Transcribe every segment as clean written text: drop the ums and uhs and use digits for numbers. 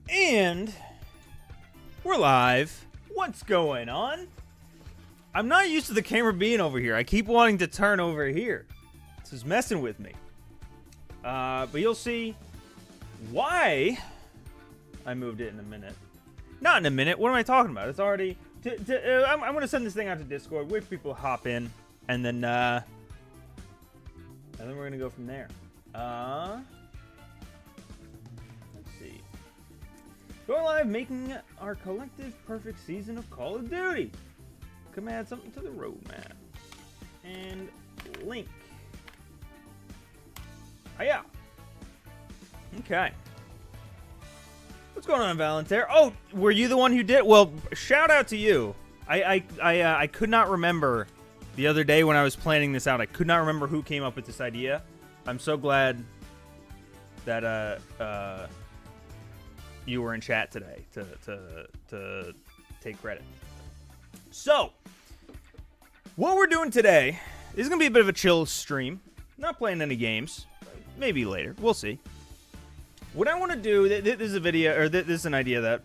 And we're live. What's going on? I'm not used to the camera being over here. I keep wanting to turn over here. This is messing with me. But you'll see why I moved it in a minute. Not in a minute. What am I talking about? It's already... I'm going to send this thing out to Discord. Wait for people to hop in. And then we're going to go from there. Let's see. Going live, making our collective perfect season of Call of Duty. Come add something to the roadmap. And link. Hiya. Okay. What's going on, Valentere? Oh, were you the one who did? Well, shout out to you. I could not remember the other day when I was planning this out. I could not remember who came up with this idea. I'm so glad that you were in chat today to take credit. So, what we're doing today is going to be a bit of a chill stream. Not playing any games. Maybe later. We'll see. What I want to do, this is a video, or this is an idea that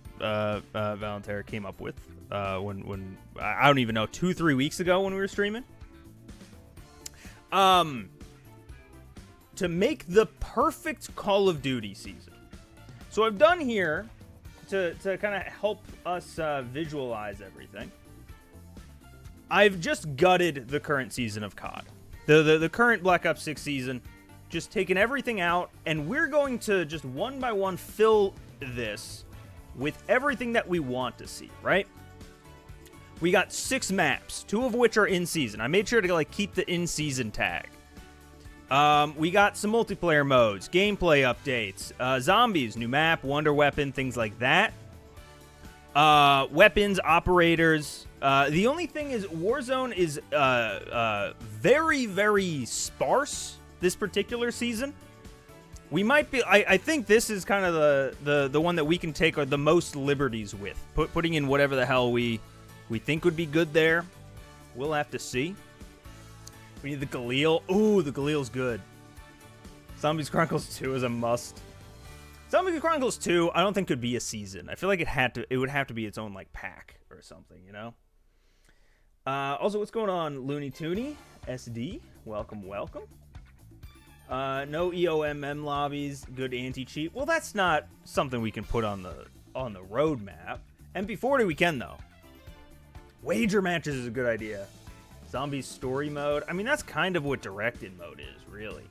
Valentere came up with when I don't even know, 2-3 weeks ago when we were streaming. To make the perfect Call of Duty season. So I've done here to kind of help us visualize everything. I've just gutted the current season of COD. The current Black Ops 6 season. Just taken everything out, and we're going to just one by one fill this with everything that we want to see, right? We got 6 maps, 2 of which are in season. I made sure to keep the in season tag. We got some multiplayer modes, gameplay updates, zombies, new map, wonder weapon, things like that. Weapons, operators. The only thing is Warzone is very, very sparse this particular season. We might be... I think this is kind of the one that we can take the most liberties with. Putting in whatever the hell we think would be good there. We'll have to see. We need the Galil. Ooh, the Galil's good. Zombies Chronicles 2 is a must. Zombies Chronicles 2, I don't think could be a season. I feel like it would have to be its own pack or something, you know? Also, what's going on, Looney Tooney? SD, welcome. No EOMM lobbies, good anti-cheat. Well, that's not something we can put on the roadmap. MP40 we can, though. Wager matches is a good idea. Zombies story mode. I mean, that's kind of what directed mode is, really.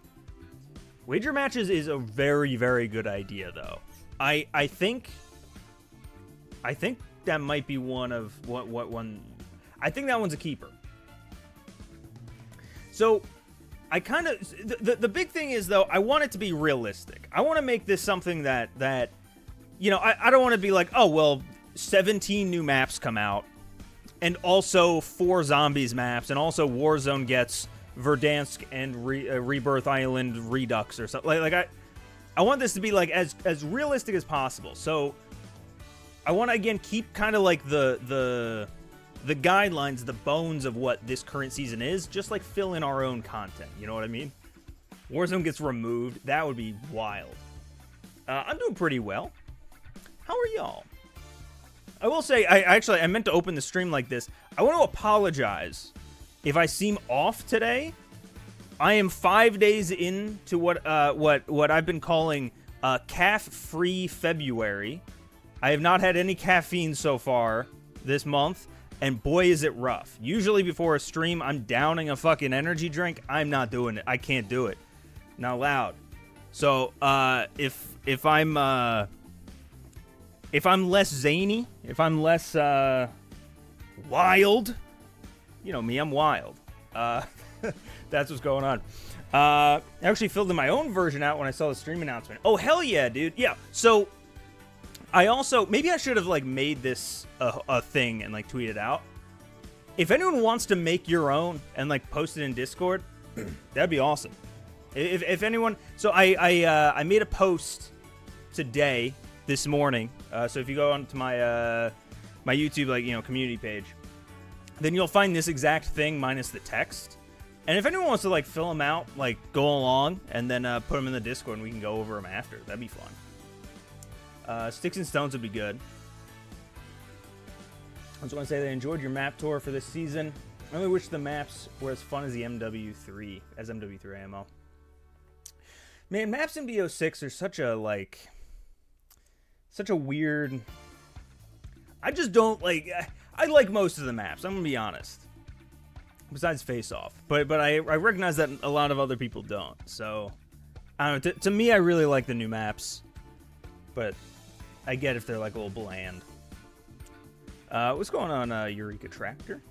Wager matches is a very, very good idea, though. I think that might be one of what one. I think that one's a keeper. So. I kind of... The big thing is, though, I want it to be realistic. I want to make this something that you know, I don't want to be like, oh, well, 17 new maps come out, and also 4 zombies maps, and also Warzone gets Verdansk and Rebirth Island Redux or something. I want this to be, as realistic as possible. So, I want to, again, keep kind of, the guidelines, the bones of what this current season is, just fill in our own content. You know what I mean? Warzone gets removed. That would be wild. I'm doing pretty well. How are y'all? I will say, I meant to open the stream like this. I want to apologize if I seem off today. I am 5 days into what I've been calling caff-free February. I have not had any caffeine so far this month. And boy, is it rough. Usually before a stream, I'm downing a fucking energy drink. I'm not doing it. I can't do it. Not allowed. So, if I'm less zany, if I'm less, wild, you know me, I'm wild. That's what's going on. I actually filled in my own version out when I saw the stream announcement. Oh, hell yeah, dude. Yeah, so... I also, maybe I should have made this a thing and tweet it out. If anyone wants to make your own and post it in Discord, that'd be awesome. If anyone, so I made a post today, this morning. So if you go onto my my YouTube community page, then you'll find this exact thing minus the text. And if anyone wants to fill them out, go along and then put them in the Discord and we can go over them after. That'd be fun. Sticks and Stones would be good. I just want to say they enjoyed your map tour for this season. I only wish the maps were as fun as the MW3, as MW3 ammo. Man, maps in BO6 are such a weird... I just don't like... I like most of the maps, I'm going to be honest. Besides Face Off. But I recognize that a lot of other people don't. So, I don't know. To me, I really like the new maps. But I get if they're like a little bland. What's going on, Eureka Tractor?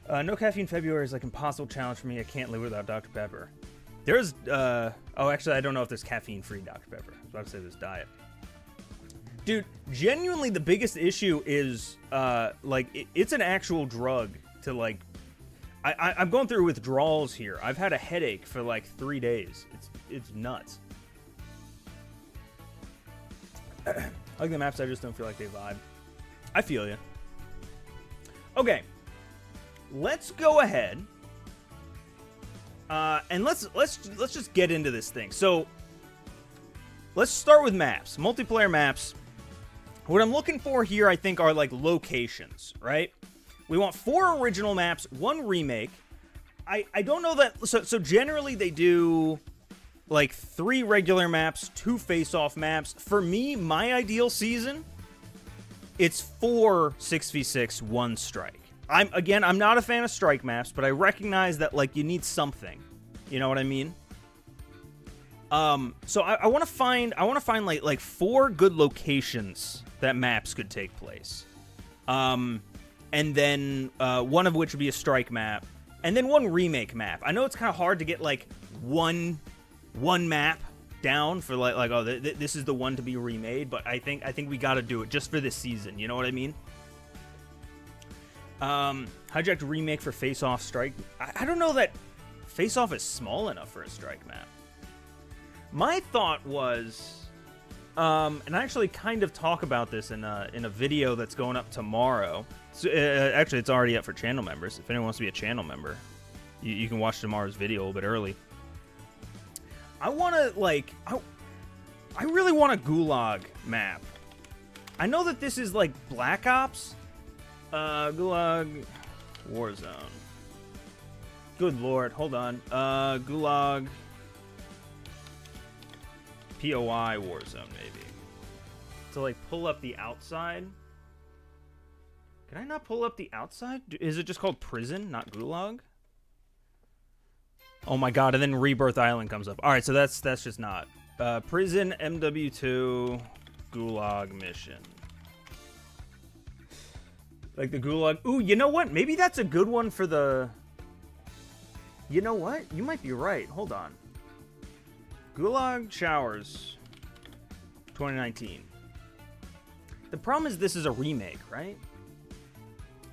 No caffeine February is like impossible challenge for me. I can't live without Dr. Pepper. There's, oh, actually, I don't know if there's caffeine-free Dr. Pepper. I was about to say there's diet. Dude, genuinely, the biggest issue is, it's an actual drug to, like... I'm going through withdrawals here. I've had a headache for, like, 3 days. It's nuts. I like the maps, I just don't feel like they vibe. I feel you. Okay. Let's go ahead. And let's just get into this thing. So, let's start with maps. Multiplayer maps. What I'm looking for here, I think, are, like, locations, right? We want 4 original maps, 1 remake. I don't know that... So generally, they do, like, 3 regular maps, 2 face-off maps. For me, my ideal season, it's 4 6v6, 1 strike. I'm not a fan of strike maps, but I recognize that, like, you need something. You know what I mean? So I want to find like 4 good locations that maps could take place. And then one of which would be a strike map, and then 1 remake map. I know it's kind of hard to get like one map down for like oh this is the one to be remade, but I think we got to do it just for this season. You know what I mean? Hijacked remake for Face Off Strike. I don't know that Face Off is small enough for a strike map. My thought was, and I actually kind of talk about this in a video that's going up tomorrow. So, actually, it's already up for channel members. If anyone wants to be a channel member, you can watch tomorrow's video a little bit early. I want to, like, I really want a Gulag map. I know that this is, like, Black Ops. Gulag Warzone. Good lord, hold on. Gulag POI Warzone, maybe. To, like, pull up the outside. Can I not pull up the outside? Is it just called Prison, not Gulag? Oh my god, and then Rebirth Island comes up. Alright, so that's just not. Prison, MW2, Gulag mission. Like the Gulag. Ooh, you know what? Maybe that's a good one for the... You know what? You might be right. Hold on. Gulag Showers 2019. The problem is this is a remake, right?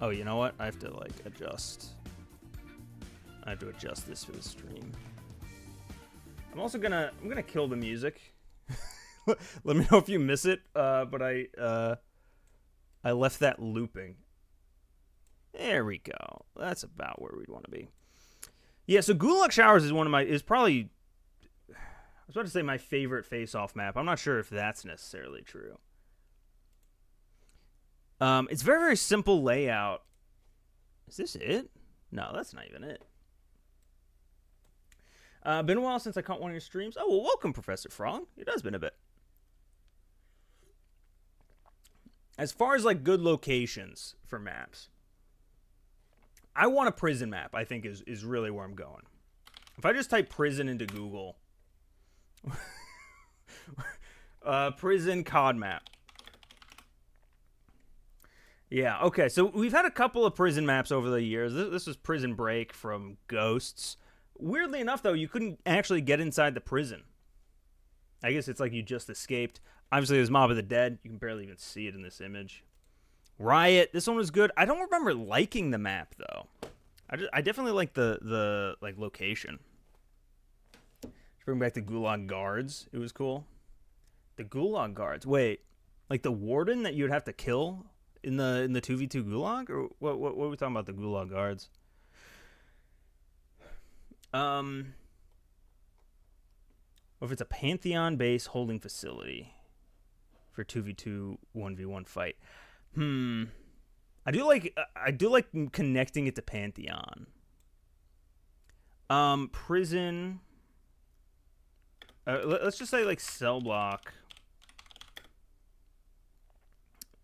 Oh, you know what? I have to, like, adjust. I have to adjust this for the stream. I'm also gonna... I'm gonna kill the music. Let me know if you miss it. But I left that looping. There we go. That's about where we'd want to be. Yeah, so Gulag Showers is probably... I was about to say my favorite face-off map. I'm not sure if that's necessarily true. It's very, very simple layout. Is this it? No, that's not even it. Been a while since I caught one of your streams. Oh, well, welcome, Professor Frog. It has been a bit. As far as, like, good locations for maps, I want a prison map, I think, is really where I'm going. If I just type prison into Google... prison COD map. Yeah, okay, so we've had a couple of prison maps over the years. This was Prison Break from Ghosts. Weirdly enough, though, you couldn't actually get inside the prison. I guess it's like you just escaped. Obviously, there's Mob of the Dead. You can barely even see it in this image. Riot, this one was good. I don't remember liking the map, though. I definitely like the like location. Let's bring back the Gulag Guards. It was cool. The Gulag Guards. Wait, like the warden that you'd have to kill in the 2v2 Gulag? Or what were we talking about, the Gulag Guards? Or if it's a Pantheon base holding facility. for 2v2 1v1 fight. I do like connecting it to Pantheon. Prison. Let's just say like cell block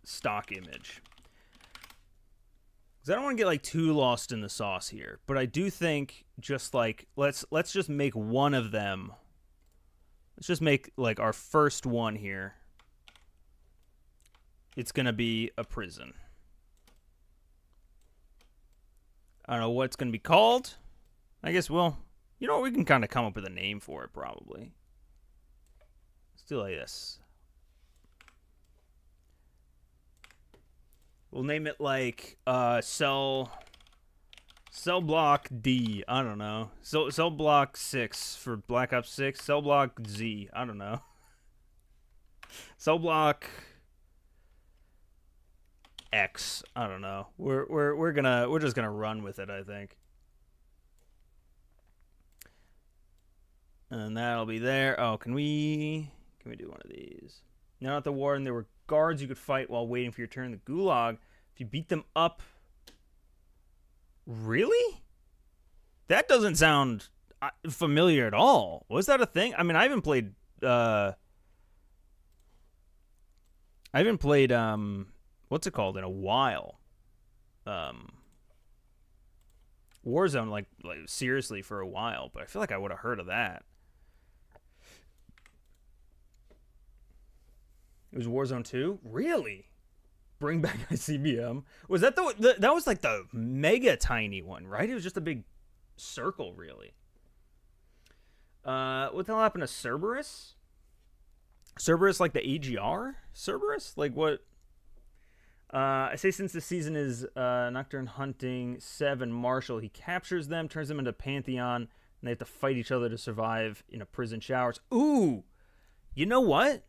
stock image. Because I don't want to get like too lost in the sauce here, but I do think just like let's just make one of them. Let's just make like our first one here. It's gonna be a prison. I don't know what it's gonna be called. I guess we can kind of come up with a name for it probably. Let's do like this. We'll name it like cell block D. I don't know. Cell block 6 for Black Ops 6. Cell block Z. I don't know. Cell block X. I don't know. We're just gonna run with it, I think. And that'll be there. Oh, can we do one of these? Now at the warden, there were guards you could fight while waiting for your turn in the gulag. If you beat them up... Really? That doesn't sound familiar at all. Was that a thing? I mean, I haven't played... what's it called in a while. Warzone, like seriously for a while, but I feel like I would have heard of that. It was Warzone 2? Really? Bring back ICBM? Was that that was like the mega tiny one, right? It was just a big circle, really. What the hell happened to Cerberus? Cerberus like the AGR? Cerberus? Like what? I say since the season is Nocturne hunting 7 Marshall, he captures them, turns them into Pantheon, and they have to fight each other to survive in a prison showers. Ooh! You know what?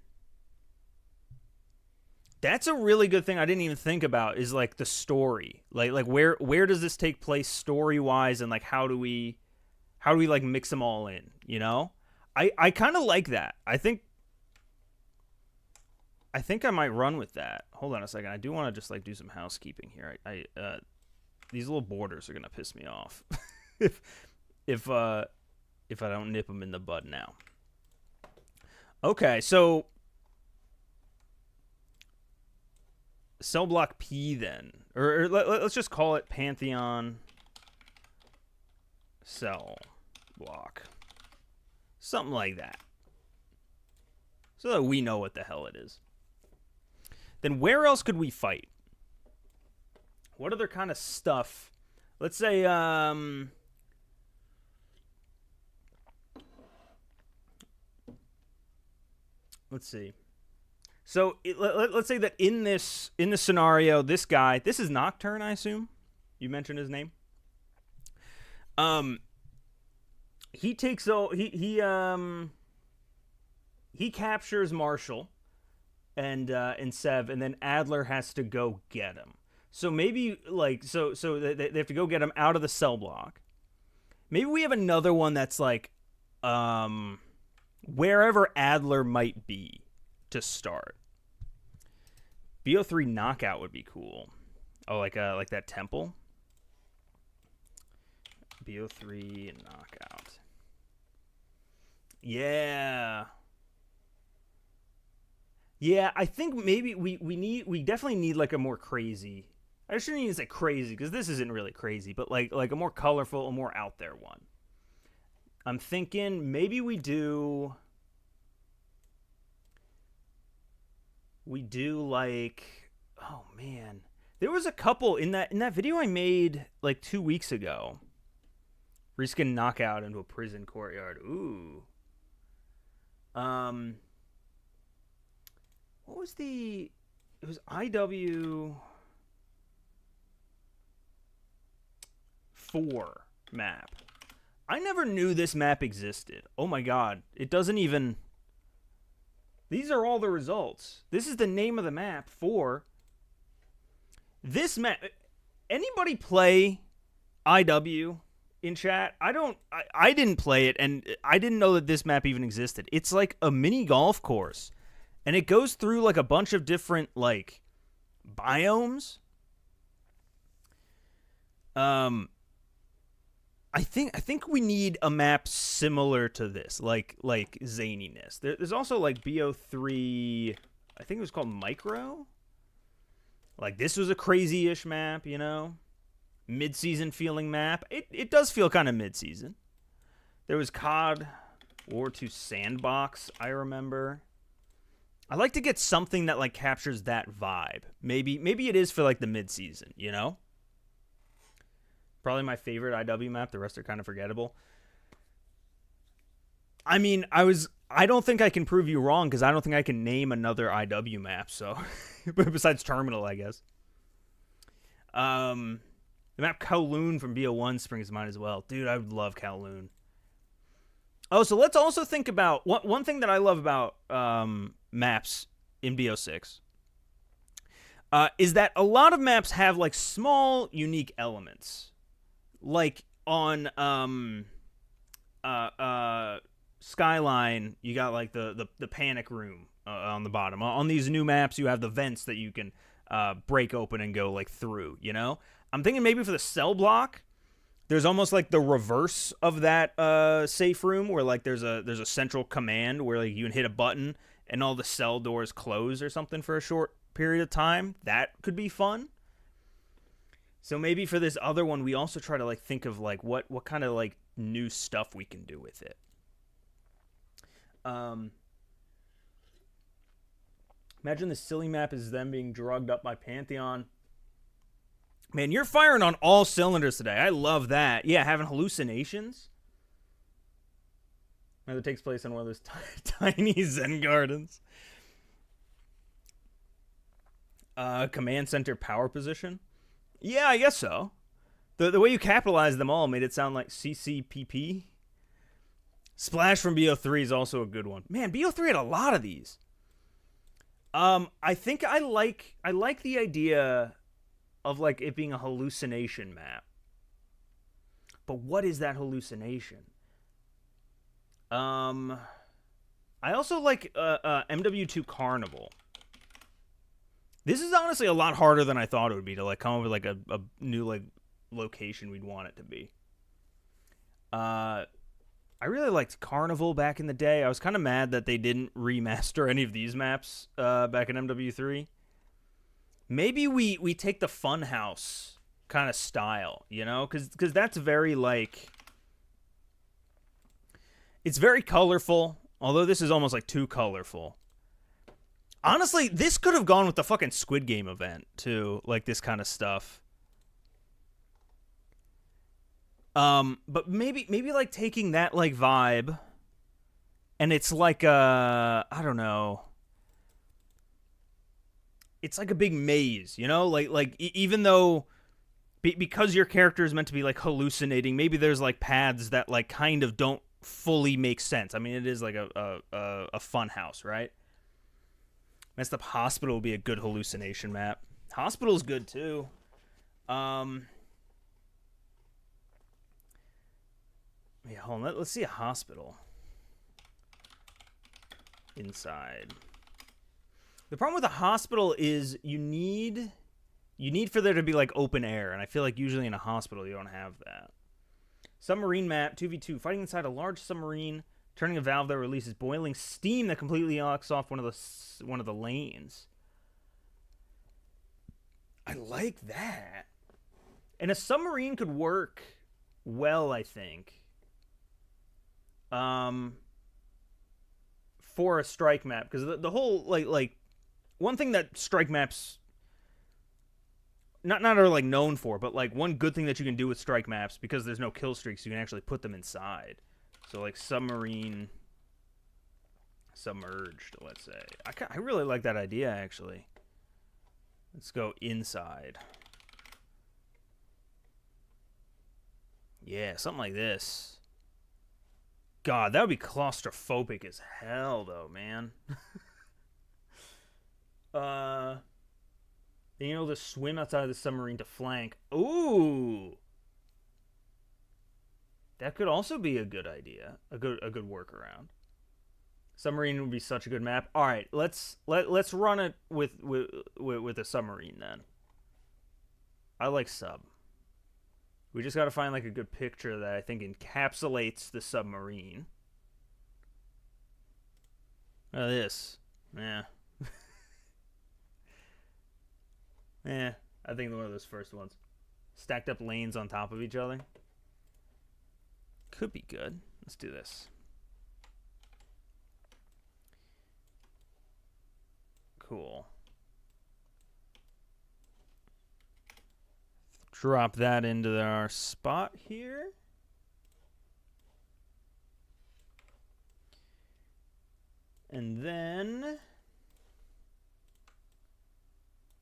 That's a really good thing I didn't even think about is like the story. Like where does this take place story-wise and like how do we like mix them all in, you know? I kind of like that. I think I might run with that. Hold on a second. I do want to just like do some housekeeping here. These little borders are going to piss me off if I don't nip them in the bud now. Okay, so cell block P then, or let's just call it Pantheon cell block, something like that, so that we know what the hell it is. Then where else could we fight? What other kind of stuff? Let's say let's see. So let's say that in this scenario, this guy, this is Nocturne, I assume. You mentioned his name. He captures Marshall and Sev, and then Adler has to go get him. So maybe like so they have to go get him out of the cell block. Maybe we have another one that's like wherever Adler might be to start. BO3 knockout would be cool. Oh, like that temple. BO3 knockout. Yeah. Yeah, I think maybe we definitely need like a more crazy. I shouldn't even say crazy because this isn't really crazy, but like a more colorful, a more out there one. I'm thinking maybe we do like, oh man, there was a couple in that video I made like 2 weeks ago. Reskin knockout into a prison courtyard. Ooh. What was it was IW 4 map. I never knew this map existed. Oh my god. It doesn't even... These are all the results. This is the name of the map for this map. Anybody play IW in chat? I didn't play it, and I didn't know that this map even existed. It's like a mini golf course, and it goes through like a bunch of different like biomes. I think we need a map similar to this, like zaniness. There's also like BO3, I think it was called Micro. Like this was a crazy-ish map, you know, mid-season feeling map. It does feel kind of mid-season. There was COD War 2 Sandbox, I remember. I like to get something that like captures that vibe. Maybe it is for like the mid-season, you know. Probably my favorite IW map. The rest are kind of forgettable. I mean, I don't think I can prove you wrong because I don't think I can name another IW map. So, besides Terminal, I guess. The map Kowloon from BO1 springs to mind as well. Dude, I love Kowloon. Oh, so let's also think about one thing that I love about maps in BO6 is that a lot of maps have like small, unique elements. Like on Skyline, you got like the panic room on the bottom. On these new maps, you have the vents that you can break open and go like through. You know, I'm thinking maybe for the cell block, there's almost like the reverse of that safe room, where like there's a central command where like you can hit a button and all the cell doors close or something for a short period of time. That could be fun. So maybe for this other one, we also try to like think of like what kind of like new stuff we can do with it. Imagine the silly map is them being drugged up by Pantheon. Man, you're firing on all cylinders today. I love that. Yeah, having hallucinations. That takes place in one of those tiny Zen gardens. Command center power position. Yeah, I guess so. The way you capitalized them all made it sound like CCPP. Splash from BO3 is also a good one. Man, BO3 had a lot of these. I think I like the idea of like it being a hallucination map. But what is that hallucination? I also like MW2 Carnival. This is honestly a lot harder than I thought it would be to like come up with like a new like location we'd want it to be. I really liked Carnival back in the day. I was kind of mad that they didn't remaster any of these maps back in MW3. Maybe we take the Funhouse kind of style, you know, because that's very like, it's very colorful. Although this is almost like too colorful. Honestly, this could have gone with the fucking Squid Game event, too. Like, this kind of stuff. But maybe like, taking that, like, vibe, and it's like I don't know. It's like a big maze, you know? Like even though, because your character is meant to be, like, hallucinating, maybe there's, like, paths that, like, kind of don't fully make sense. I mean, it is, like, a fun house, right? Messed Up Hospital would be a good hallucination map. Hospital's good too. Yeah, hold on. Let's see a hospital. Inside. The problem with a hospital is you need for there to be like open air, and I feel like usually in a hospital you don't have that. Submarine map 2v2, fighting inside a large submarine. Turning a valve that releases boiling steam that completely knocks off one of the lanes. I like that. And a submarine could work well, I think. For a strike map, because the whole like one thing that strike maps not are like known for, but like one good thing that you can do with strike maps, because there's no kill streaks, you can actually put them inside. So, like, submarine submerged, let's say. I really like that idea, actually. Let's go inside. Yeah, something like this. God, that would be claustrophobic as hell, though, man. Being able to swim outside of the submarine to flank. Ooh! That could also be a good idea, a good workaround. Submarine would be such a good map. All right, let's run it with a submarine then. I like sub. We just got to find like a good picture that I think encapsulates the submarine. This. Yeah. Yeah, I think one of those first ones. Stacked up lanes on top of each other. Could be good. Let's do this. Cool. Drop that into our spot here. And then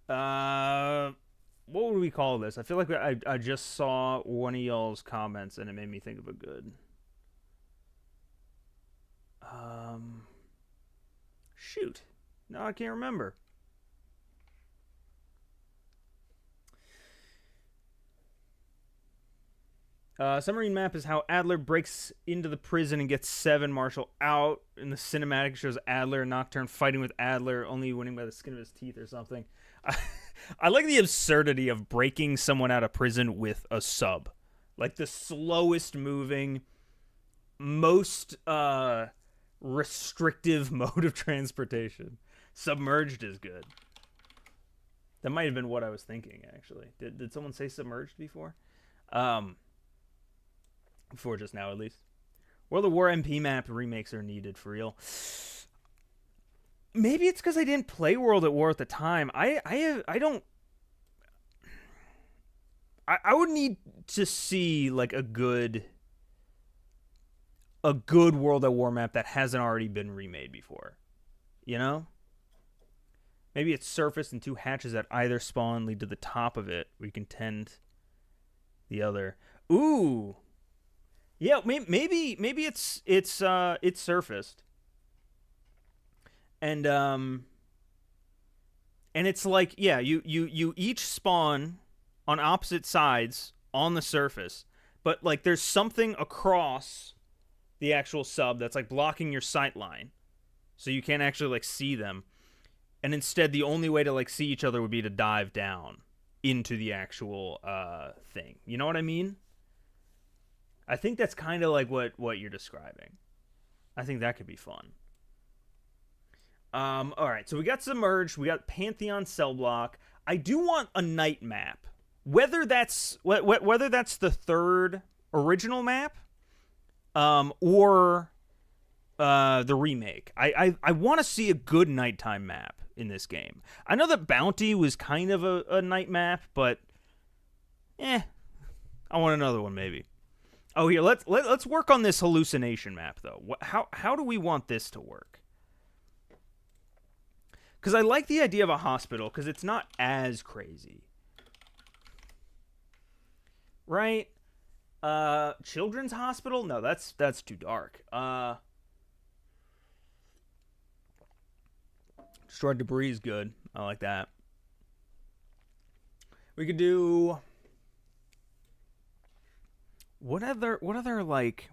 what would we call this? I feel like I just saw one of y'all's comments and it made me think of a good. Shoot. No, I can't remember. Submarine map is how Adler breaks into the prison and gets 7 Marshall out. In the cinematic, shows Adler and Nocturne fighting with Adler, only winning by the skin of his teeth or something. I like the absurdity of breaking someone out of prison with a sub. Like the slowest moving, most restrictive mode of transportation. Submerged is good. That might have been what I was thinking, actually. Did someone say submerged before? Before just now, at least. World of War MP map remakes are needed for real. Maybe it's because I didn't play World at War at the time. I would need to see like a good World at War map that hasn't already been remade before. You know? Maybe it's surfaced and 2 hatches at either spawn lead to the top of it. We can tend the other. Ooh. Yeah, maybe it's surfaced. And it's like, yeah, you each spawn on opposite sides on the surface, but like there's something across the actual sub that's like blocking your sight line. So you can't actually like see them. And instead the only way to like see each other would be to dive down into the actual thing. You know what I mean? I think that's kind of like what you're describing. I think that could be fun. All right, so we got Submerged, we got Pantheon Cell Block. I do want a night map. Whether that's the third original map, or the remake. I want to see a good nighttime map in this game. I know that Bounty was kind of a night map, but I want another one maybe. Oh, here, let's work on this hallucination map though. How do we want this to work? Because I like the idea of a hospital because it's not as crazy, right? Children's hospital? No, that's too dark. Destroyed debris is good. I like that. We could do what other like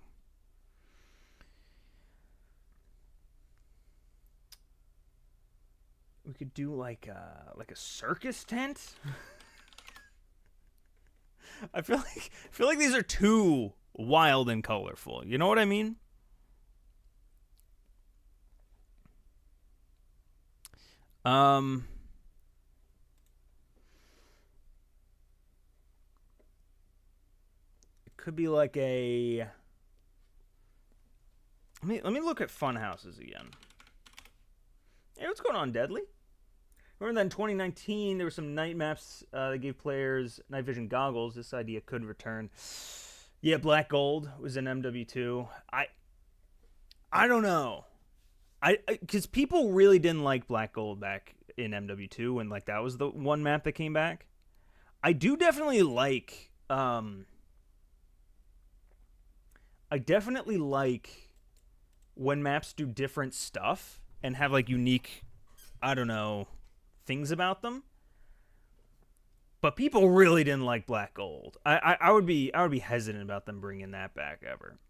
we could do like a circus tent. I feel like these are too wild and colorful. You know what I mean? It could be like a. Let me look at fun houses again. Hey, what's going on, Deadly? Remember that in 2019 there were some night maps that gave players night vision goggles. This idea could return. Yeah, Black Gold was in MW2. I don't know. Because people really didn't like Black Gold back in MW2 when like that was the one map that came back. I do definitely like when maps do different stuff and have like unique, I don't know, things about them. But people really didn't like Black Gold. I would be hesitant about them bringing that back ever.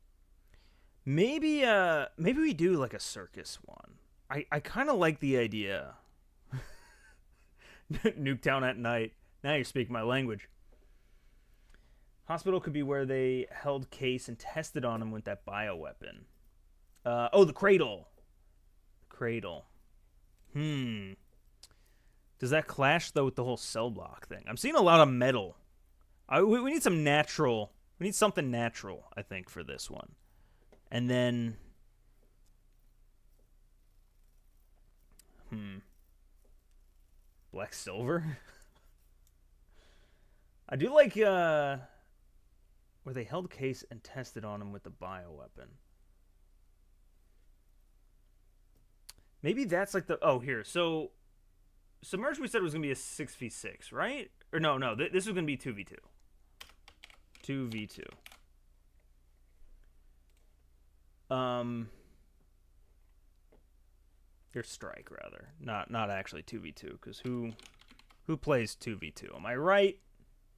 Maybe we do like a circus one. I kind of like the idea. Nuketown at night. Now you're speaking my language. Hospital could be where they held Case and tested on him with that bioweapon. The cradle. Cradle. Does that clash, though, with the whole cell block thing? I'm seeing a lot of metal. We need some natural. We need something natural, I think, for this one. And then... Black silver? I do like, where they held Case and tested on him with the bioweapon. Maybe that's like the... Oh, here. So, Submerged we said was going to be a 6v6, right? Or no. This was going to be 2v2. 2v2. Or strike, rather. Not actually 2v2, because who plays 2v2? Am I right?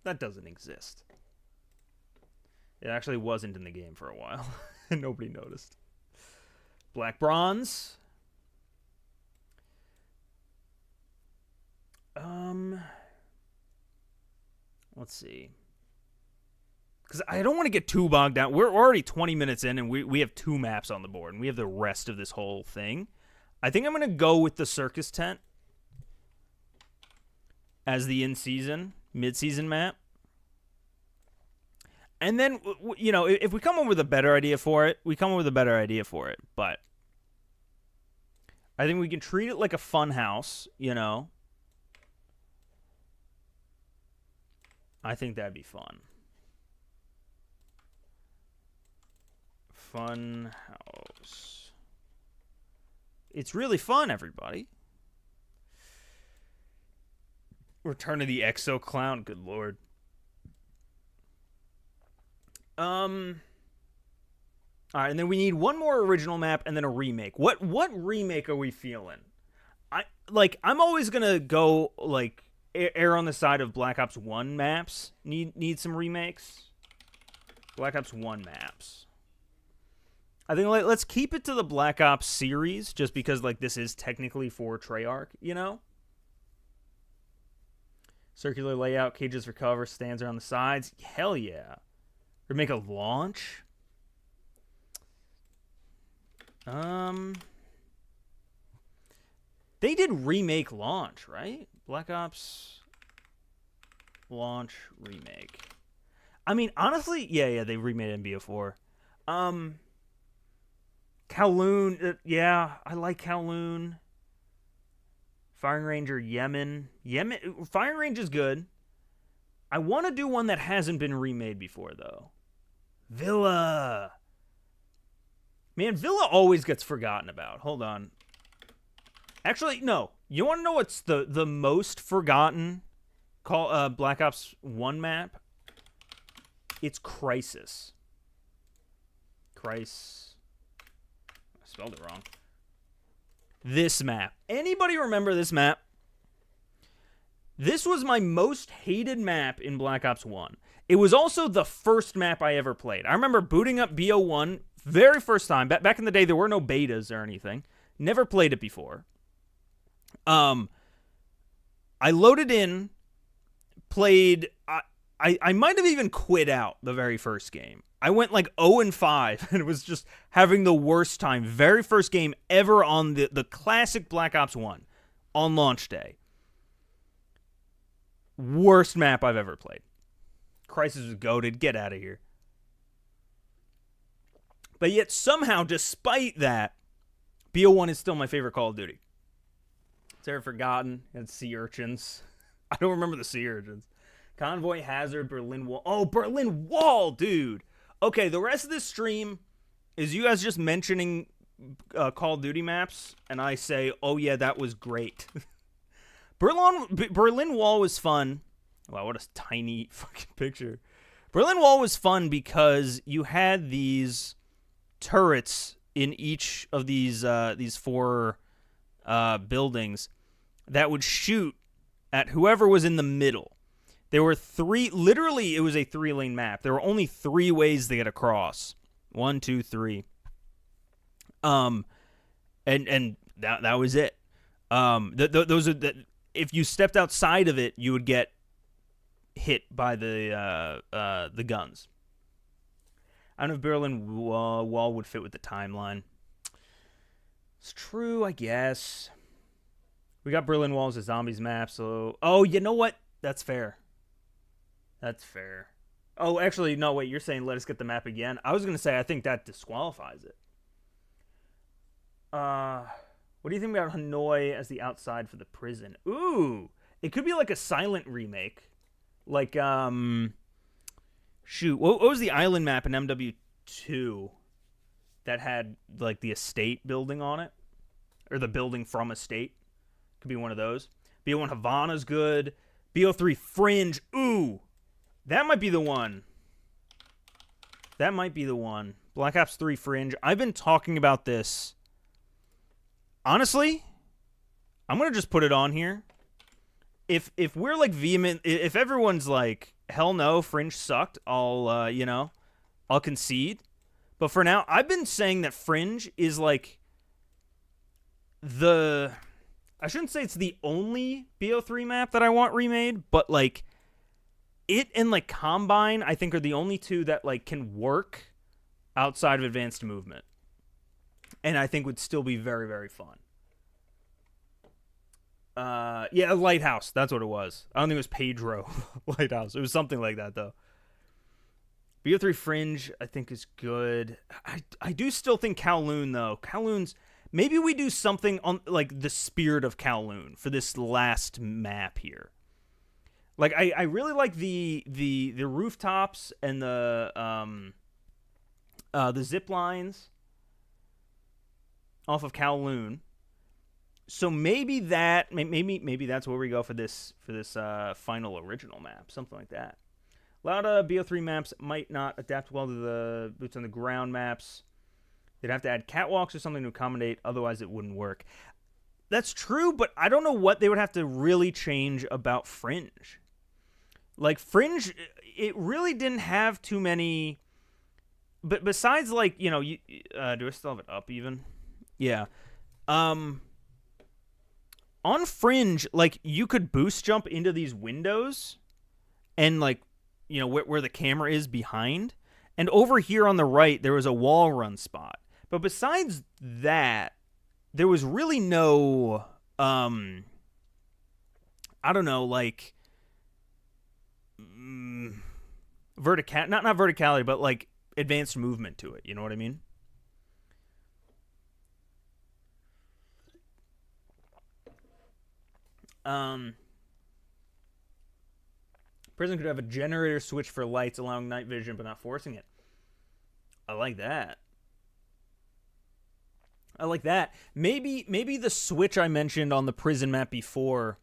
That doesn't exist. It actually wasn't in the game for a while. And nobody noticed. Black bronze. Let's see. Because I don't want to get too bogged down. We're already 20 minutes in, and we have 2 maps on the board, and we have the rest of this whole thing. I think I'm going to go with the circus tent as the in-season, mid-season map. And then, you know, if we come up with a better idea for it, we come up with a better idea for it. But I think we can treat it like a fun house, you know. I think that'd be fun. Fun house. It's really fun, everybody. Return of the Exo Clown. Good lord. All right, and then we need one more original map and then a remake. What remake are we feeling? I'm always gonna go like err on the side of Black Ops 1 maps. Need some remakes. Black Ops 1 maps. I think let's keep it to the Black Ops series, just because like this is technically for Treyarch, you know. Circular layout, cages for cover, stands are on the sides. Hell yeah. Or make a launch. They did remake launch, right? Black Ops launch remake. I mean, honestly, yeah, they remade MBO4. Kowloon, yeah, I like Kowloon. Firing Range or Yemen. Firing Range is good. I want to do one that hasn't been remade before, though. Villa. Man, Villa always gets forgotten about. Hold on. Actually, no. You want to know what's the most forgotten Black Ops 1 map? It's Crisis. I spelled it wrong. This map. Anybody remember this map? This was my most hated map in Black Ops 1. It was also the first map I ever played. I remember booting up BO1 very first time. Back in the day, there were no betas or anything. Never played it before. I loaded in, played... I might have even quit out the very first game. I went like 0-5 and was just having the worst time. Very first game ever on the classic Black Ops 1 on launch day. Worst map I've ever played. Crisis was goated. Get out of here. But yet somehow, despite that, BO1 is still my favorite Call of Duty. It's ever forgotten. It's Sea Urchins. I don't remember the Sea Urchins. Convoy, Hazard, Berlin Wall. Oh, Berlin Wall, dude. Okay, the rest of this stream is you guys just mentioning Call of Duty maps, and I say, oh yeah, that was great. Berlin Wall was fun. Wow, what a tiny fucking picture. Berlin Wall was fun because you had these turrets in each of these 4 buildings that would shoot at whoever was in the middle. There were 3, literally it was a 3-lane map. There were only 3 ways to get across. 1, 2, 3. Um, and that was it. Those are if you stepped outside of it, you would get hit by the guns. I don't know if Berlin Wall would fit with the timeline. It's true, I guess. We got Berlin Wall as a zombies map, so... Oh, you know what? That's fair. That's fair. Oh, actually, no, wait, you're saying let us get the map again? I was going to say I think that disqualifies it. What do you think about Hanoi as the outside for the prison? Ooh, it could be like a silent remake. Like, shoot, what was the island map in MW2 that had, like, the estate building on it? Or the building from estate? Could be one of those. BO1 Havana's good. BO3 Fringe. Ooh, that might be the one. That might be the one. Black Ops 3 Fringe. I've been talking about this. Honestly, I'm going to just put it on here. If we're like vehement, if everyone's like, hell no, Fringe sucked, I'll concede. But for now, I've been saying that Fringe is like I shouldn't say it's the only BO3 map that I want remade, but like it and like Combine, I think, are the only two that like can work outside of advanced movement. And I think would still be very, very fun. Yeah, Lighthouse. That's what it was. I don't think it was Pedro Lighthouse. It was something like that, though. BO3 Fringe, I think, is good. I do still think Kowloon, though. Kowloon's... Maybe we do something on, like, the spirit of Kowloon for this last map here. Like, I really like the rooftops and the zip lines off of Kowloon. So maybe that's where we go for this final original map, something like that. A lot of BO3 maps might not adapt well to the boots on the ground maps. They'd have to add catwalks or something to accommodate, otherwise it wouldn't work. That's true, but I don't know what they would have to really change about Fringe. Like, Fringe, it really didn't have too many... But besides, like, you know, do I still have it up even? Yeah. On Fringe, like, you could boost jump into these windows and, like, you know, where the camera is behind. And over here on the right, there was a wall run spot. But besides that, there was really no, I don't know, like, not verticality, but, like, advanced movement to it. You know what I mean? Prison could have a generator switch for lights, allowing night vision, but not forcing it. I like that. I like that. Maybe the switch I mentioned on the prison map before,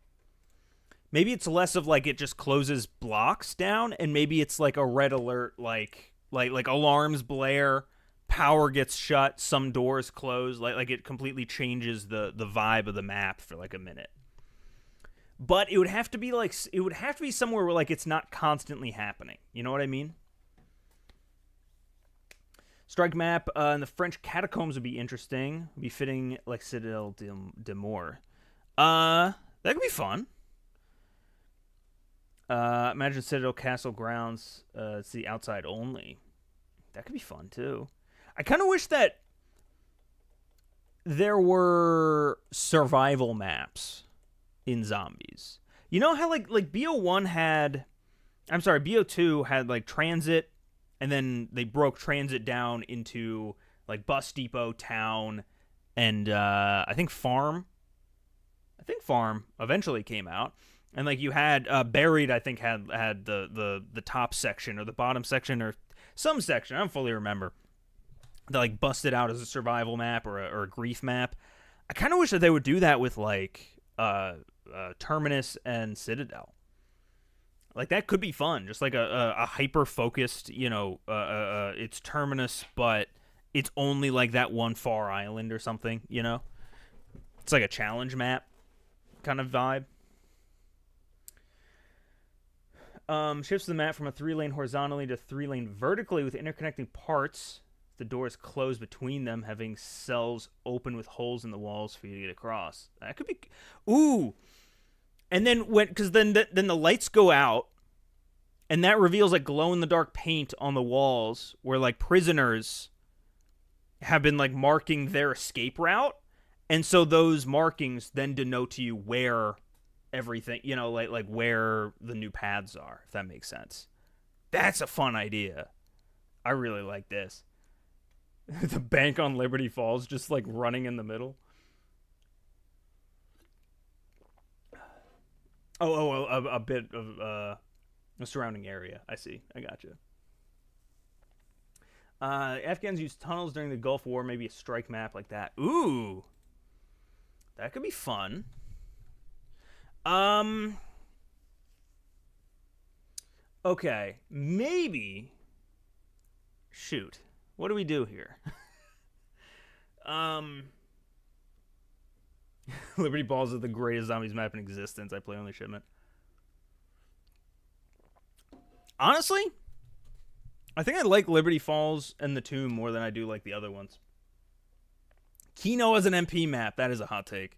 maybe it's less of like it just closes blocks down, and maybe it's like a red alert, like alarms blare, power gets shut, some doors close, like it completely changes the vibe of the map for like a minute. But it would have to be somewhere where like it's not constantly happening. You know what I mean? Strike map in the French catacombs would be interesting. Would be fitting like Citadel de Mort. That could be fun. Imagine Citadel Castle grounds. It's the outside only. That could be fun too. I kind of wish that there were survival maps in zombies. You know how like BO1 had, I'm sorry, BO2 had like transit, and then they broke transit down into like bus depot, town, and I think farm eventually came out. And like you had Buried, I think had the top section or the bottom section or some section, I don't fully remember, that like busted out as a survival map or a grief map. I kind of wish that they would do that with like Terminus and Citadel. Like that could be fun, just like a hyper focused, you know, it's Terminus, but it's only like that one far island or something, you know. It's like a challenge map kind of vibe. Shifts the map from a 3-lane horizontally to 3-lane vertically with interconnecting parts. If the door is closed between them, having cells open with holes in the walls for you to get across. That could be... Ooh! And then because then the lights go out, and that reveals like glow-in-the-dark paint on the walls where like prisoners have been like marking their escape route. And so those markings then denote to you where everything, you know, like where the new paths are, if that makes sense. That's a fun idea. I really like this. The bank on Liberty Falls just like running in the middle. A bit of a surrounding area. I see. I gotcha. Afghans used tunnels during the Gulf War. Maybe a strike map like that. Ooh. That could be fun. Okay. Maybe. Shoot. What do we do here? Liberty Balls is the greatest zombies map in existence. I play only shipment. Honestly, I think I like Liberty Falls and the Tomb more than I do like the other ones. Kino as an MP map. That is a hot take.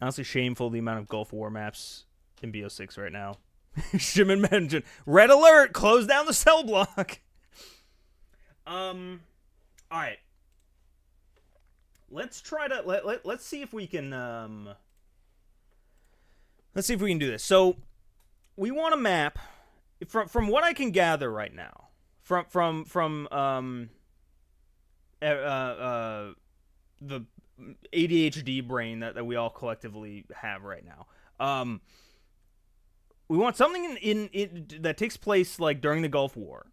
Honestly, shameful the amount of Gulf War maps in BO6 right now. Shimon mentioned red alert. Close down the cell block. All right. Let's try to let's see if we can let's see if we can do this. So we want a map from what I can gather right now from the ADHD brain that we all collectively have right now. We want something in that takes place like during the Gulf War.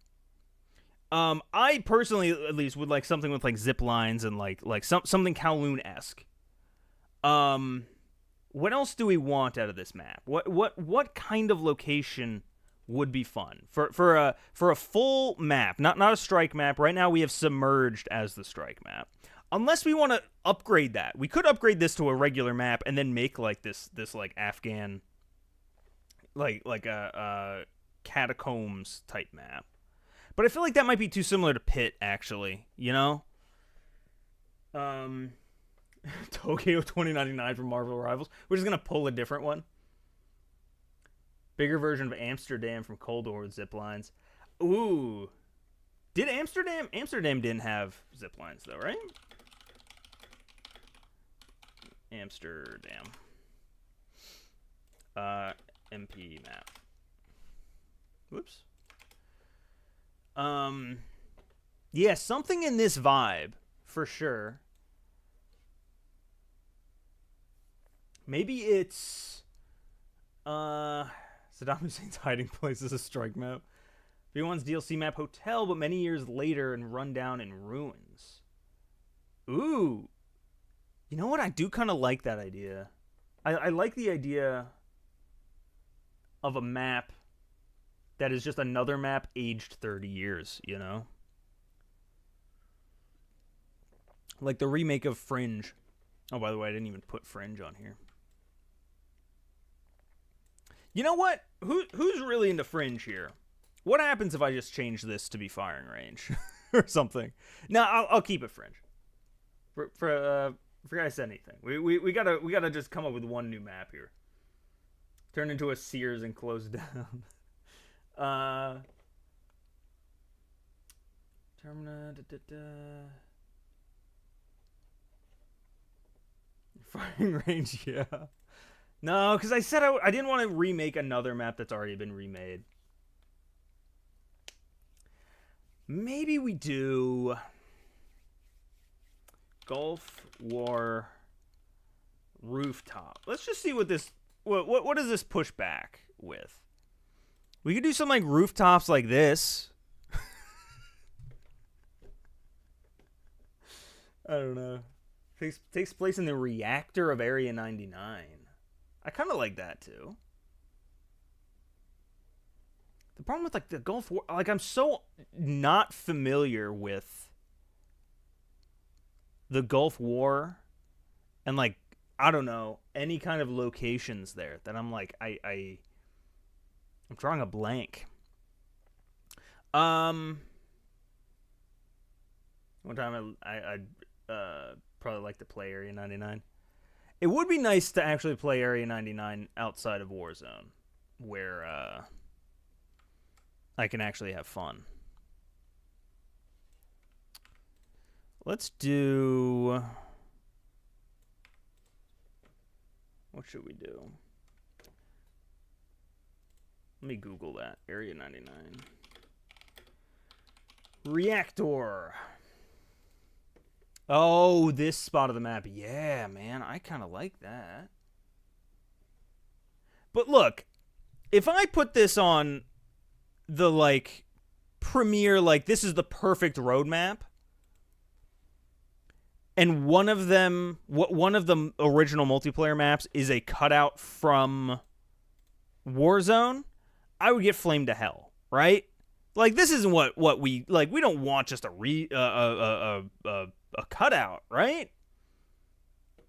I personally, at least, would like something with like zip lines and like something Kowloon-esque. What else do we want out of this map? What kind of location would be fun for a full map? Not a strike map. Right now we have submerged as the strike map. Unless we want to upgrade that, we could upgrade this to a regular map and then make like this like Afghan, like a catacombs type map. But I feel like that might be too similar to Pit, actually, you know? Tokyo 2099 from Marvel Rivals. We're just going to pull a different one. Bigger version of Amsterdam from Cold War with zip lines. Ooh. Did Amsterdam? Amsterdam didn't have zip lines, though, right? Amsterdam. MP map. Whoops. Yeah, something in this vibe, for sure. Maybe it's, Saddam Hussein's hiding place is a strike map. V1's DLC map Hotel, but many years later and run down in ruins. Ooh. You know what? I do kind of like that idea. I like the idea of a map that is just another map aged 30 years, you know? Like the remake of Fringe. Oh, by the way, I didn't even put Fringe on here. You know what? Who's really into Fringe here? What happens if I just change this to be firing range or something? No, I'll keep it Fringe. For I said anything. We gotta just come up with one new map here. Turn into a Sears and close down. Firing range, yeah. No, because I said I didn't want to remake another map that's already been remade. Maybe we do Gulf War rooftop. Let's just see what this what does this push back with. We could do some like rooftops like this. I don't know. Takes place in the reactor of Area 99. I kind of like that too. The problem with like the Gulf War, like I'm so not familiar with the Gulf War and like I don't know any kind of locations there that I'm like I'm drawing a blank. One time I'd probably like to play Area 99. It would be nice to actually play Area 99 outside of Warzone, where I can actually have fun. Let's do... What should we do? Let me Google that. Area 99. Reactor. Oh, this spot of the map. Yeah, man. I kind of like that. But look, if I put this on the, like, premiere, like, this is the perfect roadmap, and one of the original multiplayer maps is a cutout from Warzone, I would get flamed to hell, right? Like, this isn't what we like. We don't want just a cutout, right?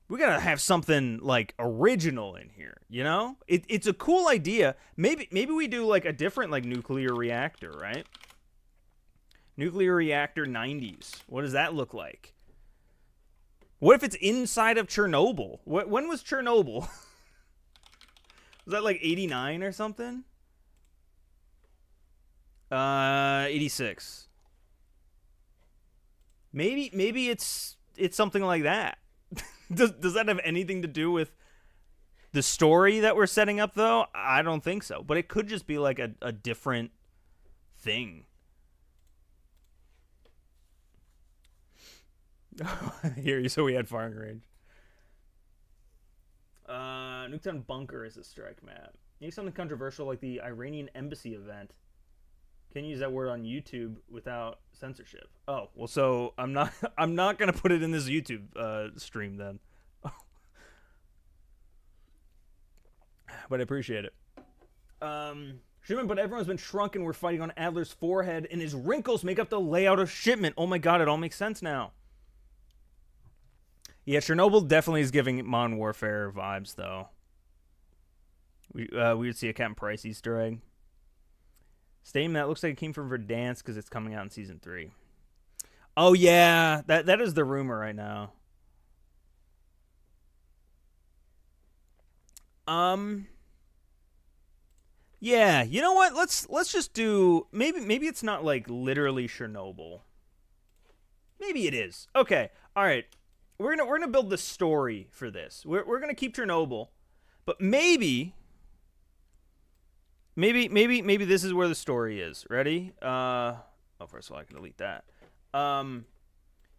We gotta have something like original in here, you know? It's a cool idea. Maybe we do like a different like nuclear reactor, right? Nuclear reactor 90s. What does that look like? What if it's inside of Chernobyl? When was Chernobyl? Was that like 89 or something? 86. Maybe it's something like that. Does that have anything to do with the story that we're setting up, though? I don't think so. But it could just be like a different thing. Here, so we had firing range. Nuketown Bunker is a strike map. Maybe something controversial like the Iranian embassy event. Can you use that word on YouTube without censorship? Oh, well, so I'm not gonna put it in this YouTube stream then. But I appreciate it. Shipment, but everyone's been shrunken. We're fighting on Adler's forehead, and his wrinkles make up the layout of shipment. Oh my god, it all makes sense now. Yeah, Chernobyl definitely is giving Modern Warfare vibes, though. We would see a Captain Price Easter egg. Statement that looks like it came from Verdansk because it's coming out in Season 3. Oh, yeah. That is the rumor right now. Yeah, you know what? Let's just do... Maybe it's not, like, literally Chernobyl. Maybe it is. Okay, all right. We're gonna build the story for this. We're gonna keep Chernobyl, but maybe this is where the story is. Ready? First of all, I can delete that.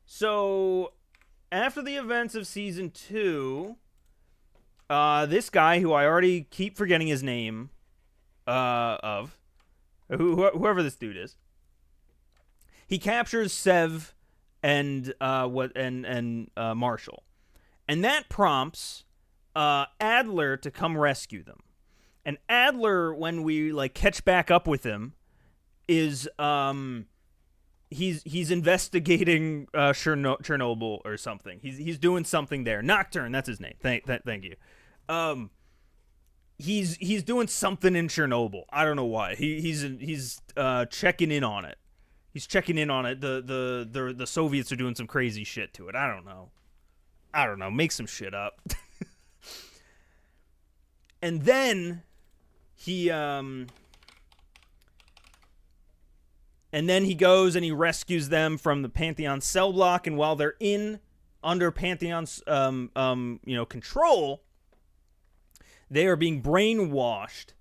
So after the events of Season 2, this guy who I already keep forgetting his name, whoever this dude is, he captures Sev and Marshall, and that prompts Adler to come rescue them. And Adler, when we like catch back up with him, is he's investigating Chernobyl or something. He's doing something there. Nocturne, that's his name. Thank you. He's doing something in Chernobyl. I don't know why. He's checking in on it. He's checking in on it. The Soviets are doing some crazy shit to it. I don't know. Make some shit up. And then he goes and he rescues them from the Pantheon cell block, and while they're under Pantheon's control, they are being brainwashed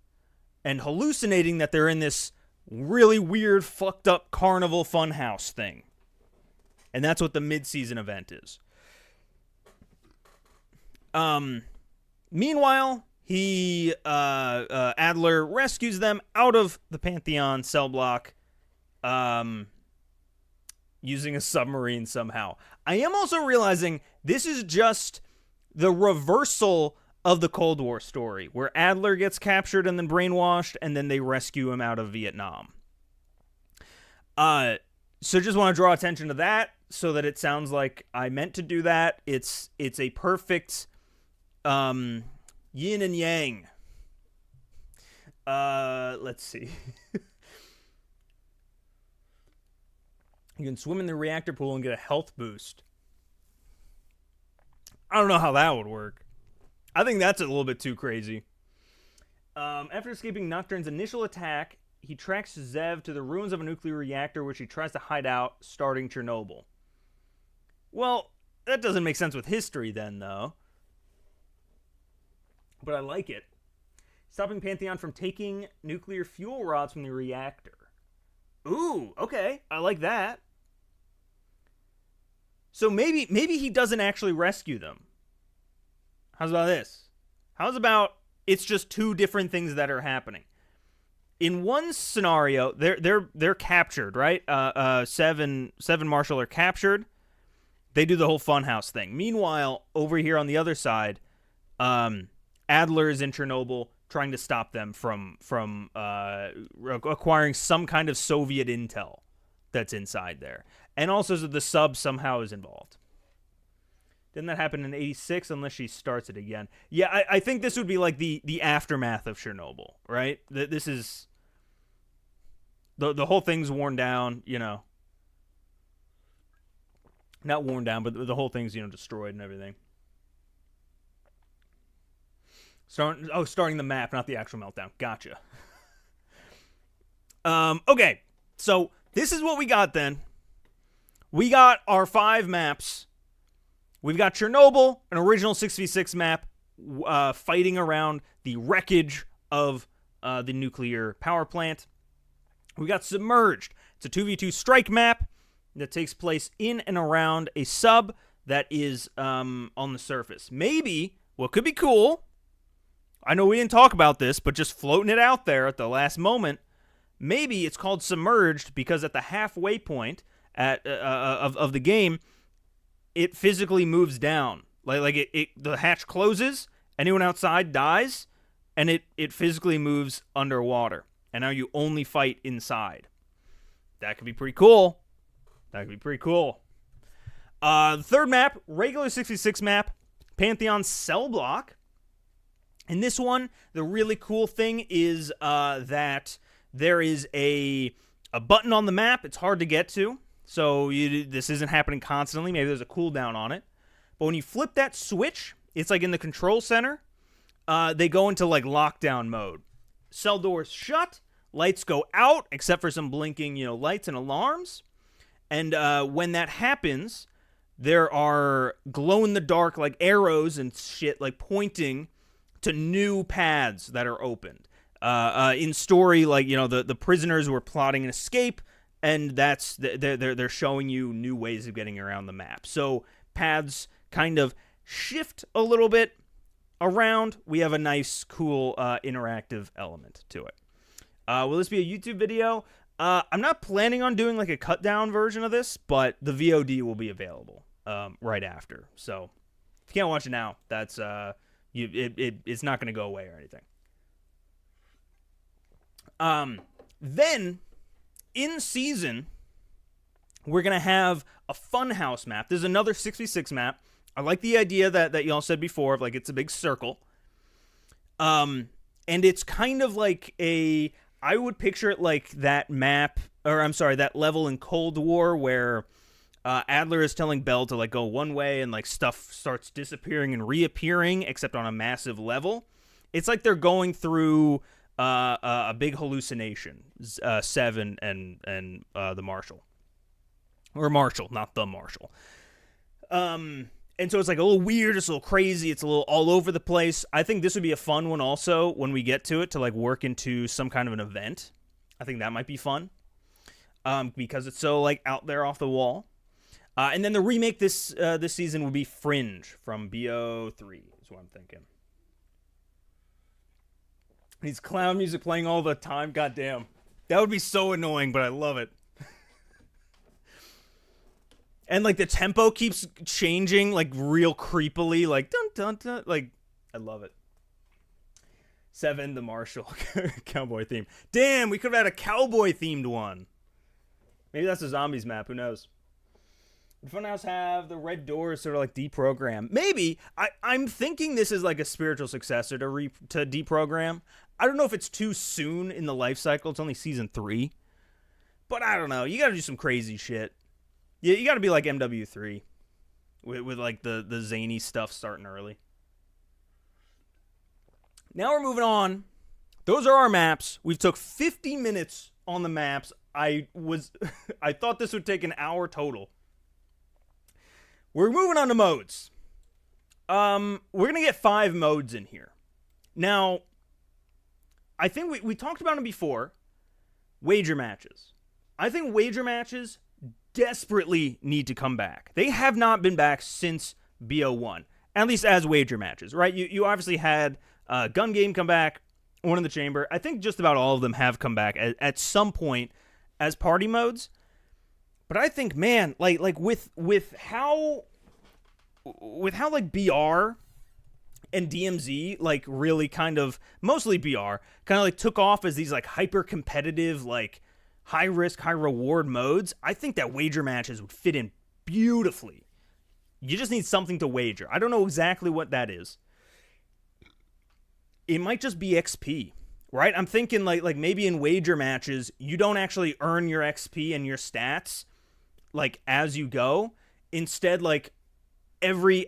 and hallucinating that they're in this really weird, fucked up carnival funhouse thing. And that's what the mid-season event is. Meanwhile, Adler rescues them out of the Pantheon cell block, using a submarine somehow. I am also realizing this is just the reversal of the Cold War story, where Adler gets captured and then brainwashed, and then they rescue him out of Vietnam. So just want to draw attention to that, so that it sounds like I meant to do that. It's a perfect yin and yang. Let's see. You can swim in the reactor pool and get a health boost. I don't know how that would work. I think that's a little bit too crazy. After escaping Nocturne's initial attack, he tracks Zev to the ruins of a nuclear reactor, which he tries to hide out, starting Chernobyl. Well, that doesn't make sense with history then, though. But I like it. Stopping Pantheon from taking nuclear fuel rods from the reactor. Ooh, okay. I like that. So maybe he doesn't actually rescue them. How's about this? How's about it's just two different things that are happening? In one scenario, they're captured, right? Sev and Marshall are captured. They do the whole funhouse thing. Meanwhile, over here on the other side, Adler is in Chernobyl trying to stop them from acquiring some kind of Soviet intel that's inside there. And also the sub somehow is involved. Didn't that happen in 86 unless she starts it again? Yeah, I think this would be like the aftermath of Chernobyl, right? This is... The whole thing's worn down, you know. Not worn down, but the whole thing's, you know, destroyed and everything. Starting the map, not the actual meltdown. Gotcha. Okay, so this is what we got then. We got our 5 maps. We've got Chernobyl, an original 6v6 map, fighting around the wreckage of the nuclear power plant. We got Submerged. It's a 2v2 strike map that takes place in and around a sub that is on the surface. Maybe what could be cool, I know we didn't talk about this, but just floating it out there at the last moment, maybe it's called Submerged because at the halfway point of the game, it physically moves down. Like the hatch closes, anyone outside dies, and it physically moves underwater. And now you only fight inside. That could be pretty cool. The third map, regular 66 map, Pantheon cell block. In this one, the really cool thing is that there is a button on the map. It's hard to get to, so this isn't happening constantly. Maybe there's a cooldown on it. But when you flip that switch, it's like in the control center, they go into like lockdown mode. Cell doors shut, lights go out, except for some blinking, you know, lights and alarms. And when that happens, there are glow-in-the-dark like arrows and shit like pointing to new paths that are opened. In story, like, you know, the prisoners were plotting an escape, and that's they're showing you new ways of getting around the map. So paths kind of shift a little bit around. We have a nice, cool, interactive element to it. Will this be a YouTube video? I'm not planning on doing like a cut down version of this, but the VOD will be available right after. So if you can't watch it now, that's it's not going to go away or anything. Then in season, we're going to have a funhouse map. There's another 6v6 map. I like the idea that y'all said before of like it's a big circle. And it's kind of like I would picture it like that map, or I'm sorry, that level in Cold War where Adler is telling Bell to like go one way and like stuff starts disappearing and reappearing, except on a massive level. It's like they're going through a big hallucination. Sev and the Marshall, or Marshall, not the Marshall. And so it's like a little weird, it's a little crazy, it's a little all over the place. I think this would be a fun one also when we get to it to like work into some kind of an event. I think that might be fun because it's so like out there off the wall. And then the remake this season would be Fringe from BO3 is what I'm thinking. These clown music playing all the time, goddamn. That would be so annoying, but I love it. And, like, the tempo keeps changing, like, real creepily. Like, dun, dun, dun. Like, I love it. 7, the Marshall cowboy theme. Damn, we could have had a cowboy-themed one. Maybe that's a zombies map. Who knows? Would Funhouse have the red doors sort of, like, deprogram? Maybe. I'm thinking this is, like, a spiritual successor to deprogram. I don't know if it's too soon in the life cycle. It's only season 3. But I don't know. You gotta do some crazy shit. Yeah, you got to be like MW3 with like the zany stuff starting early. Now we're moving on. Those are our maps. We've took 50 minutes on the maps. I thought this would take an hour total. We're moving on to modes. We're gonna get 5 modes in here. Now, I think we talked about them before. Wager matches. I think wager matches desperately need to come back. They have not been back since BO1, at least as wager matches, right? You obviously had Gun Game come back, One in the Chamber. I think just about all of them have come back at some point as party modes. But I think, man, like with how like BR and DMZ like really kind of, mostly BR, kind of like took off as these like hyper competitive, like high risk, high reward modes. I think that wager matches would fit in beautifully. You just need something to wager. I don't know exactly what that is. It might just be XP, right? I'm thinking like maybe in wager matches, you don't actually earn your XP and your stats like as you go. Instead, like every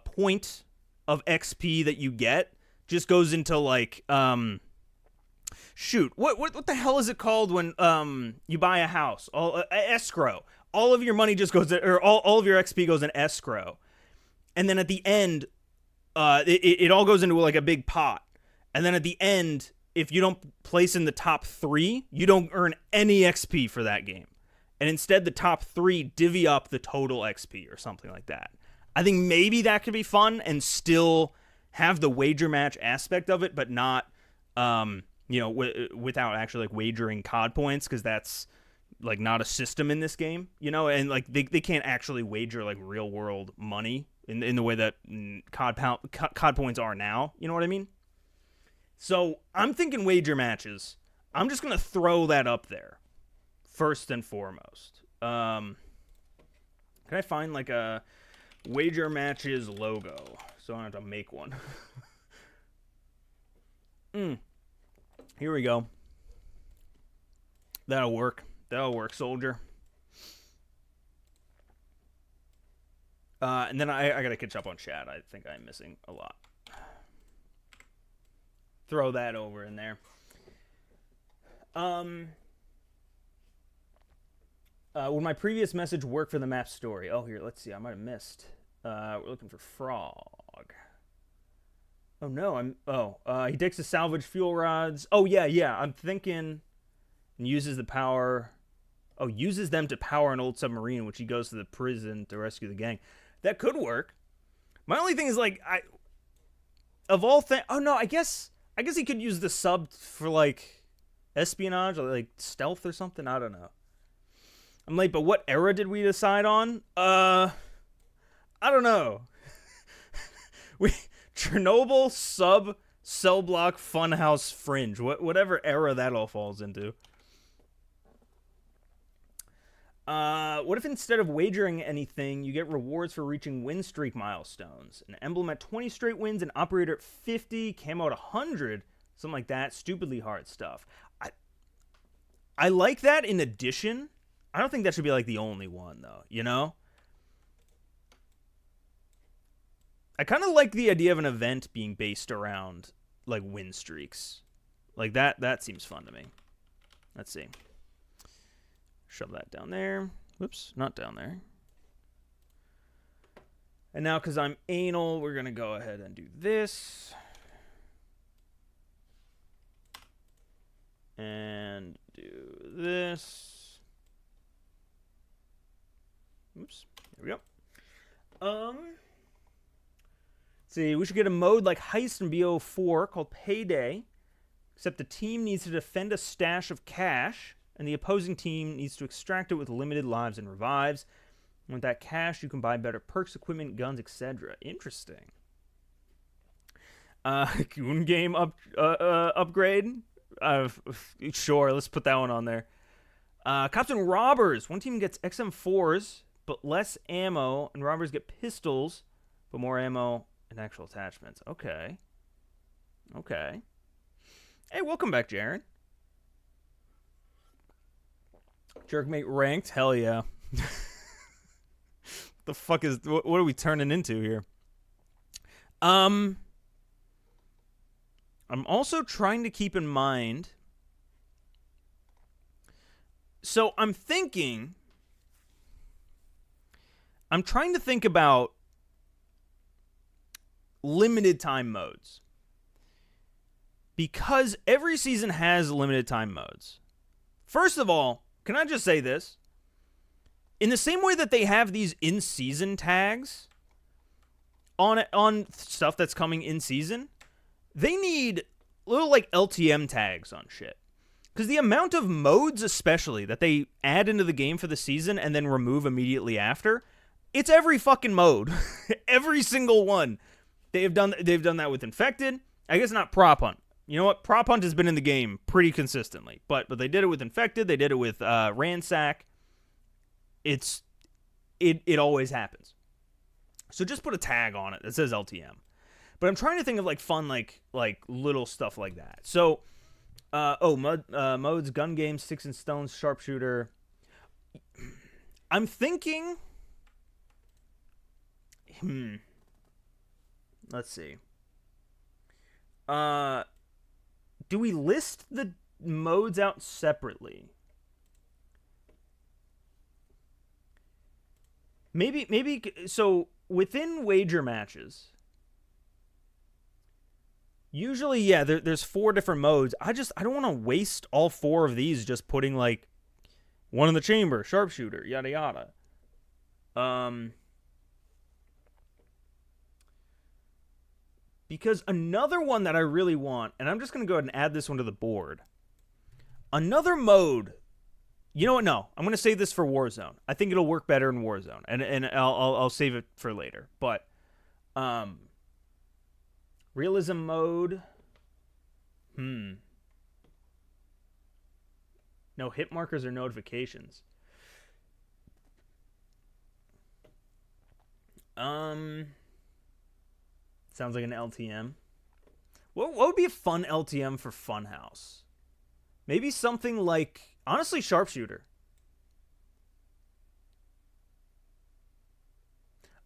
point of XP that you get just goes into like shoot, what the hell is it called when you buy a house? Escrow. All of your money just goes to, or all of your XP goes in escrow. And then at the end, it all goes into like a big pot. And then at the end, if you don't place in the top 3, you don't earn any XP for that game. And instead, the top 3 divvy up the total XP or something like that. I think maybe that could be fun and still have the wager match aspect of it, but not, without actually like wagering COD points, because that's like not a system in this game, and like they can't actually wager like real world money in the way that COD points are now. You know what I mean? So I'm thinking wager matches. I'm just gonna throw that up there first and foremost. Can I find like a wager matches logo so I don't have to make one? Here we go. That'll work, soldier. And then I gotta catch up on chat. I think I'm missing a lot. Throw that over in there. Would my previous message work for the map story? Oh, here, let's see. I might have missed. We're looking for Frog. Oh, no. He takes the salvage fuel rods. Oh, yeah. I'm thinking... And uses the power... Oh, uses them to power an old submarine, which he goes to the prison to rescue the gang. That could work. My only thing is, like, of all things... Oh, no, I guess he could use the sub for, like, espionage or, like, stealth or something. I don't know. I'm late, but what era did we decide on? I don't know. Chernobyl, sub, cell block, funhouse, fringe. Whatever era that all falls into. What if instead of wagering anything, you get rewards for reaching win streak milestones? An emblem at 20 straight wins, an operator at 50, camo at 100, something like that. Stupidly hard stuff. I like that in addition. I don't think that should be like the only one though, I kind of like the idea of an event being based around like win streaks. Like that seems fun to me. Let's see. Shove that down there. Whoops, not down there. And now because I'm anal, we're going to go ahead and do this. And do this. Oops, there we go. See, we should get a mode like Heist in BO4 called Payday, except the team needs to defend a stash of cash, and the opposing team needs to extract it with limited lives and revives. And with that cash, you can buy better perks, equipment, guns, etc. Interesting. Goon game upgrade? Sure, let's put that one on there. Cops and robbers. One team gets XM4s, but less ammo, and robbers get pistols, but more ammo and actual attachments. Okay. Hey, welcome back, Jaren. Jerkmate ranked? Hell yeah. The fuck is what are we turning into here? I'm also trying to keep in mind. So I'm trying to think about limited time modes. Because every season has limited time modes. First of all, can I just say this? In the same way that they have these in-season tags on stuff that's coming in season, they need little like LTM tags on shit. Because the amount of modes especially that they add into the game for the season and then remove immediately after, it's every fucking mode. Every single one. They've done that with Infected. I guess not Prop Hunt. You know what? Prop Hunt has been in the game pretty consistently. But they did it with Infected. They did it with Ransack. It always happens. So just put a tag on it that says LTM. But I'm trying to think of like fun like little stuff like that. So modes, gun games, sticks and stones, sharpshooter. I'm thinking let's see. Do we list the modes out separately? Maybe so within wager matches. Usually, yeah, there's 4 different modes. I don't want to waste all 4 of these just putting like one in the chamber, sharpshooter, yada yada. Because another one that I really want, and I'm just going to go ahead and add this one to the board. Another mode. You know what? No, I'm going to save this for Warzone. I think it'll work better in Warzone, and I'll save it for later. But realism mode. No hit markers or notifications. Sounds like an LTM. What would be a fun LTM for Funhouse? Maybe something like, honestly, sharpshooter.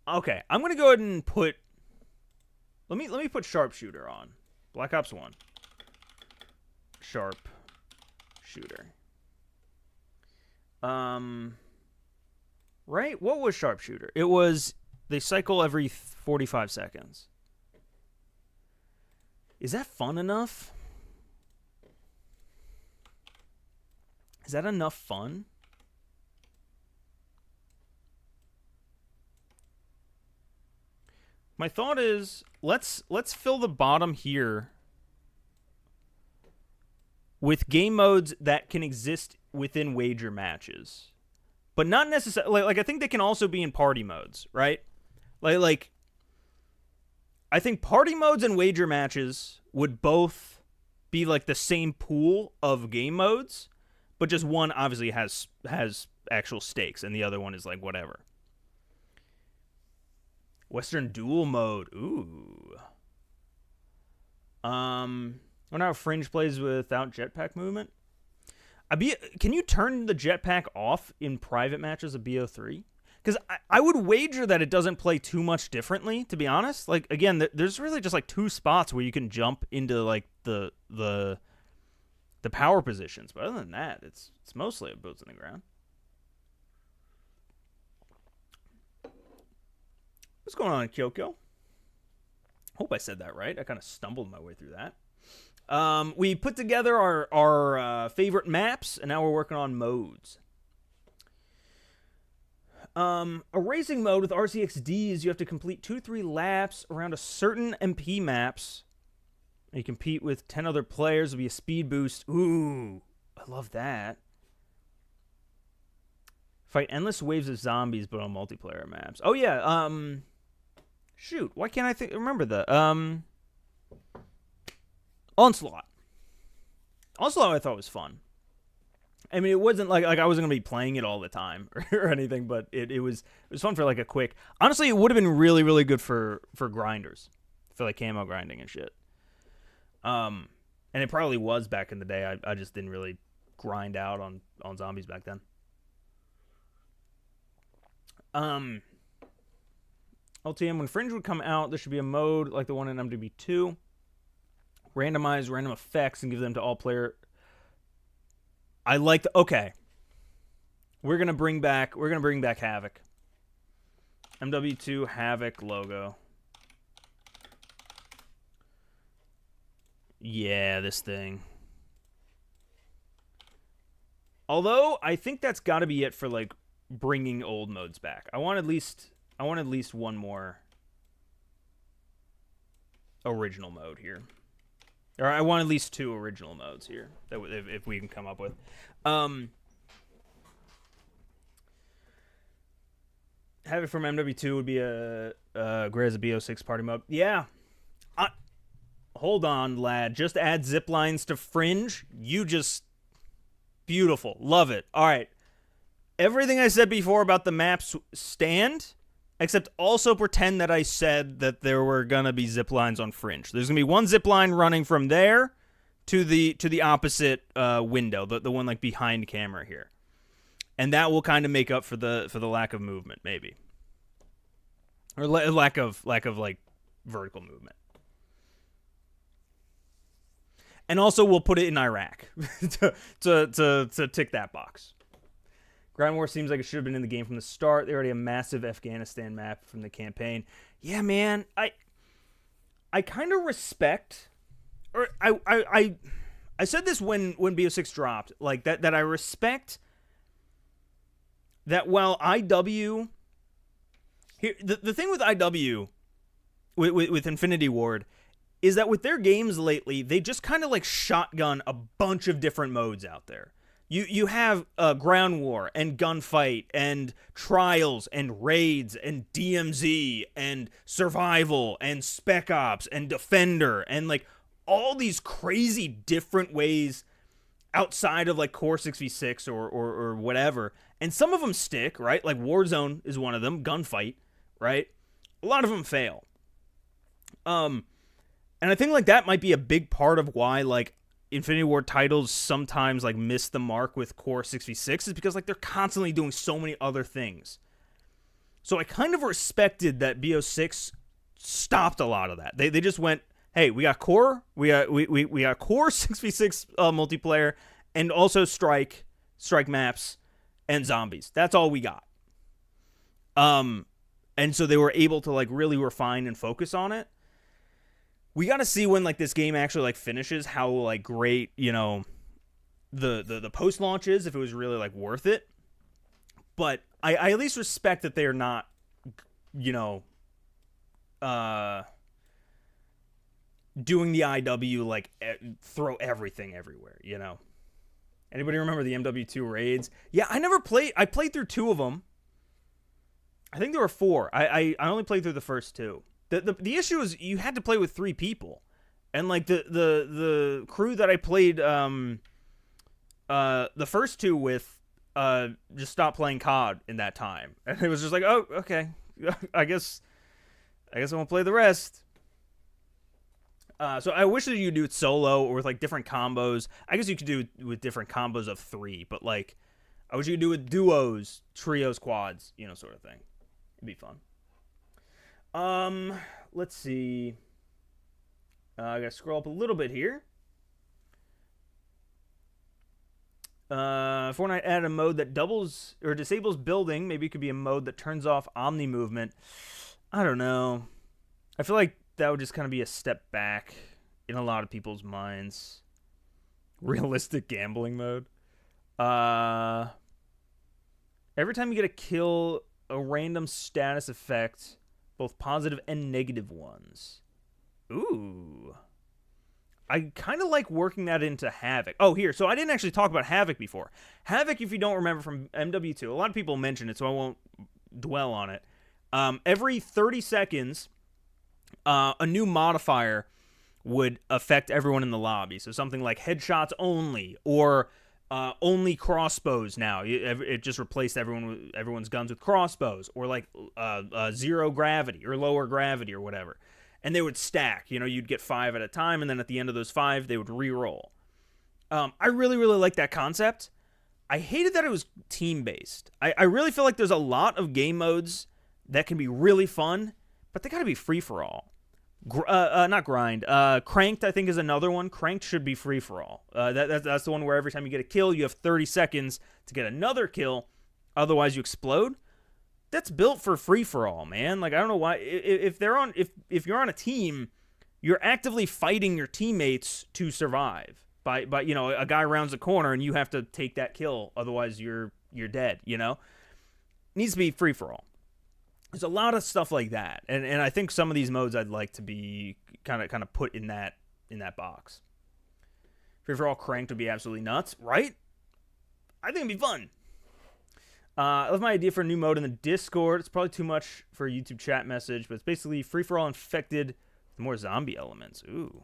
Okay, I'm gonna go ahead and put. Let me put sharpshooter on. Black Ops 1. Sharpshooter. Right? What was sharpshooter? It was they cycle every 45 seconds. Is that fun enough? Is that enough fun? My thought is let's fill the bottom here with game modes that can exist within wager matches. But not necessarily like I think they can also be in party modes, right? Like I think party modes and wager matches would both be like the same pool of game modes, but just one obviously has actual stakes and the other one is like whatever. Western duel mode. Ooh. I wonder how Fringe plays without jetpack movement. Can you turn the jetpack off in private matches of BO3? Because I would wager that it doesn't play too much differently, to be honest. Like, again, there's really just like 2 spots where you can jump into like the power positions. But other than that, it's mostly a boots on the ground. What's going on in Kyoko? Hope I said that right. I kind of stumbled my way through that. We put together our favorite maps, and now we're working on modes. A racing mode with RCXDs, you have to complete 2-3 laps around a certain MP maps. You compete with 10 other players. It'll be a speed boost. Ooh, I love that. Fight endless waves of zombies, but on multiplayer maps. Oh yeah. Shoot, why can't I remember that? Onslaught. Onslaught I thought was fun. I mean, it wasn't like I wasn't gonna be playing it all the time or anything, but it was fun for like a quick. Honestly, it would have been really really good for grinders, for like camo grinding and shit. And it probably was back in the day. I just didn't really grind out on zombies back then. LTM, when Fringe would come out, there should be a mode like the one in MW2. Randomize random effects and give them to all player. I like the... Okay. We're gonna bring back Havoc. MW2 Havoc logo. Yeah, this thing. Although I think that's got to be it for like bringing old modes back. I want at least one more original mode here. Or I want at least 2 original modes here that if we can come up with. Have it from MW2 would be a Greza BO6 party mode. Yeah. Hold on, lad. Just add zip lines to Fringe. You just... Beautiful. Love it. All right. Everything I said before about the maps stand, except also pretend that I said that there were going to be zip lines on Fringe. There's going to be one zip line running from there to the opposite window, the one like behind camera here. And that will kind of make up for the lack of movement, maybe. Or lack of like vertical movement. And also we'll put it in Iraq to tick that box. Ground War seems like it should have been in the game from the start. They already have a massive Afghanistan map from the campaign. Yeah, man, I kind of respect, or I said this when BO6 dropped, like that I respect that while IW here the thing with IW with Infinity Ward is that with their games lately, they just kind of like shotgun a bunch of different modes out there. You have Ground War and Gunfight and Trials and Raids and DMZ and Survival and Spec Ops and Defender and like all these crazy different ways outside of like core 6v6 or whatever. And some of them stick, right? Like Warzone is one of them, Gunfight, right? A lot of them fail. And I think like that might be a big part of why like Infinity Ward titles sometimes like miss the mark with core 6v6 is because like they're constantly doing so many other things. So I kind of respected that BO6 stopped a lot of that. They just went, hey, we got core, we got core 6v6 multiplayer, and also strike maps and zombies. That's all we got. And so they were able to like really refine and focus on it. We got to see when like this game actually like finishes how like great, you know, the post launch is, if it was really like worth it. But I at least respect that they're not, you know, doing the IW like throw everything everywhere, you know. Anybody remember the MW2 raids? Yeah, I played through 2 of them. I think there were 4. I only played through the first 2. The issue is you had to play with 3 people, and like the crew that I played the first 2 with just stopped playing COD in that time, and it was just like, oh, okay, I guess I won't play the rest. So I wish that you could do it solo or with like different combos. I guess you could do it with different combos of 3, but like I wish you could do it with duos, trios, quads, you know, sort of thing. It'd be fun. Let's see. I gotta scroll up a little bit here. Fortnite added a mode that doubles or disables building. Maybe it could be a mode that turns off omni movement. I don't know. I feel like that would just kind of be a step back in a lot of people's minds. Realistic gambling mode. Every time you get a kill, a random status effect, both positive and negative ones. Ooh. I kind of like working that into Havoc. Oh, here. So I didn't actually talk about Havoc before. Havoc, if you don't remember from MW2, a lot of people mention it, so I won't dwell on it. Every 30 seconds, a new modifier would affect everyone in the lobby. So something like headshots only, or only crossbows now. It just replaced everyone's guns with crossbows, or like 0 gravity or lower gravity or whatever. And they would stack. You know, you'd get 5 at a time, and then at the end of those 5, they would re-roll. I really, really like that concept. I hated that it was team-based. I really feel like there's a lot of game modes that can be really fun, but they gotta be free-for-all. Not grind. Cranked, I think, is another one. Cranked should be free-for-all. That's the one where every time you get a kill, you have 30 seconds to get another kill, otherwise you explode. That's built for free-for-all, man. Like, I don't know why. If you're on a team, you're actively fighting your teammates to survive. By a guy rounds a corner and you have to take that kill, otherwise you're dead. It needs to be free for all. There's a lot of stuff like that, and I think some of these modes I'd like to be kind of put in that box. Free for all cranked would be absolutely nuts, right? I think it'd be fun. I love my idea for a new mode in the Discord. It's probably too much for a YouTube chat message, but it's basically free for all infected with more zombie elements. Ooh.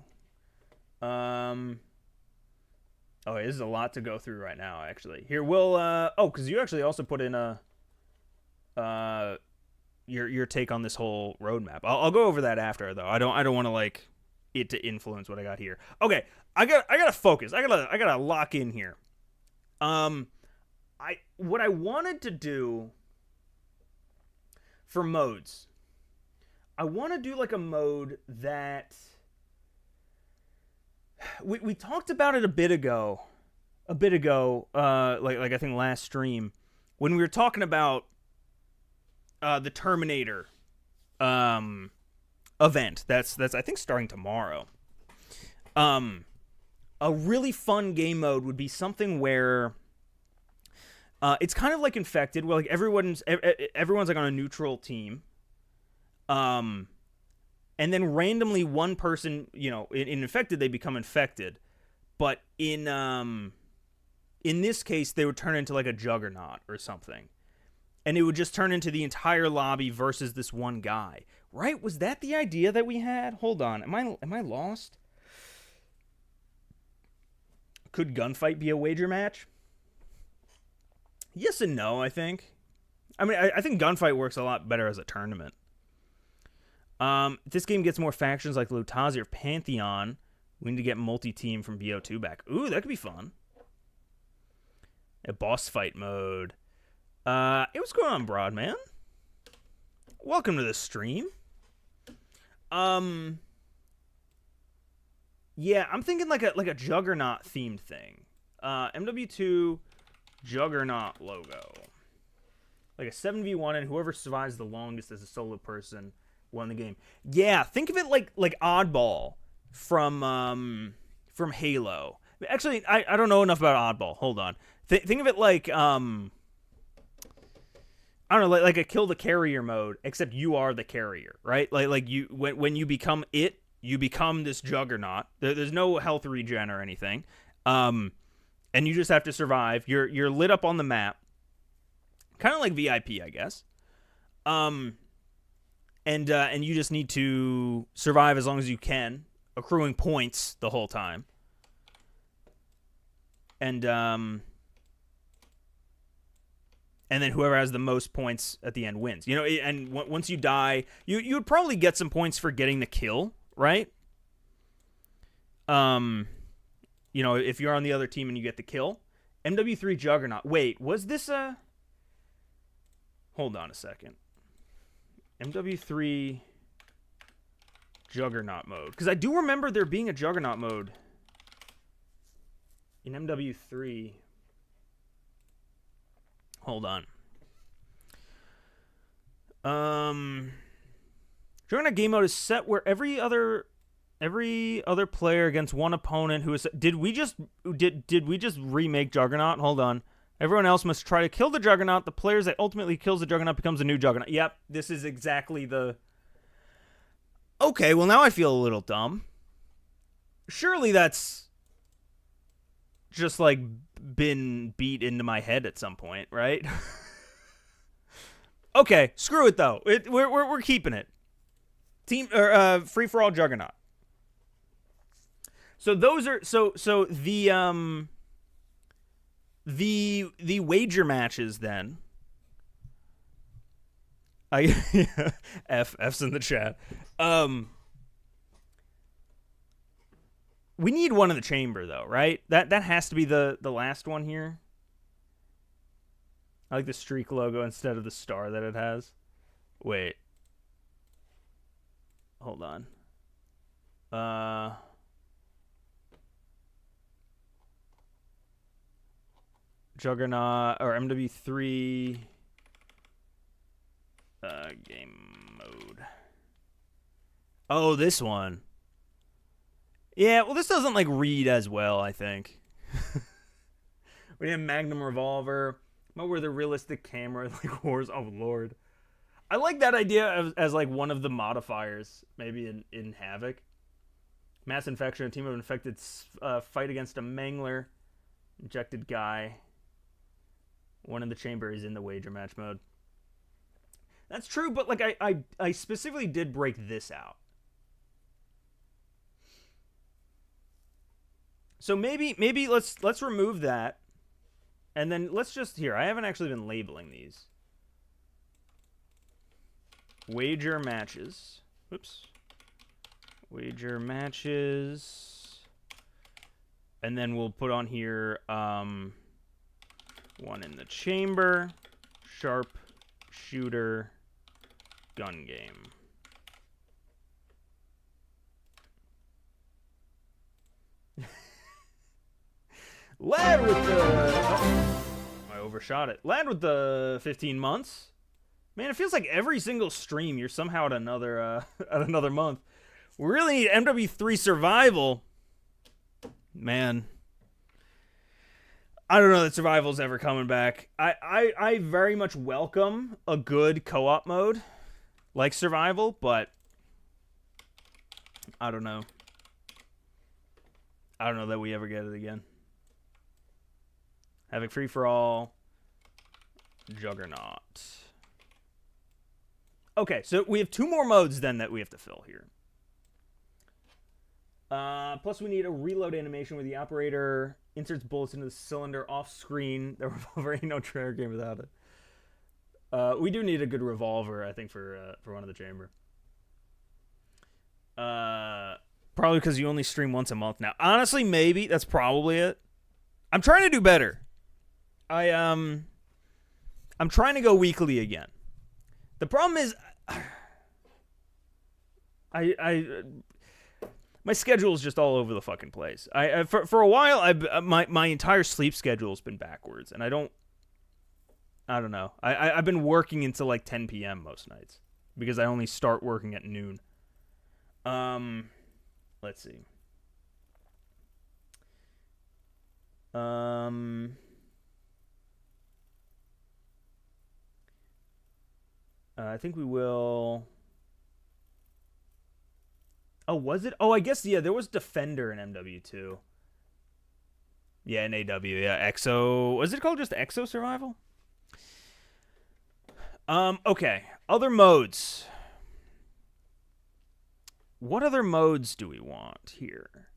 Oh, this is a lot to go through right now, actually. Here, we'll, because you actually also put in your take on this whole roadmap. I'll go over that after, though. I don't want to, like, it to influence what I got here. Okay, I gotta focus. I gotta lock in here. What I wanted to do for modes, I want to do, like, a mode that... We talked about it a bit ago, like I think last stream, when we were talking about the Terminator event. That's I think starting tomorrow. A really fun game mode would be something where it's kind of like Infected, where like everyone's like on a neutral team. And then randomly one person, in Infected, they become infected. But in this case, they would turn into like a Juggernaut or something. And it would just turn into the entire lobby versus this one guy. Right? Was that the idea that we had? Hold on. Am I lost? Could Gunfight be a wager match? Yes and no, I think. I mean, I think Gunfight works a lot better as a tournament. If this game gets more factions like Lutazi or Pantheon, we need to get multi-team from BO2 back. Ooh, that could be fun. A boss fight mode. Hey, what's going on, Broadman? Welcome to the stream. Yeah, I'm thinking like a Juggernaut themed thing. MW2 Juggernaut logo. Like a 7v1, and whoever survives the longest as a solo person won the game. Yeah, think of it like Oddball from Halo. Actually, I don't know enough about Oddball. Hold on. Think of it like I don't know, like a kill the carrier mode, except you are the carrier, right? Like you when you become it, you become this Juggernaut. There's no health regen or anything, and you just have to survive. You're lit up on the map, kind of like VIP, I guess. And you just need to survive as long as you can, accruing points the whole time. And then whoever has the most points at the end wins. And once you die, you would probably get some points for getting the kill, right? If you're on the other team and you get the kill. MW3 Juggernaut. Wait, was this a... Hold on a second. MW3 Juggernaut mode. Because I do remember there being a Juggernaut mode in MW3. Hold on. Juggernaut game mode is set where every other player against one opponent who is... Did we just remake Juggernaut? Hold on. Everyone else must try to kill the Juggernaut. The players that ultimately kills the Juggernaut becomes a new Juggernaut. Yep, this is exactly the... Okay, well now I feel a little dumb. Surely that's just like been beat into my head at some point, right? Okay, screw it though. We're keeping it. Team or free for all Juggernaut. So those are so the wager matches then. F's in the chat. We need one in the chamber though, right? That has to be the last one here. I like the streak logo instead of the star that it has. Wait. Hold on. Juggernaut or MW3 game mode. Oh, this one. Yeah, well, this doesn't like read as well, I think. We have Magnum Revolver. What were the realistic camera like wars? Oh Lord, I like that idea as like one of the modifiers, maybe in Havoc. Mass infection. A team of infected fight against a mangler. Injected guy. One in the chamber is in the wager match mode. That's true, but like I specifically did break this out. So maybe let's remove that. And then let's just here. I haven't actually been labeling these. Wager matches. Oops. Wager matches. And then we'll put on here one in the chamber, sharp shooter, gun game. Lad with the... Oh, I overshot it. Lad with the 15 months. Man, it feels like every single stream you're somehow at another month. We really need MW3 survival. Man. I don't know that survival's ever coming back. I very much welcome a good co-op mode like survival, but I don't know. I don't know that we ever get it again. Havoc Free for All, Juggernaut. Okay, so we have 2 more modes then that we have to fill here. Plus, we need a reload animation where the operator inserts bullets into the cylinder off screen. The revolver ain't no trigger game without it. We do need a good revolver, I think, for one of the chamber. Probably because you only stream once a month now. Honestly, maybe that's probably it. I'm trying to do better. I'm trying to go weekly again. The problem is, my schedule is just all over the fucking place. For a while, my entire sleep schedule has been backwards, and I don't know. I've been working until like 10 p.m. most nights because I only start working at noon. Let's see. I think we will. Oh, was it? Oh, I guess, yeah, there was Defender in MW2. Yeah, in AW. Yeah, Exo. Was it called just Exo Survival? Okay. Other modes. What other modes do we want here?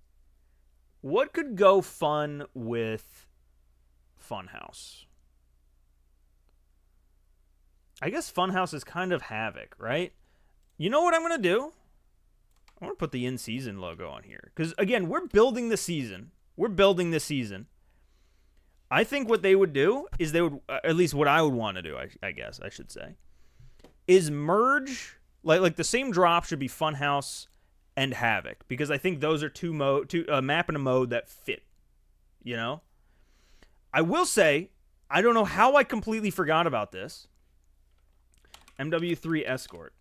What could go fun with Funhouse? I guess Funhouse is kind of Havoc, right? You know what I'm going to do? I want to put the in-season logo on here. Because, again, we're building the season. We're building this season. I think what they would do is they would, at least what I would want to do, I guess I should say, is merge, like the same drop should be Funhouse and Havoc. Because I think those are two map and a mode that fit. You know? I will say, I don't know how I completely forgot about this. MW3 Escort.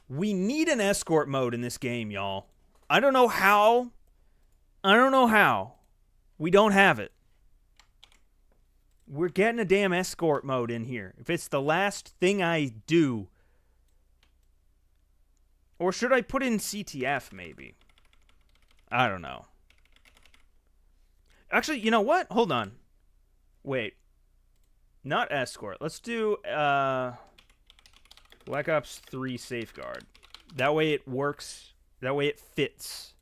We need an escort mode in this game, y'all. I don't know how. We don't have it. We're getting a damn escort mode in here. If it's the last thing I do. Or should I put in CTF, maybe? I don't know. Actually, you know what? Hold on. Wait. Not escort. Let's do Black Ops 3 Safeguard. That way it works. That way it fits.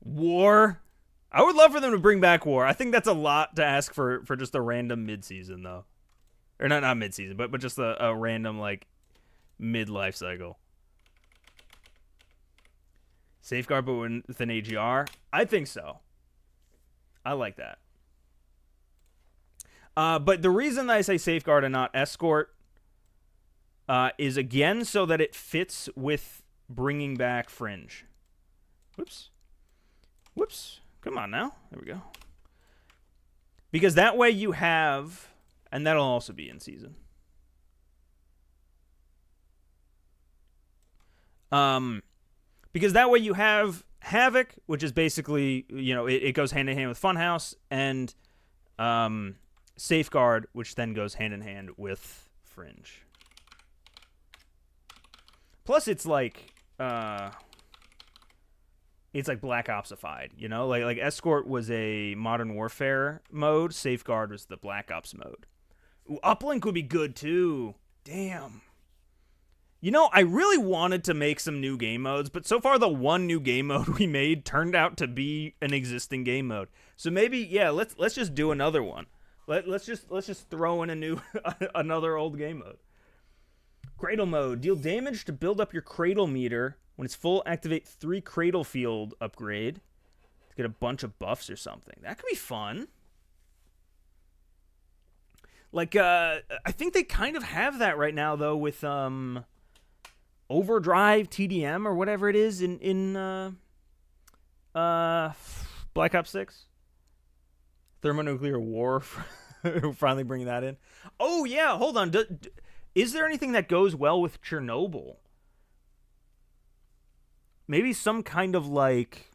War. I would love for them to bring back War. I think that's a lot to ask for just a random mid-season, though. Or not mid-season, but just a random, like, mid-life cycle. Safeguard, but with an AGR? I think so. I like that. But the reason that I say safeguard and not escort is, again, so that it fits with bringing back Fringe. Whoops. Come on now. There we go. Because that way you have... And that'll also be in season. Because that way you have Havoc, which is basically, it goes hand in hand with Funhouse, and Safeguard, which then goes hand in hand with Fringe. Plus, it's like Black Opsified, like Escort was a Modern Warfare mode, Safeguard was the Black Ops mode. Ooh, Uplink would be good too. Damn. I really wanted to make some new game modes, but so far the one new game mode we made turned out to be an existing game mode. So maybe, yeah, let's just do another one. Let's just throw in a new another old game mode. Cradle mode. Deal damage to build up your cradle meter. When it's full, activate 3 cradle field upgrade to get a bunch of buffs or something. That could be fun. Like, I think they kind of have that right now, though, with Overdrive TDM or whatever it is in Black Ops 6. Thermonuclear war. We're finally bringing that in. Oh, yeah, hold on. Is there anything that goes well with Chernobyl? Maybe some kind of like...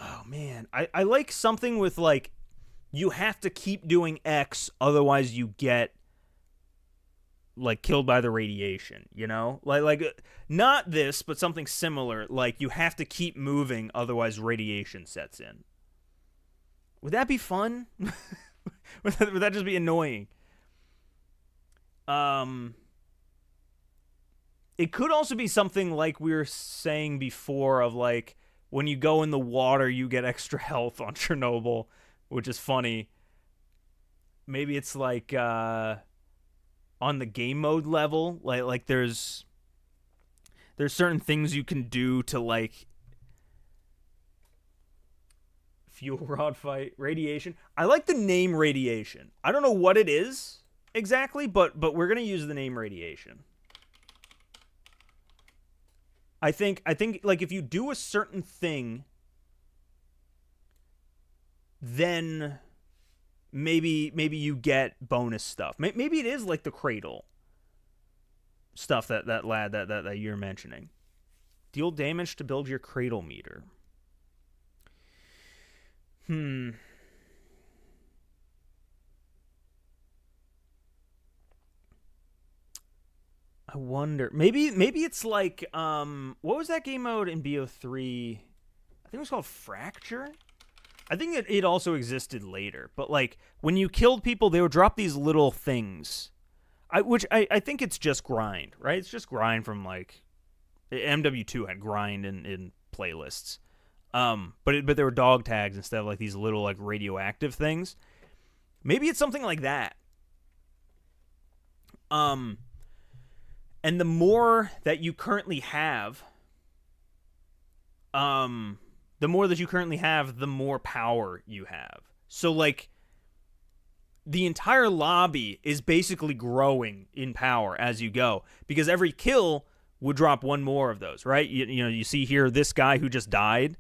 Oh, man. I like something with like, you have to keep doing X, otherwise you get like killed by the radiation, like not this, but something similar. Like you have to keep moving, otherwise radiation sets in. Would that be fun? would that just be annoying? It could also be something like we were saying before of like when you go in the water, you get extra health on Chernobyl, which is funny. Maybe it's like on the game mode level, like there's certain things you can do to like fuel rod fight, radiation. I like the name radiation. I don't know what it is exactly, but we're gonna use the name radiation. I think like if you do a certain thing, then maybe you get bonus stuff. Maybe it is like the cradle stuff that lad that you're mentioning. Deal damage to build your cradle meter. I wonder. Maybe it's like what was that game mode in BO3? I think it was called Fracture. I think it also existed later, but like when you killed people, they would drop these little things. Which I think it's just grind, right? It's just grind from like MW2 had grind in playlists. But there were dog tags instead of like these little like radioactive things. Maybe it's something like that. And the more that you currently have, the more power you have. So like the entire lobby is basically growing in power as you go, because every kill would drop one more of those, right? You see here, this guy who just died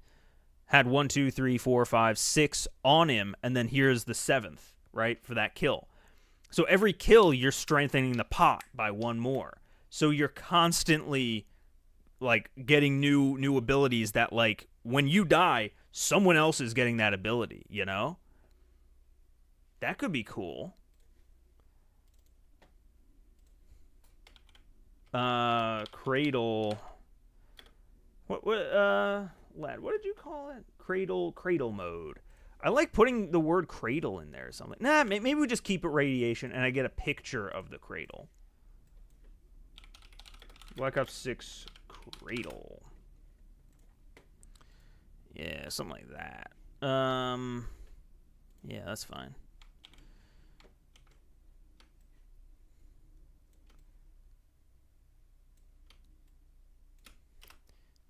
had 1, 2, 3, 4, 5, 6 on him, and then here's the 7th, right, for that kill. So every kill, you're strengthening the pot by one more. So you're constantly like getting new abilities that like when you die, someone else is getting that ability, That could be cool. Cradle. What lad, what did you call it? Cradle mode. I like putting the word cradle in there or something. Nah, maybe we just keep it radiation and I get a picture of the cradle. Black Ops 6 cradle. Yeah, something like that. Yeah, that's fine.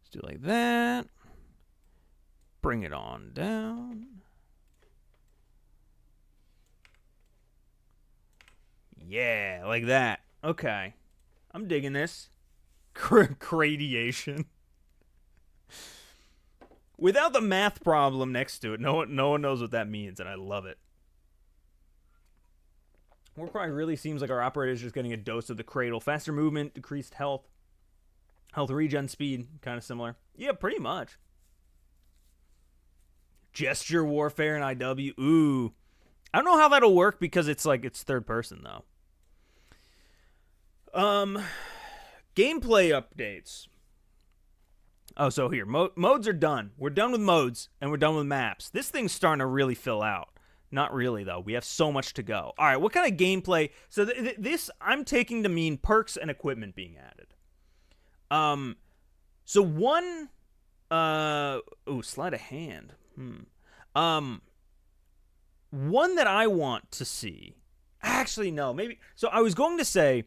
Let's do like that. bring it on down. Yeah, like that. Okay. I'm digging this. Cradiation. Without the math problem next to it, no one knows what that means, and I love it. Warcry really seems like our operator is just getting a dose of the cradle. Faster movement, decreased health. Health regen speed, kind of similar. Yeah, pretty much. Gesture warfare in IW. Ooh. I don't know how that'll work because it's third person, though. Gameplay updates. Oh, so here. Modes are done. We're done with modes, and we're done with maps. This thing's starting to really fill out. Not really, though. We have so much to go. All right, what kind of gameplay? So this I'm taking to mean perks and equipment being added. So one... sleight of hand. One that I want to see... Actually, no. Maybe... So I was going to say...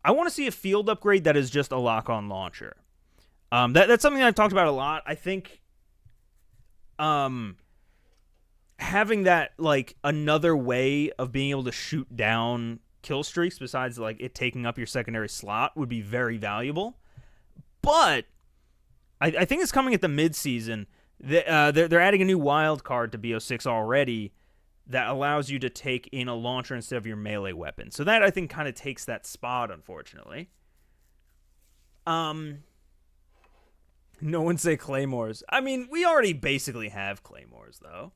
I want to see a field upgrade that is just a lock-on launcher. That's something that I've talked about a lot. I think having that, like, another way of being able to shoot down kill streaks besides, like, it taking up your secondary slot would be very valuable. But I think it's coming at the mid-season. They're adding a new wild card to BO6 already that allows you to take in a launcher instead of your melee weapon. So that, I think, kind of takes that spot, unfortunately. No one say claymores. I mean, we already basically have claymores, though.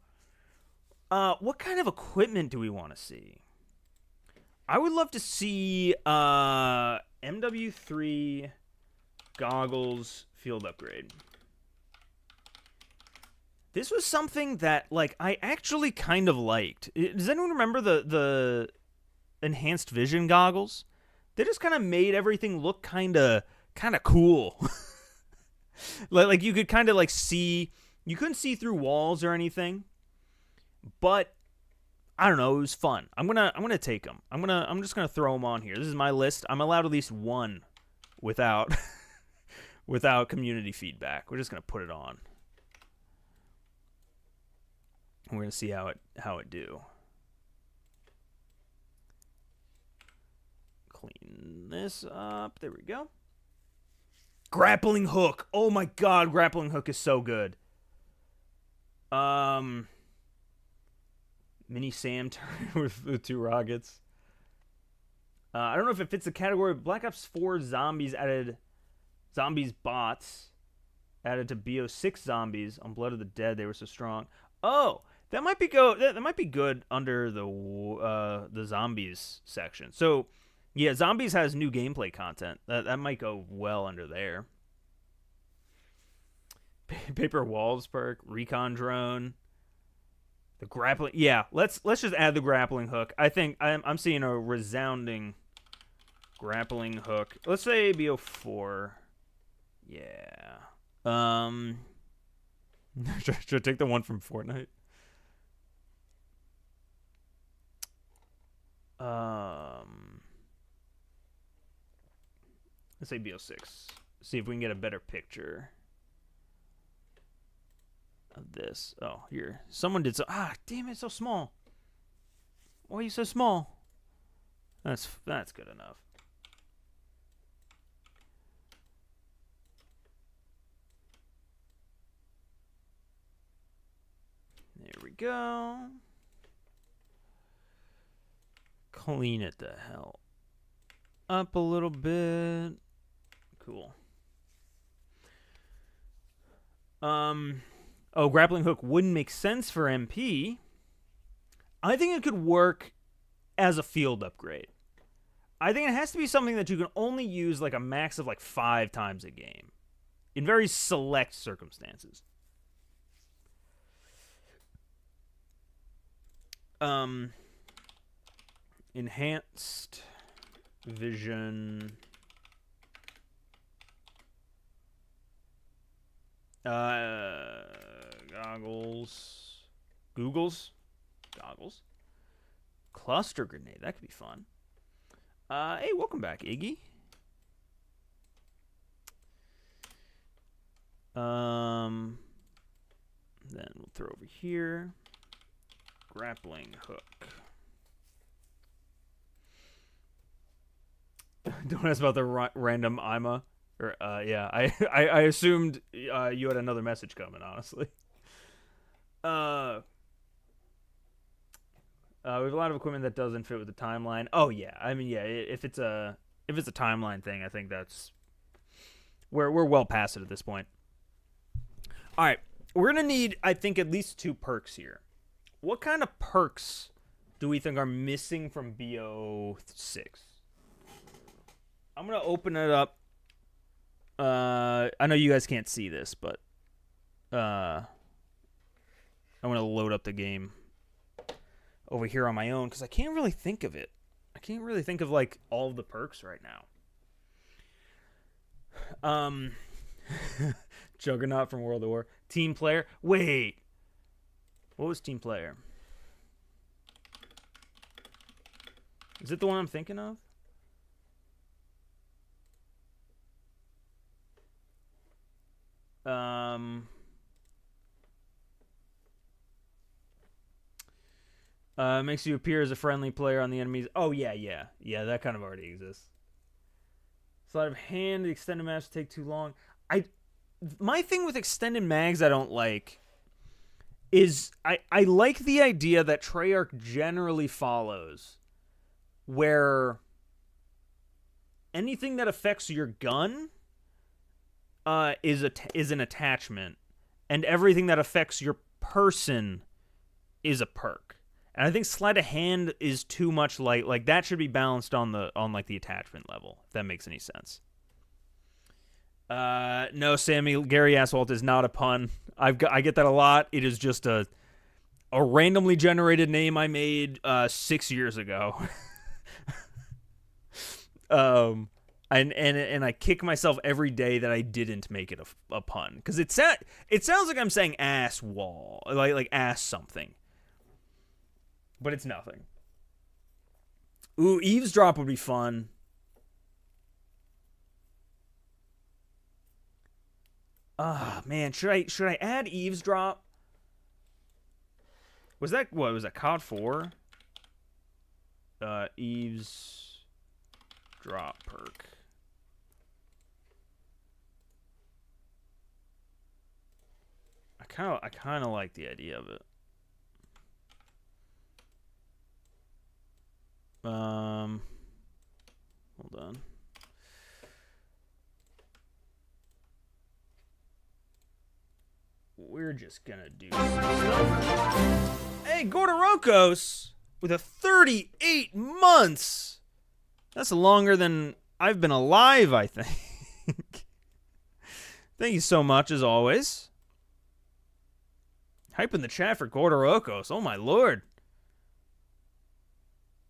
What kind of equipment do we want to see? I would love to see MW3 goggles field upgrade. This was something that, like, I actually kind of liked. Does anyone remember the enhanced vision goggles? They just kind of made everything look kind of cool. Like you could kind of like see, you couldn't see through walls or anything, but I don't know, it was fun. I'm gonna take them. I'm just gonna throw them on here. This is my list. I'm allowed at least one without without community feedback. We're just gonna put it on. We're gonna see how it do. Clean this up. There we go. Grappling hook. Oh my god, grappling hook is so good. Mini Sam with two rockets. I don't know if it fits the category. Black Ops 4 zombies bots added to BO6 zombies on Blood of the Dead. They were so strong. Oh, that might be good under the zombies section. So, yeah, zombies has new gameplay content. That might go well under there. Paper walls perk, recon drone, the grappling. Yeah, let's just add the grappling hook. I think I'm seeing a resounding grappling hook. Let's say BO4. Yeah. Should I take the one from Fortnite? Let's say BO6. See if we can get a better picture of this. Oh, here. Someone did so. Damn it, so small. Why are you so small? That's good enough. There we go. Clean it the hell up a little bit. Cool. Oh, grappling hook wouldn't make sense for MP. I think it could work as a field upgrade. I think it has to be something that you can only use like a max of like 5 times a game. In very select circumstances. Enhanced vision. Goggles. Goggles. Cluster grenade. That could be fun. Hey, welcome back, Iggy. Then we'll throw over here. Grappling hook. Don't ask about the random IMA. Or, yeah, I assumed you had another message coming, honestly. We have a lot of equipment that doesn't fit with the timeline. Oh, yeah. I mean, yeah, if it's a timeline thing, I think that's... We're well past it at this point. All right. We're going to need, I think, at least 2 perks here. What kind of perks do we think are missing from BO6? I'm going to open it up. I know you guys can't see this, but I'm going to load up the game over here on my own because I can't really think of it. I can't really think of, like, all of the perks right now. Juggernaut from World of War. Team player. Wait. What was team player? Is it the one I'm thinking of? Makes you appear as a friendly player on the enemies. Oh, yeah. That kind of already exists. Sleight of hand, the extended mags take too long. My thing with extended mags I don't like is I like the idea that Treyarch generally follows, where anything that affects your gun is an attachment, and everything that affects your person is a perk. And I think sleight of hand is too much like that should be balanced on the attachment level, if that makes any sense. No, Sammy, Gary Aswalt is not a pun. I get that a lot. It is just a randomly generated name I made 6 years ago. And I kick myself every day that I didn't make it a pun, because it sounds like I'm saying ass wall, like ass something. But it's nothing. Ooh, eavesdrop would be fun. Ah, man, should I add eavesdrop? Was that COD 4? Eavesdrop perk. I kind of like the idea of it. Hold on. We're just gonna do some stuff. Hey, Gordorokos with a 38 months. That's longer than I've been alive, I think. Thank you so much, as always. Hype in the chat for Gordorokos. Oh, my lord.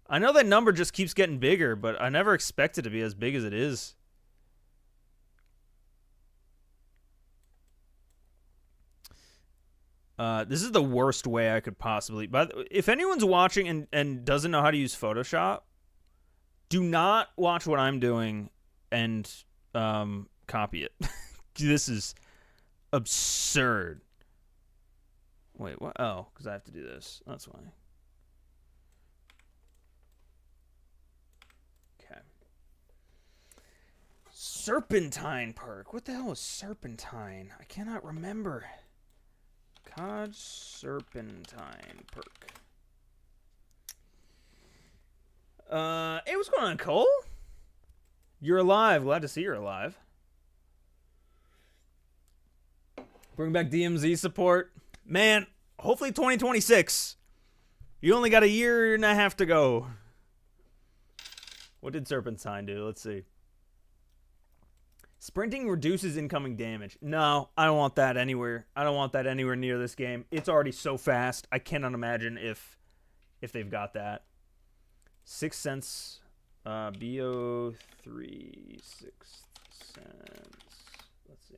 I know that number just keeps getting bigger, but I never expected it to be as big as it is. This is the worst way I could possibly... But if anyone's watching and doesn't know how to use Photoshop, do not watch what I'm doing and copy it. This is absurd. Wait, what? Oh, because I have to do this. That's why. Okay. Serpentine perk. What the hell is Serpentine? I cannot remember. COD Serpentine perk. Hey, what's going on, Cole? You're alive. Glad to see you're alive. Bring back DMZ support. Man, hopefully 2026. You only got a year and a half to go. What did Serpentine do? Let's see. Sprinting reduces incoming damage. No, I don't want that anywhere. I don't want that anywhere near this game. It's already so fast. I cannot imagine if they've got that. 6 cents. BO3 6 cents. Let's see.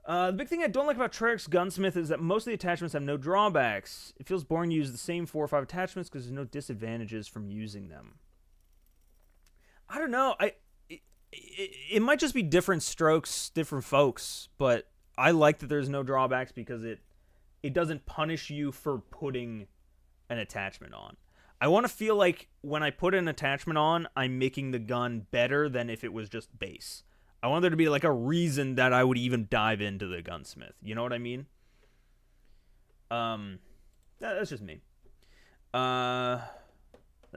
The big thing I don't like about Treyarch's Gunsmith is that most of the attachments have no drawbacks. It feels boring to use the same 4 or 5 attachments because there's no disadvantages from using them. I don't know. It might just be different strokes, different folks, but I like that there's no drawbacks because it doesn't punish you for putting an attachment on. I want to feel like when I put an attachment on, I'm making the gun better than if it was just base. I want there to be like a reason that I would even dive into the gunsmith. You know what I mean? That's just me. Let's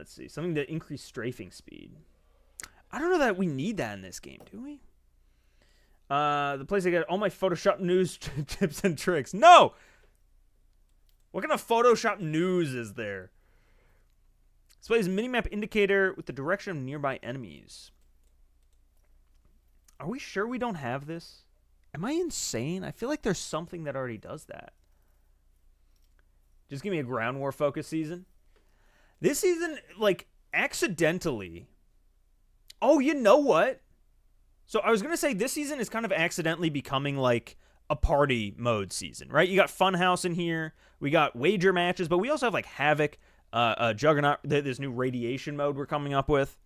see. Something to increase strafing speed. I don't know that we need that in this game, do we? The place I get all my Photoshop news tips and tricks. No! What kind of Photoshop news is there? Displays minimap indicator with the direction of nearby enemies. Are we sure we don't have this? Am I insane? I feel like there's something that already does that. Just give me a ground war focus season. This season, like, accidentally. Oh, you know what? So I was going to say this season is kind of accidentally becoming like a party mode season, right? You got Funhouse in here. We got wager matches, but we also have like Havoc, Juggernaut, this new radiation mode we're coming up with.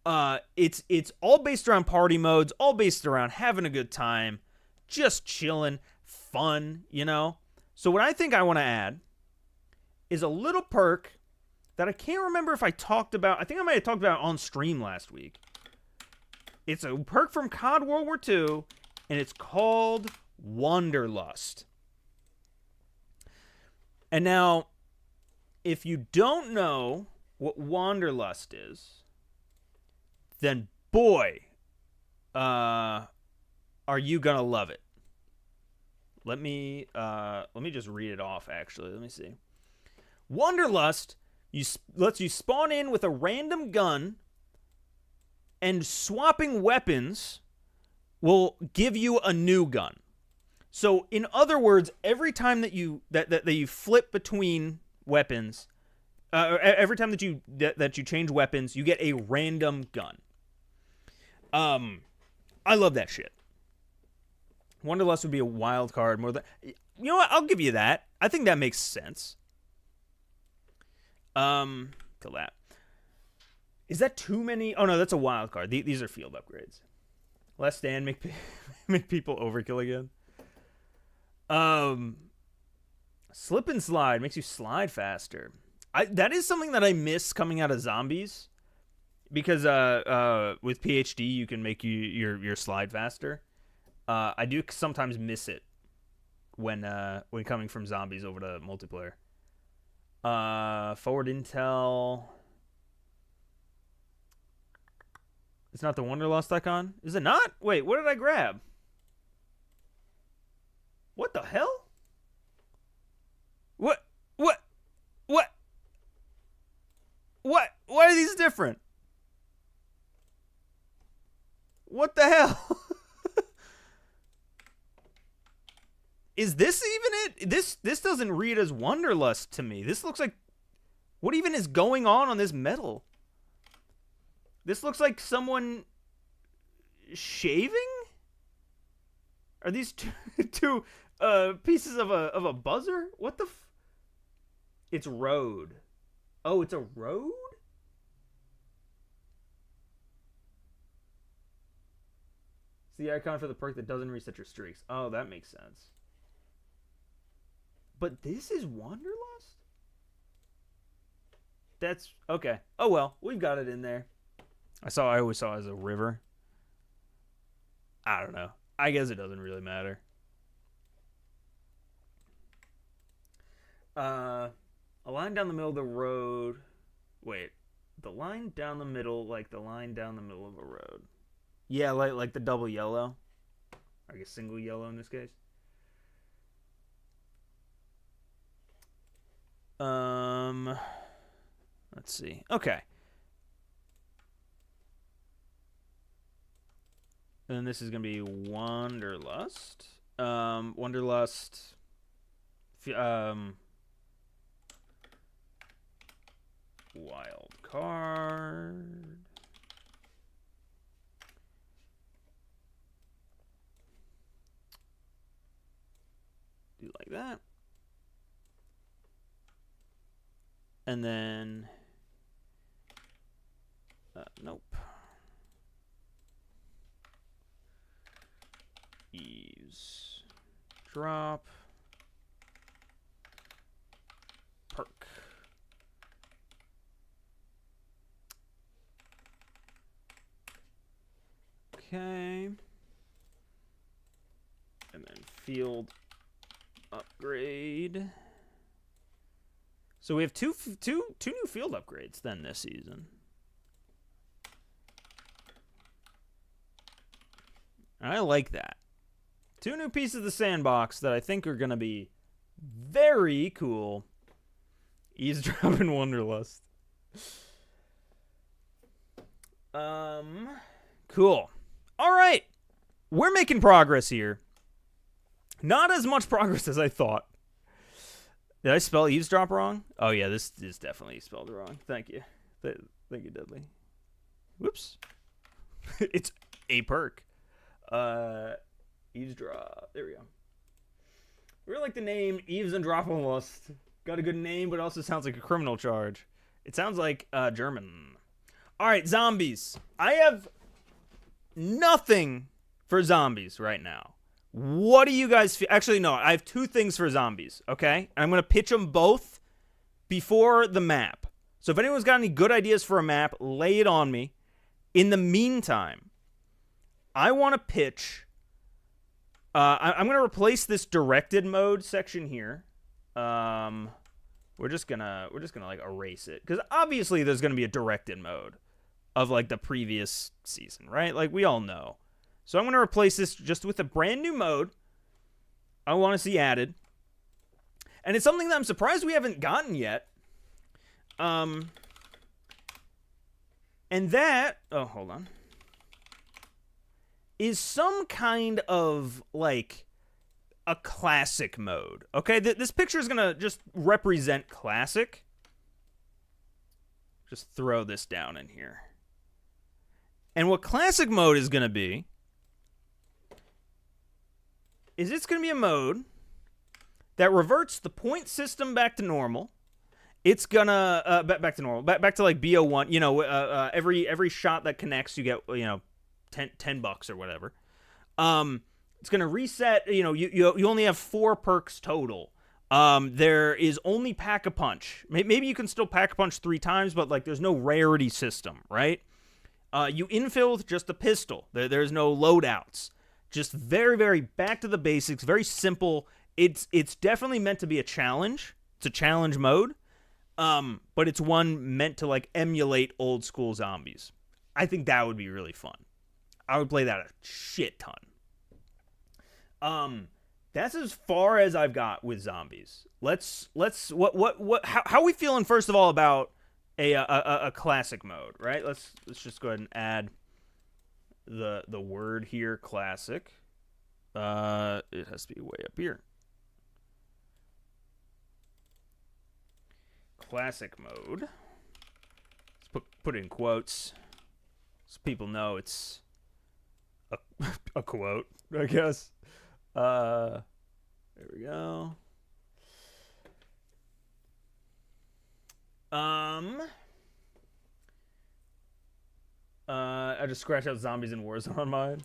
It's all based around party modes, all based around having a good time, just chilling, fun, you know? So what I think I want to add is a little perk that I can't remember if I talked about. I think I might have talked about it on stream last week. It's a perk from COD World War II, and it's called Wanderlust. And now, if you don't know what Wanderlust is, then boy, are you gonna love it. Let me just read it off, actually. Let me see. Wanderlust lets you spawn in with a random gun, and swapping weapons will give you a new gun. So, in other words, every time that you flip between weapons, every time that you change weapons, you get a random gun. I love that shit. Wanderlust would be a wild card more than... You know what? I'll give you that. I think that makes sense. Kill that. Is that too many? Oh, no, that's a wild card. These are field upgrades. Less stand, make people overkill again. Slip and slide makes you slide faster. That is something that I miss coming out of zombies. Because with PhD, you can make your slide faster. I do sometimes miss it when coming from zombies over to multiplayer. Forward intel. It's not the Wanderlust icon? Is it not? Wait, what did I grab? What the hell? What? Why are these different? What the hell? Is this even it? This doesn't read as Wanderlust to me. This looks like... What even is going on this metal? This looks like someone shaving? Are these two pieces of a buzzer? What the It's road. Oh, it's a road? It's the icon for the perk that doesn't reset your streaks. Oh, that makes sense. But this is Wanderlust? That's okay. Oh well, we've got it in there. I always saw it as a river. I don't know. I guess it doesn't really matter. A line down the middle of the road. Wait, the line down the middle, like the line down the middle of a road. Yeah, like the double yellow. I guess single yellow in this case. Let's see. Okay. And this is going to be Wanderlust. Wanderlust. Wild card. Do like that. And then... nope. Ease Drop perk. Okay. And then field upgrade. So we have two new field upgrades then this season. I like that. 2 new pieces of the sandbox that I think are going to be very cool. Eavesdrop and Wanderlust. Cool. All right. We're making progress here. Not as much progress as I thought. Did I spell eavesdrop wrong? Oh, yeah, this is definitely spelled wrong. Thank you. Thank you, Dudley. Whoops. It's a perk. Eavesdrop. There we go. I really like the name Eves and Dropalust. Got a good name, but it also sounds like a criminal charge. It sounds like German. All right, zombies. I have nothing for zombies right now. What do you guys feel? Actually, no. I have 2 things for zombies, okay? And I'm going to pitch them both before the map. So if anyone's got any good ideas for a map, lay it on me. In the meantime, I want to pitch... I'm going to replace this directed mode section here. We're just gonna like erase it, because obviously there's gonna be a directed mode of like the previous season, right? Like we all know. So I'm gonna replace this just with a brand new mode I want to see added, and it's something that I'm surprised we haven't gotten yet. And that hold on, is some kind of like a classic mode. Okay, this picture is gonna just represent classic. Just throw this down in here. And what classic mode is gonna be is it's gonna be a mode that reverts the point system back to normal. It's gonna back to normal, back to like BO1. You know, every shot that connects, you get, you know, $10 or whatever. It's going to reset, you know, you only have 4 perks total. There is only Pack-a-Punch. Maybe you can still Pack-a-Punch 3 times, but, like, there's no rarity system, right? You infill with just a pistol. There's no loadouts. Just very, very back to the basics, very simple. It's definitely meant to be a challenge. It's a challenge mode, but it's one meant to, like, emulate old-school zombies. I think that would be really fun. I would play that a shit ton. That's as far as I've got with zombies. How are we feeling first of all about a classic mode, right? Let's just go ahead and add the word here, classic. It has to be way up here. Classic mode. Let's put it in quotes so people know it's a quote, I guess. There we go. I just scratched out zombies in Warzone on mine.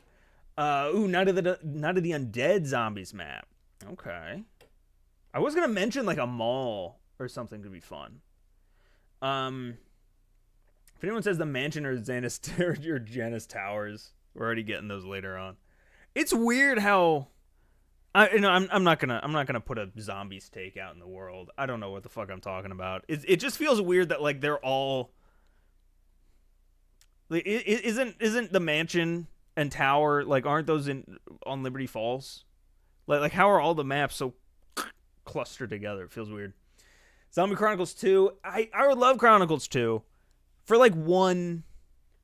Night of the Undead zombies map. Okay. I was gonna mention like a mall or something to be fun. If anyone says the mansion or Janus or Janus Towers, we're already getting those later on. It's weird how I'm not gonna put a zombies take out in the world. I don't know what the fuck I'm talking about. It just feels weird that like they're all like, isn't the mansion and tower, like, aren't those on Liberty Falls? Like how are all the maps so clustered together? It feels weird. Zombie Chronicles 2. I would love Chronicles 2 for like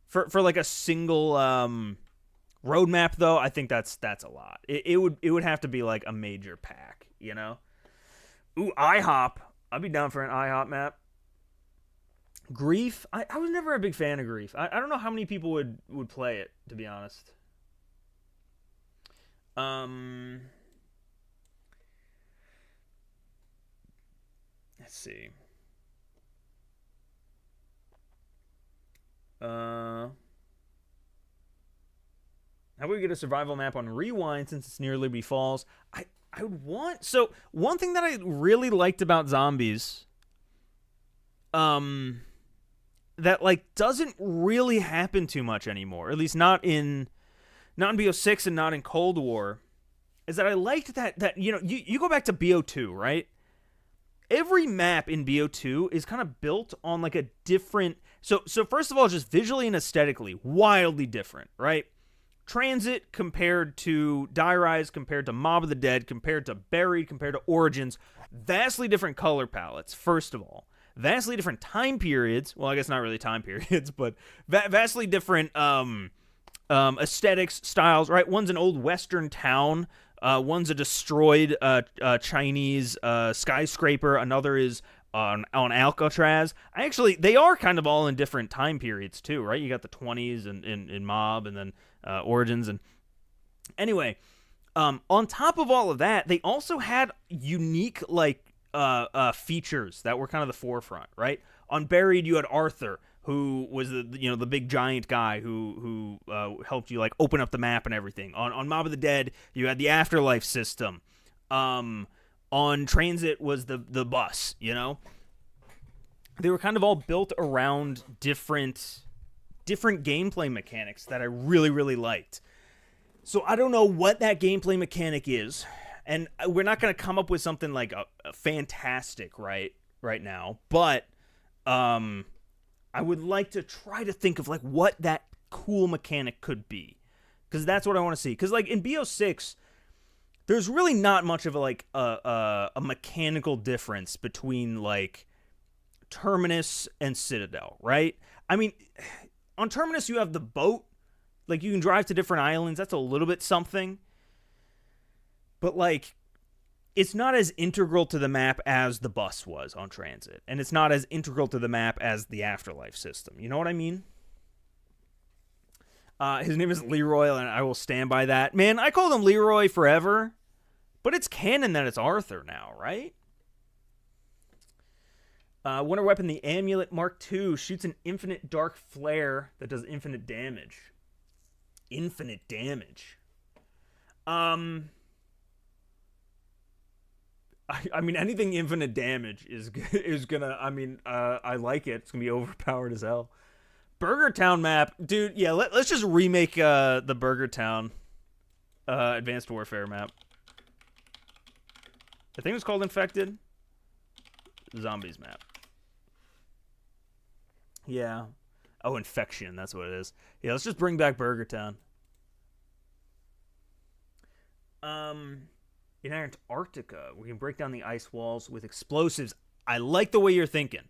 for like a single roadmap though. I think that's a lot. It would have to be like a major pack, you know? Ooh, IHOP. I'd be down for an IHOP map. Grief. I was never a big fan of Grief. I don't know how many people would play it, to be honest. Let's see. How about we get a survival map on Rewind since it's near Liberty Falls? I would want... So, one thing that I really liked about zombies, that, like, doesn't really happen too much anymore, at least not in BO6 and not in Cold War, is that I liked that you know, you go back to BO2, right? Every map in BO2 is kind of built on, like, a different... So first of all, just visually and aesthetically, wildly different, right? Transit compared to Die Rise, compared to Mob of the Dead, compared to Buried, compared to Origins, vastly different color palettes, first of all. Vastly different time periods. Well, I guess not really time periods, but vastly different aesthetics, styles, right? One's an old Western town. One's a destroyed Chinese skyscraper. Another is on Alcatraz. They are kind of all in different time periods, too, right? You got the 20s in Mob, and then Origins, and anyway, on top of all of that, they also had unique like features that were kind of the forefront, right? On Buried, you had Arthur, who was the big giant guy who helped you like open up the map and everything. On Mob of the Dead, you had the afterlife system. On Transit was the bus. You know, they were kind of all built around different gameplay mechanics that I really, really liked. So I don't know what that gameplay mechanic is, and we're not going to come up with something like a fantastic right now, but I would like to try to think of like what that cool mechanic could be, because that's what I want to see. Because like in BO6, there's really not much of a mechanical difference between like Terminus and Citadel, right? I mean, on Terminus, you have the boat. Like, you can drive to different islands. That's a little bit something. But, like, it's not as integral to the map as the bus was on Transit. And it's not as integral to the map as the Afterlife system. You know what I mean? His name is Leroy, and I will stand by that. Man, I called him Leroy forever. But it's canon that it's Arthur now, right? Wonder Weapon, the Amulet Mark II, shoots an infinite dark flare that does infinite damage. Infinite damage. I mean, anything infinite damage is gonna. I mean, I like it. It's gonna be overpowered as hell. Burger Town map, dude. Yeah, let's just remake the Burger Town Advanced Warfare map. I think it's called Infected. Zombies map. Yeah. Oh, Infection. That's what it is. Yeah, let's just bring back Burger Town. In Antarctica, we can break down the ice walls with explosives. I like the way you're thinking.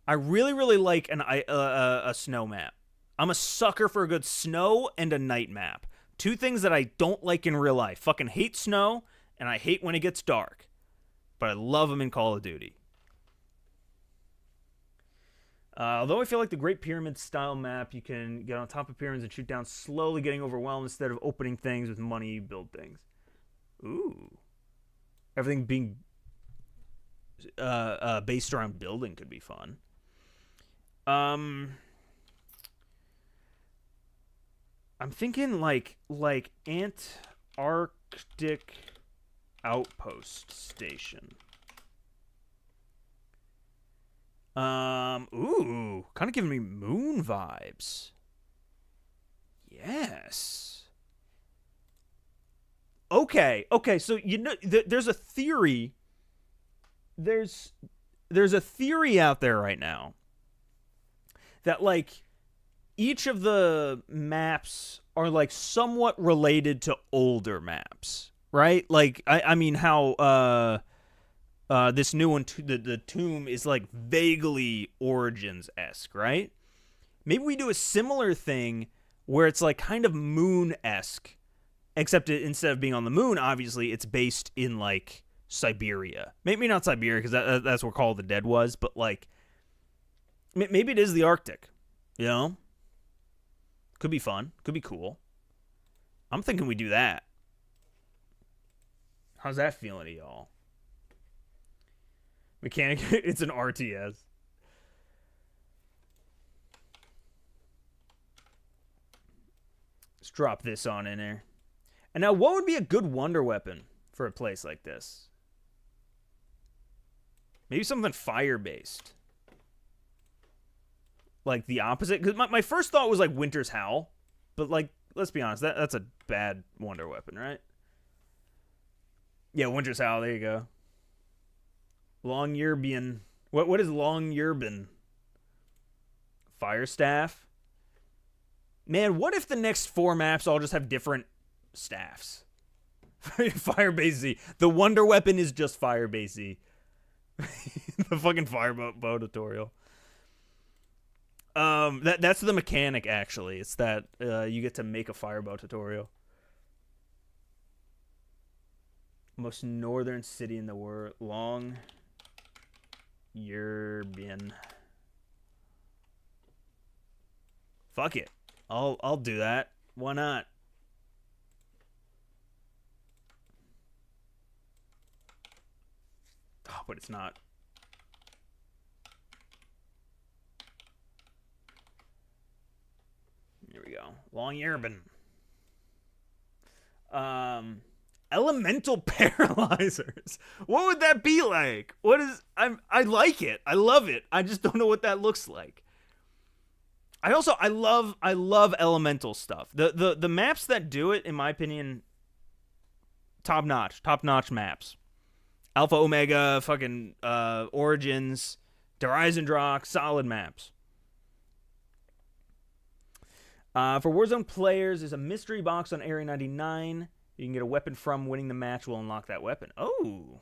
I really, really like a snow map. I'm a sucker for a good snow and a night map. Two things that I don't like in real life. Fucking hate snow, and I hate when it gets dark. But I love them in Call of Duty. Although I feel like the Great Pyramid style map, you can get on top of pyramids and shoot down slowly, getting overwhelmed instead of opening things with money, build things. Ooh. Everything being based around building could be fun. I'm thinking like Antarctic Outpost Station. Ooh, kind of giving me Moon vibes. Yes. Okay, so you know, there's a theory. There's a theory out there right now that like each of the maps are like somewhat related to older maps, right? Like I mean how this new one, the Tomb, is like vaguely Origins-esque, right? Maybe we do a similar thing where it's like kind of Moon-esque, except instead of being on the moon, obviously, it's based in like Siberia. Maybe not Siberia, because that's where Call of the Dead was, but like maybe it is the Arctic, you know? Could be fun. Could be cool. I'm thinking we do that. How's that feeling to y'all? Mechanic, it's an RTS. Let's drop this on in there. And now, what would be a good wonder weapon for a place like this? Maybe something fire-based. Like the opposite. Because my first thought was like Winter's Howl. But like, let's be honest, that's a bad wonder weapon, right? Yeah, Winter's Howl, there you go. Long Yerbian. What is Long Yerbin? Fire Staff? Man, what if the next 4 maps all just have different staffs? Fire-based Z. The wonder weapon is just fire-based Z. The fucking firebow tutorial. That's the mechanic, actually. It's that you get to make a firebow tutorial. Most northern city in the world. Long Yerbin. Fuck it. I'll do that. Why not? Oh, but it's not. Here we go. Long Yerbin. Elemental paralyzers. What would that be like? What is? I like it. I love it. I just don't know what that looks like. I love elemental stuff. The maps that do it, in my opinion, top notch maps. Alpha Omega, fucking Origins, Drak, solid maps. For Warzone players, there's a mystery box on Area 99. You can get a weapon from. Winning the match will unlock that weapon. Oh,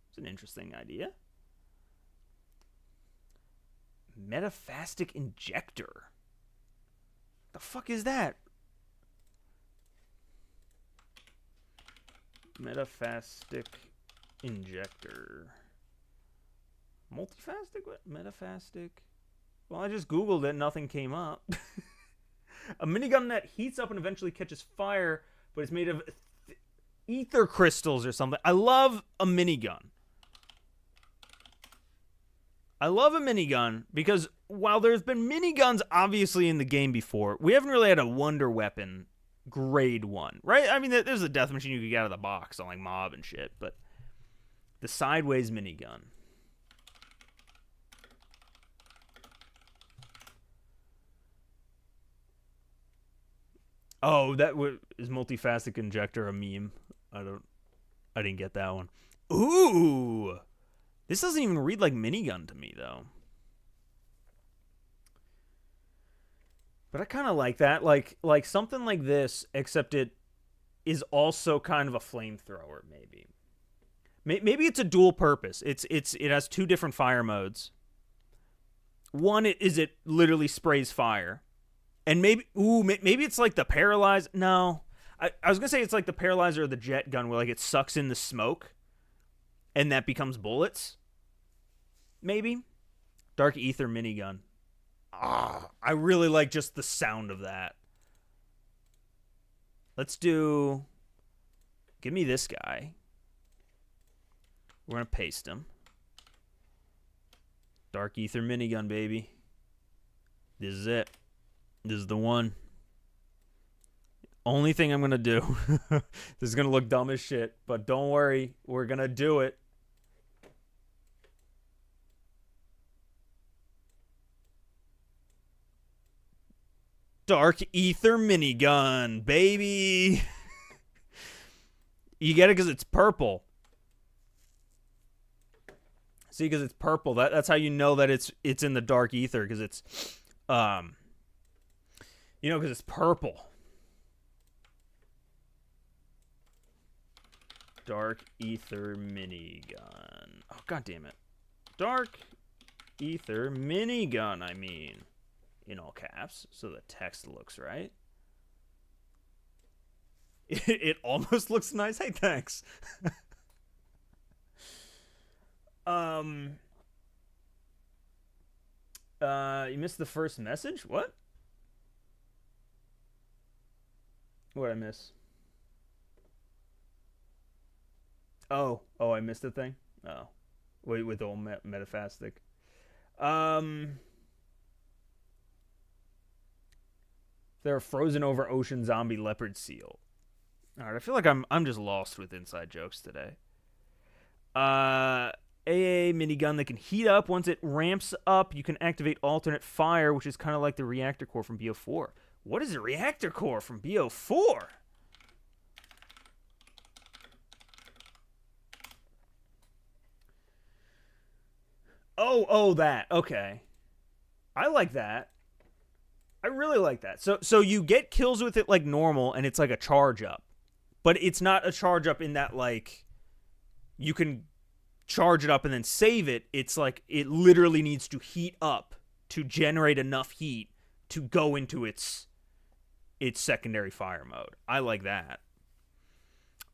it's an interesting idea. Metaphastic injector. The fuck is that? Metaphastic injector. Multifastic? What? Metaphastic? Well, I just Googled it. Nothing came up. A minigun that heats up and eventually catches fire, but it's made of ether crystals or something. I love a minigun. I love a minigun because while there's been miniguns obviously in the game before, we haven't really had a wonder weapon grade 1, right? I mean, there's a death machine you could get out of the box on like Mob and shit, but the sideways minigun. Oh, is multifastic injector a meme? I didn't get that one. Ooh, this doesn't even read like minigun to me though. But I kind of like that, like something like this, except it is also kind of a flamethrower. Maybe it's a dual purpose. It has 2 different fire modes. One is it literally sprays fire. And maybe it's like the paralyze. No, I was gonna say it's like the paralyzer or the jet gun, where like it sucks in the smoke, and that becomes bullets. Maybe Dark Ether minigun. I really like just the sound of that. Give me this guy. We're gonna paste him. Dark Ether minigun, baby. This is it. This is the one. Only thing I'm going to do. This is going to look dumb as shit, but don't worry. We're going to do it. Dark Ether minigun, baby. You get it because it's purple. See, because it's purple. That's how you know that it's in the Dark Ether, because it's because it's purple. Dark Ether minigun. Oh, god damn it. Dark Ether minigun, I mean. In all caps, so the text looks right. It almost looks nice. Hey, thanks. You missed the first message? What? What did I miss? Oh, I missed a thing? Oh. Wait, with the old metaphastic. They're a frozen over ocean zombie leopard seal. All right, I feel like I'm just lost with inside jokes today. AA minigun that can heat up. Once it ramps up, you can activate alternate fire, which is kind of like the reactor core from BO4. What is a reactor core from BO4? Oh, that. Okay. I like that. I really like that. So you get kills with it like normal, and it's like a charge up. But it's not a charge up in that, like, you can charge it up and then save it. It's like it literally needs to heat up to generate enough heat to go into its secondary fire mode. I like that.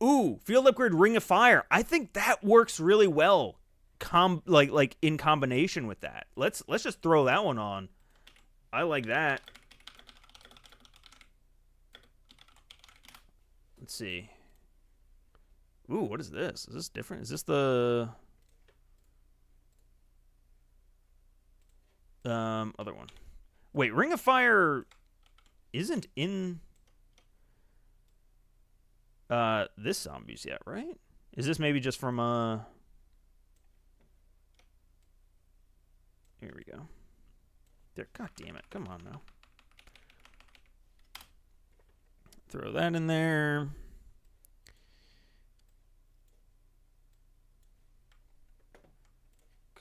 Ooh, field upgrade Ring of Fire. I think that works really well. Like in combination with that. Let's just throw that one on. I like that. Let's see. Ooh, what is this? Is this different? Is this the other one? Wait, Ring of Fire isn't in this zombies yet, right? Is this maybe just from here we go. There, god damn it. Come on now. Throw that in there.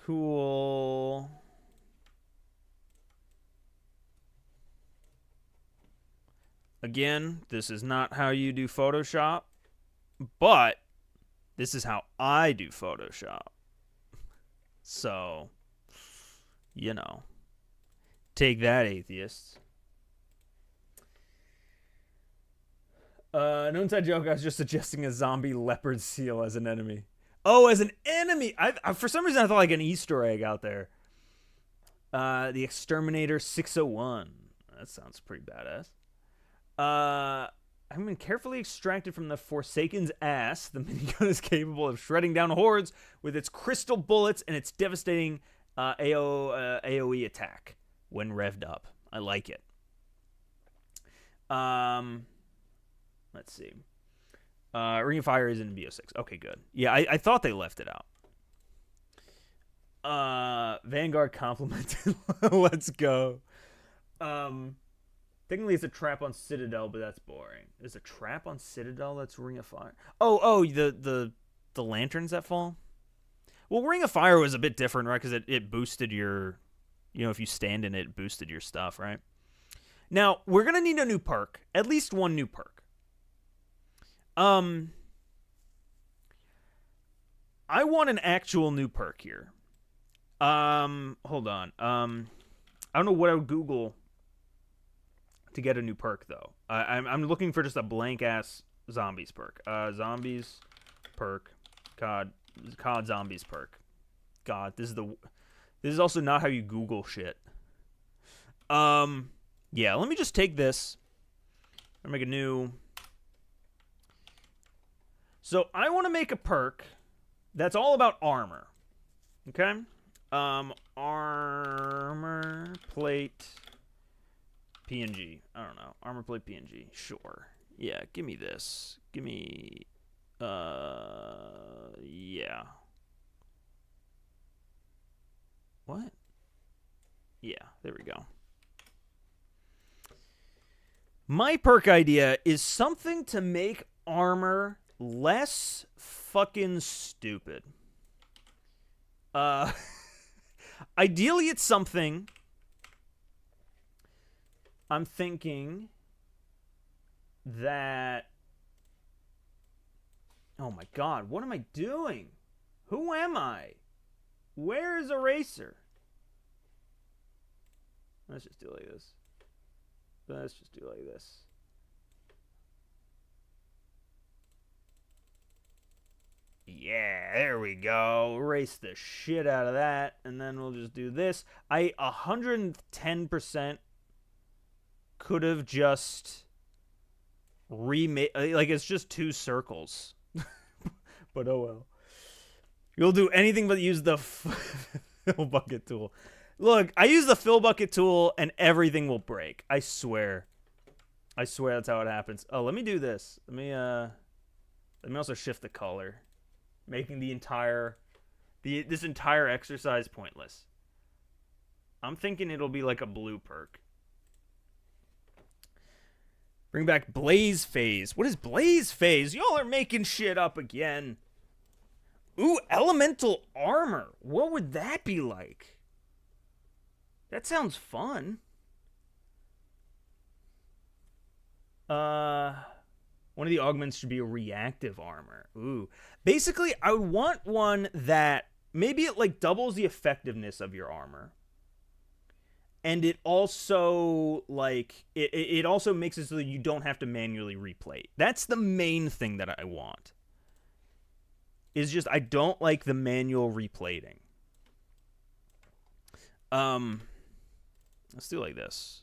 Cool. Again, this is not how you do Photoshop, but this is how I do Photoshop. So, you know, take that, atheists. No inside joke, I was just suggesting a zombie leopard seal as an enemy. Oh, as an enemy! I for some reason, I thought like an Easter egg out there. The Exterminator 601. That sounds pretty badass. I've been carefully extracted from the Forsaken's ass. The minigun is capable of shredding down hordes with its crystal bullets and its devastating AoE attack when revved up. I like it. Let's see. Ring of Fire is in BO6. Okay, good. Yeah, I thought they left it out. Vanguard complimented. Let's go. Technically, it's a trap on Citadel, but that's boring. There's a trap on Citadel that's Ring of Fire. Oh, the lanterns that fall? Well, Ring of Fire was a bit different, right? Because it boosted your, if you stand in it, it boosted your stuff, right? Now, we're going to need a new perk. At least one new perk. I want an actual new perk here. Hold on. I don't know what I would Google to get a new perk, though. I'm looking for just a blank-ass zombies perk. Zombies perk. COD zombies perk. God, this is also not how you Google shit. Yeah, let me just take this and make a new. So I want to make a perk that's all about armor. Okay? Armor plate PNG. I don't know. Armor plate PNG. Sure. Yeah, give me this. Give me yeah. What? Yeah, there we go. My perk idea is something to make armor less fucking stupid. Ideally, it's something. I'm thinking that. Oh my god, what am I doing? Who am I? Where is Eraser? Let's just do it like this. Let's just do it like this. Yeah, there we go. Erase the shit out of that. And then we'll just do this. I 110% could have just remade. Like, it's just two circles. But oh well. You'll do anything but use the fill bucket tool. Look, I use the fill bucket tool and everything will break. I swear. I swear that's how it happens. Oh, let me do this. Let me also shift the color, making this entire exercise pointless. I'm thinking it'll be like a blue perk. Bring back Blaze Phase. What is Blaze Phase? Y'all are making shit up again. Ooh, Elemental Armor. What would that be like? That sounds fun. One of the augments should be a reactive armor. Ooh. Basically, I would want one that maybe it like doubles the effectiveness of your armor. And it also like it also makes it so that you don't have to manually replate. That's the main thing that I want. Is just I don't like the manual replating. Let's do like this.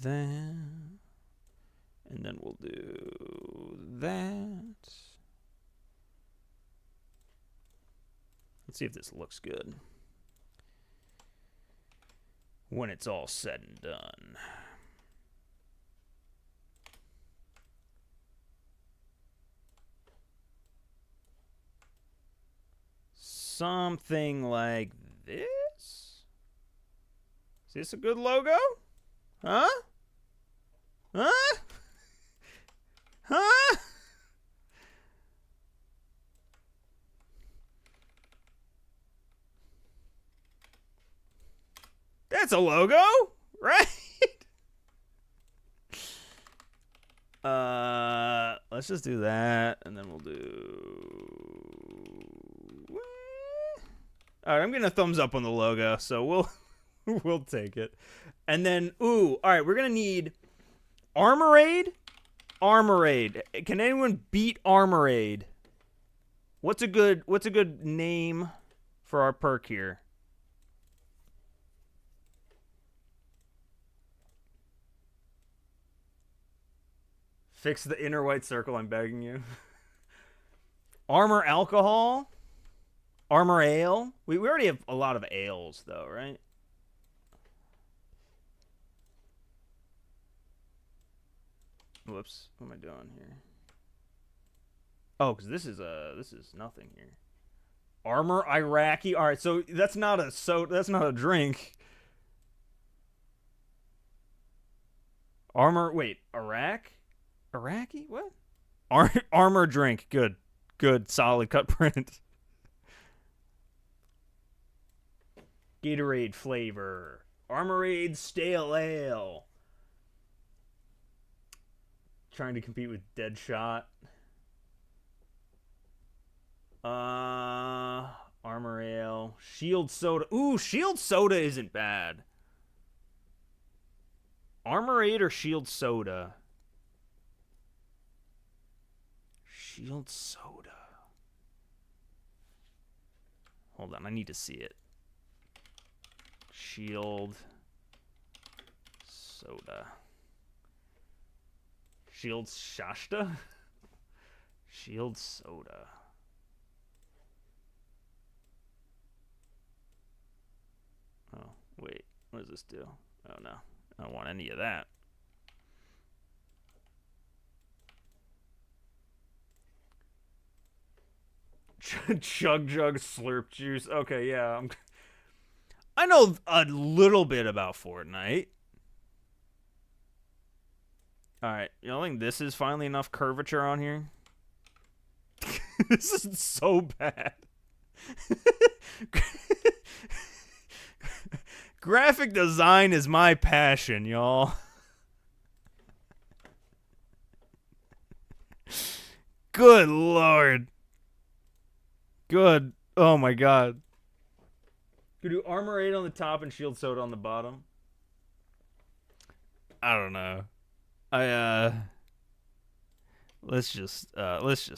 That, and then we'll do that. Let's see if this looks good when it's all said and done. Something like this. Is this a good logo? Huh? Huh? Huh? That's a logo, right? Let's just do that, and then we'll do. All right, I'm getting a thumbs up on the logo, so we'll take it. And then, ooh, all right, we're gonna need Armorade. Armorade. Can anyone beat Armorade? What's a good name for our perk here? Fix the inner white circle, I'm begging you. Armor alcohol? Armor ale? We already have a lot of ales, though, right? Whoops. What am I doing here? Oh, because this is nothing here. Armor Iraqi? Alright, so that's not a drink. Armor, wait, Iraq? Iraqi? What? Armor drink. Good. Good. Solid cut print. Gatorade flavor. Armorade stale ale. Trying to compete with Deadshot. Armor ale. Shield soda. Ooh, shield soda isn't bad. Armorade or shield soda? Shield soda. Hold on, I need to see it. Shield soda. Shield Shasta? Shield soda. Oh, wait. What does this do? Oh, no. I don't want any of that. Chug Jug Slurp Juice. Okay, yeah. I know a little bit about Fortnite. Alright, you don't think this is finally enough curvature on here? This is so bad. Graphic design is my passion, y'all. Good lord. Good. Oh my god. Could do Armorade on the top and Shield Soda on the bottom. I don't know. Let's just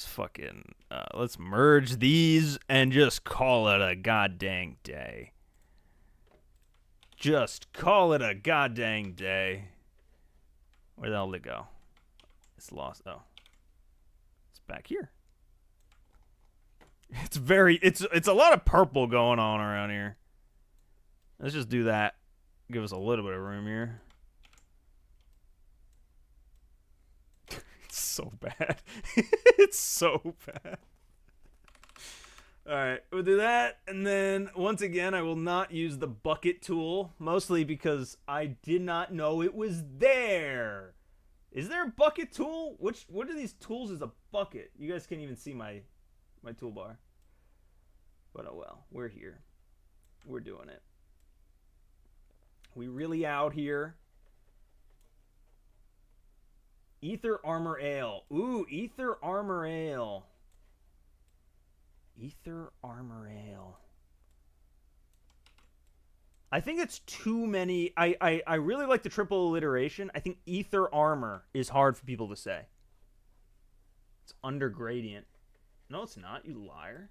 fucking let's merge these and just call it a goddamn day. Just call it a goddamn day. Where the hell did it go? It's lost. Oh. It's back here. It's a lot of purple going on around here. Let's just do that. give us a little bit of room here. It's so bad. It's so bad. All right, we'll do that. And then, once again, I will not use the bucket tool, mostly because I did not know it was there. Is there a bucket tool? What of these tools is a bucket? You guys can't even see my toolbar. But oh well, we're here. We're doing it. We really out here. Ether Armor Ale. Ooh, Ether Armor Ale. Ether Armor Ale. I think it's too many. I really like the triple alliteration. I think Ether Armor is hard for people to say. It's under gradient. No, it's not, you liar.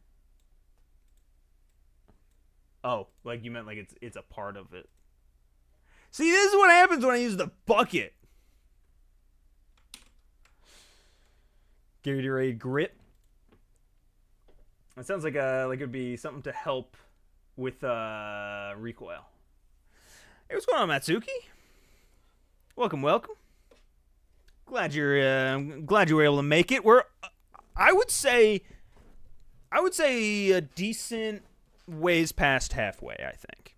Oh, like you meant like it's a part of it. See, this is what happens when I use the bucket. Gatorade Grit. It sounds like it'd be something to help with recoil. Hey, what's going on, Matsuki? Welcome. Glad you were able to make it. I would say a decent ways past halfway, I think.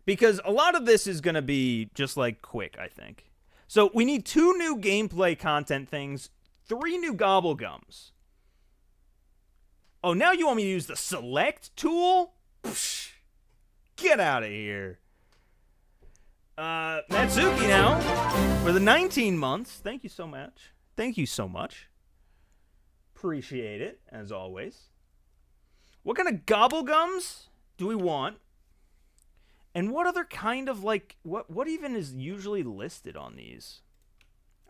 Because a lot of this is going to be just like quick, I think. So we need 2 new gameplay content things, 3 new gobblegums. Oh, now you want me to use the select tool? Psh, get out of here. Natsuki now, for the 19 months. Thank you so much. Appreciate it, as always. What kind of gobblegums do we want? And what other kind of, like, what even is usually listed on these?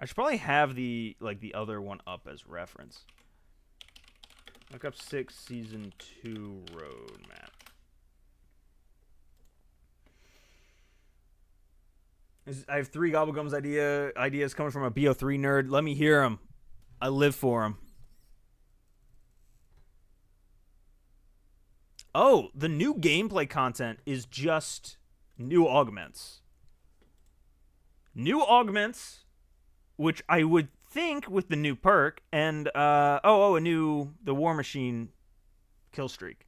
I should probably have the other one up as reference. Look up 6 Season 2 roadmap. I have 3 gobblegums ideas coming from a BO3 nerd. Let me hear them. I live for them. Oh, the new gameplay content is just new augments. New augments, which I would think with the new perk, and the War Machine kill streak.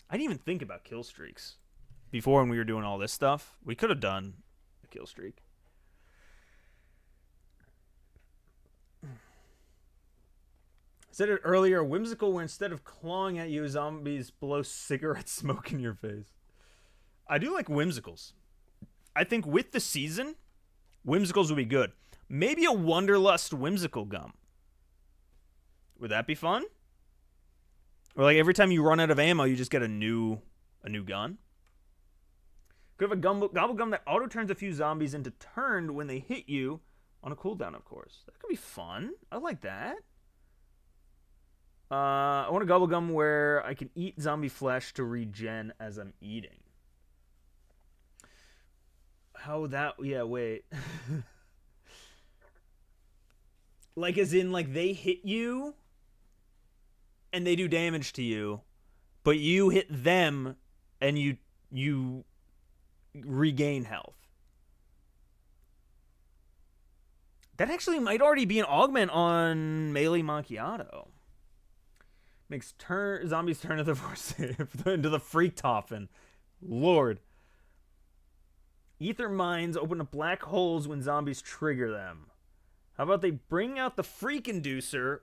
I didn't even think about kill streaks before when we were doing all this stuff. We could have done a kill streak. I said it earlier, whimsical, where instead of clawing at you, zombies blow cigarette smoke in your face. I do like whimsicals. I think with the season, whimsicals would be good. Maybe a Wonderlust whimsical gum. Would that be fun? Or like every time you run out of ammo, you just get a new gun. Could have a gobble gum that auto turns a few zombies into turned when they hit you on a cooldown, of course. That could be fun. I like that. I want a gobble gum where I can eat zombie flesh to regen as I'm eating. How that? Yeah, wait. Like as in, like they hit you and they do damage to you, but you hit them and you regain health. That actually might already be an augment on Melee Macchiato. Makes zombies turn into the Freaktoffen. Lord. Ether mines open up black holes when zombies trigger them. How about they bring out the Freak Inducer,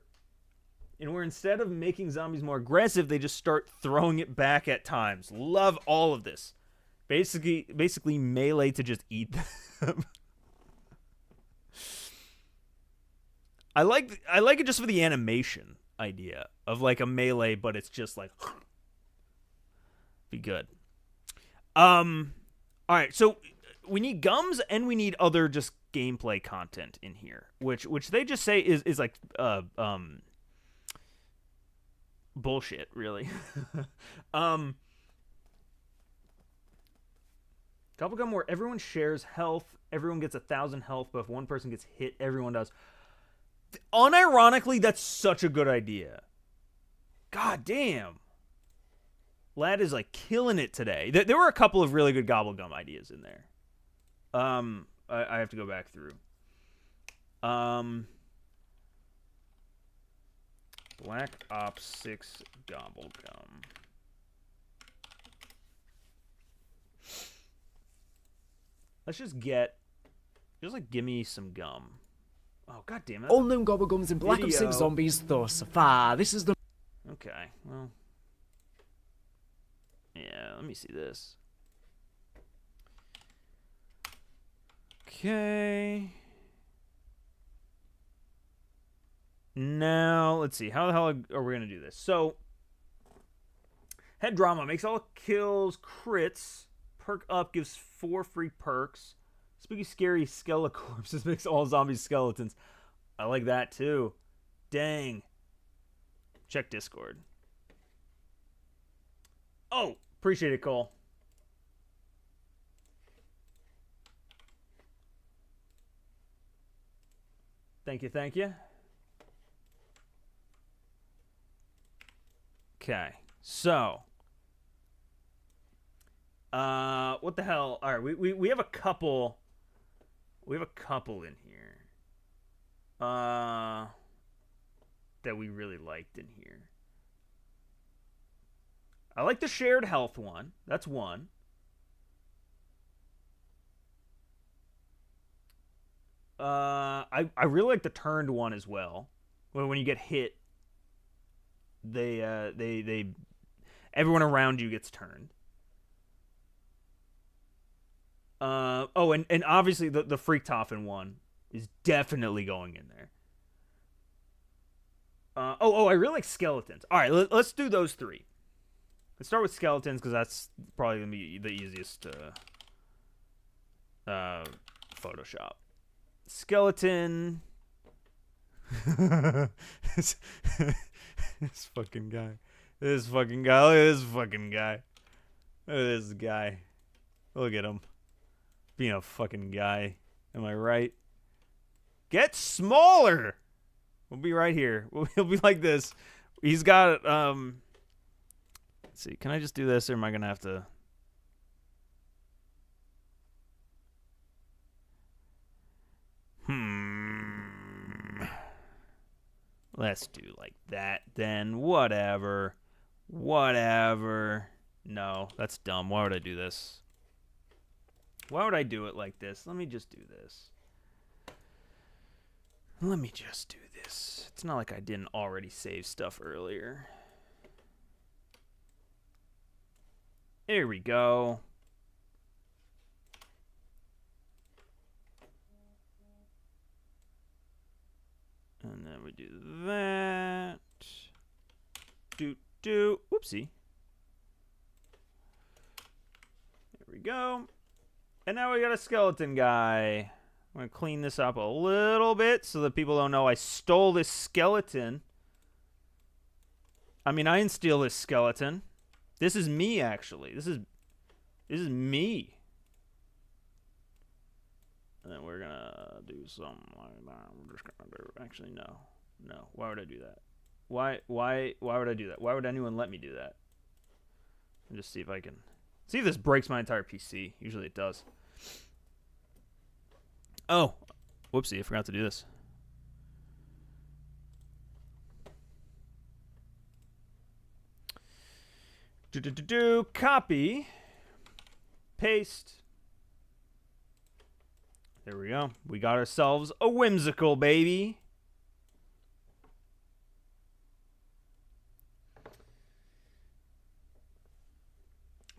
and where instead of making zombies more aggressive, they just start throwing it back at times. Love all of this. Basically melee to just eat them. I like it just for the animation idea of like a melee, but it's just like be good. All right, so we need gums and we need other just gameplay content in here, which they just say is like bullshit, really. Gobblegum where everyone shares health, everyone gets 1,000 health, but if one person gets hit, everyone does. Unironically, that's such a good idea. God damn. Lad is like killing it today. There were a couple of really good gobblegum ideas in there. I have to go back through. Black Ops 6 gobblegum. Let's just give me some gum. Oh, god damn it. All known gobblegums in Black Ops 6 Zombies thus far. This is the... Okay, well... Yeah, let me see this. Okay. Now, let's see. How the hell are we going to do this? So, head drama makes all kills crits. Perk up gives 4 free perks. Spooky scary skelecorpses makes all zombies skeletons. I like that too. Dang. Check Discord. Oh, appreciate it, Cole. Thank you, thank you. Okay, so what the hell? All right, we have a couple. We have a couple in here that we really liked in here. I like the shared health one. That's one. I really like the turned one as well. When you get hit, they everyone around you gets turned. Oh, and obviously the Freaktoffen one is definitely going in there. I really like skeletons. All right, let's do those 3. Let's start with skeletons because that's probably gonna be the easiest Photoshop. Skeleton. This fucking guy. This fucking guy. Look at this fucking guy. Look at this guy. Look at him. Being a fucking guy. Am I right? Get smaller! We'll be right here. He'll be like this. He's got, let's see. Can I just do this or am I going to have to... Let's do like that then. Whatever. No, that's dumb. Why would I do this? Why would I do it like this? Let me just do this. It's not like I didn't already save stuff earlier. There we go. And then we do that. Whoopsie. There we go. And now we got a skeleton guy. I'm going to clean this up a little bit so that people don't know I stole this skeleton. I mean, I didn't steal this skeleton. This is me, actually. This is me. And then we're going to do something like that. We're just going to do... Actually, no. No. Why would I do that? Why would I do that? Why would anyone let me do that? I'll just see if I can... See if this breaks my entire PC. Usually it does. Oh. Whoopsie, I forgot to do this. Copy. Paste. There we go. We got ourselves a whimsical baby.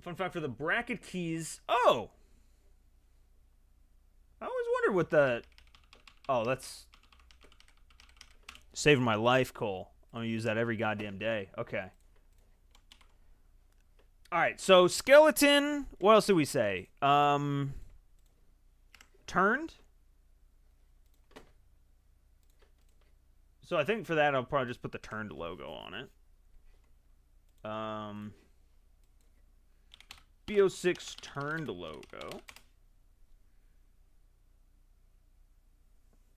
Fun fact for the bracket keys. Oh! I always wondered what the... Oh, that's... Saving my life, Cole. I'm going to use that every goddamn day. Okay. Alright, so skeleton. What else did we say? Turned? So I think for that, I'll probably just put the turned logo on it. BO6 turned logo.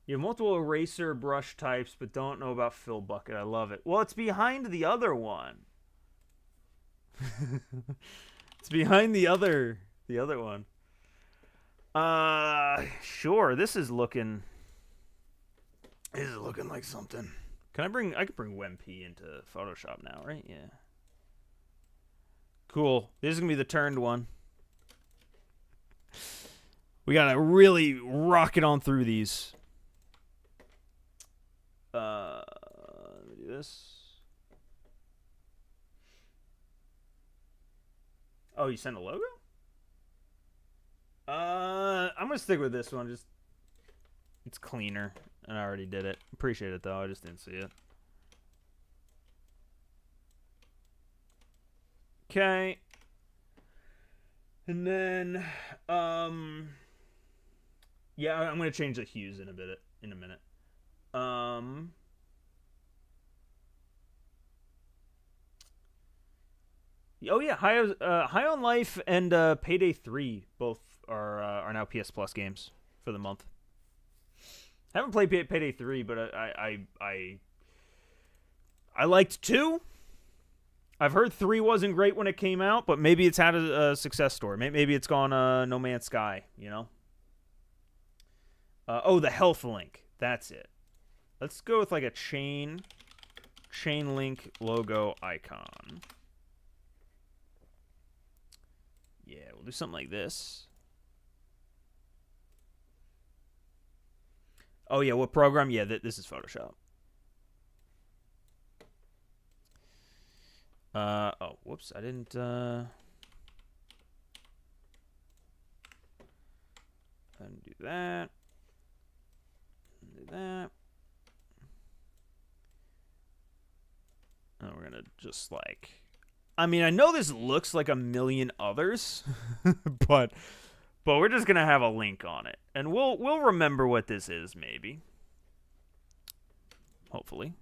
You have multiple eraser brush types, but don't know about fill bucket. I love it. Well, it's behind the other one. It's behind the other one. Sure. This is looking like something. I could bring WebP into Photoshop now, right? Yeah. Cool. This is gonna be the turned one. We gotta really rock it on through these. Let me do this. Oh, you sent a logo? I'm gonna stick with this one. Just it's cleaner, and I already did it. Appreciate it though. I just didn't see it. Okay. And then, yeah, I'm gonna change the hues in a minute. Oh yeah, High on Life and Payday 3 both are now PS Plus games for the month. I haven't played Payday 3, but I liked 2. I've heard 3 wasn't great when it came out, but maybe it's had a success story. Maybe it's gone No Man's Sky, you know? Oh, the health link. That's it. Let's go with like a chain link logo icon. Yeah, we'll do something like this. Oh, yeah, what program? Yeah, this is Photoshop. Oh, whoops, I didn't, do that. Do that. And we're gonna just like... I mean, I know this looks like a million others, but we're just gonna have a link on it, and we'll remember what this is, maybe. Hopefully.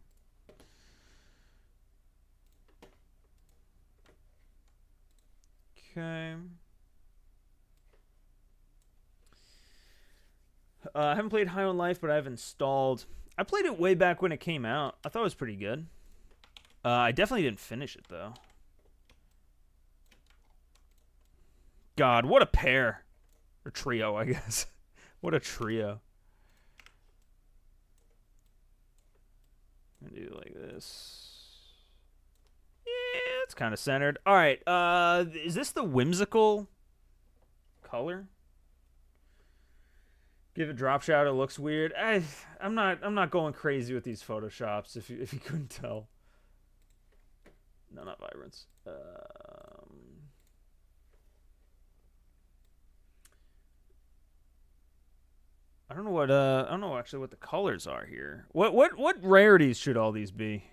Okay. I haven't played High on Life, but I've installed. I played it way back when it came out. I thought it was pretty good. I definitely didn't finish it though. God, what a pair. Or trio, I guess. What a trio. I'm gonna do like this. Yeah, it's kind of centered. All right, is this the whimsical color? Give it drop shadow. Looks weird. I'm not going crazy with these photoshops. If you couldn't tell. No, not vibrance. I don't know what I don't know actually what the colors are here. What rarities should all these be?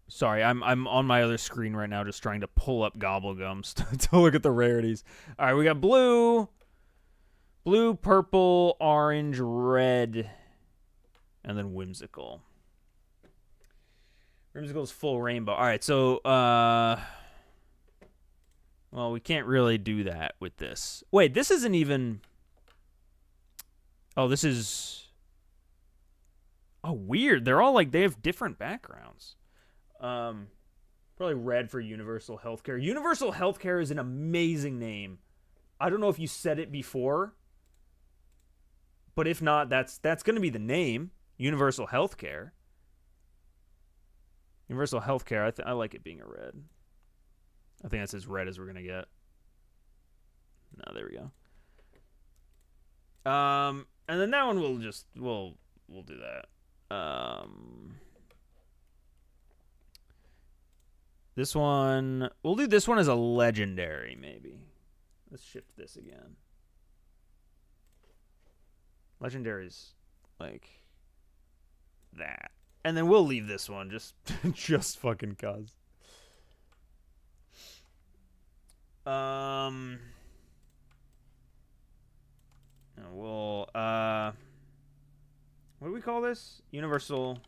Sorry, I'm on my other screen right now just trying to pull up Gobblegums to look at the rarities. All right, we got blue, purple, orange, red, and then whimsical. Whimsical's full rainbow. All right, so well, we can't really do that with this. Wait, this isn't even. Oh, this is. Oh, weird. They're all like they have different backgrounds. Probably red for Universal Healthcare. Universal Healthcare is an amazing name. I don't know if you said it before, but if not, that's going to be the name. Universal Healthcare. Universal Healthcare. I like it being a red. I think that's as red as we're gonna get. No, there we go. And then that one we'll do that. This one we'll do this one as a legendary maybe. Let's shift this again. Legendary's like that. And then we'll leave this one just fucking cuz. We'll what do we call this? Universal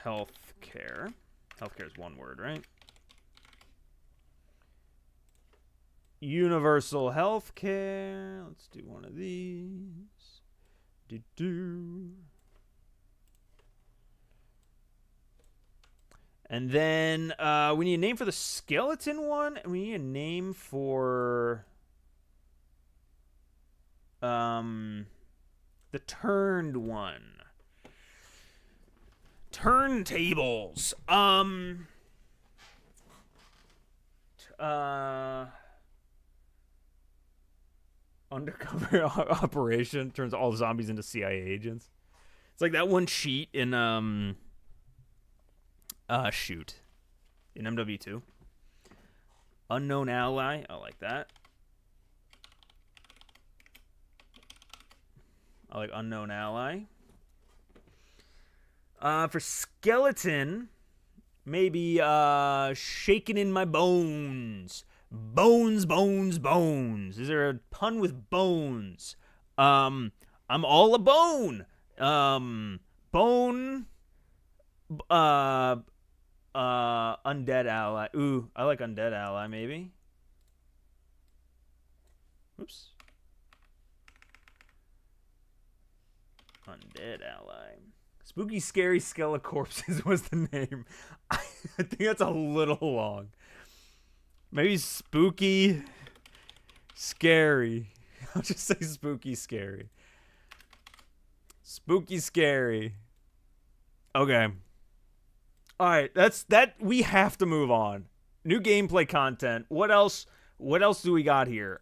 Healthcare. Healthcare is one word, right? Universal healthcare. Let's do one of these. And then we need a name for the skeleton one, and we need a name for the turned one. Turntables. Undercover operation turns all zombies into CIA agents. It's like that one cheat in shoot. In MW2. Unknown ally. I like that. I like unknown ally. For skeleton, maybe shaking in my bones. Bones, bones, bones. Is there a pun with bones? I'm all a bone. Bone. Undead ally. Ooh, I like undead ally, maybe. Oops. Undead ally. Spooky Scary Skelecorpses was the name. I think that's a little long. Maybe Spooky Scary. I'll just say Spooky Scary. Spooky Scary. Okay. Alright, that we have to move on. New gameplay content. What else do we got here?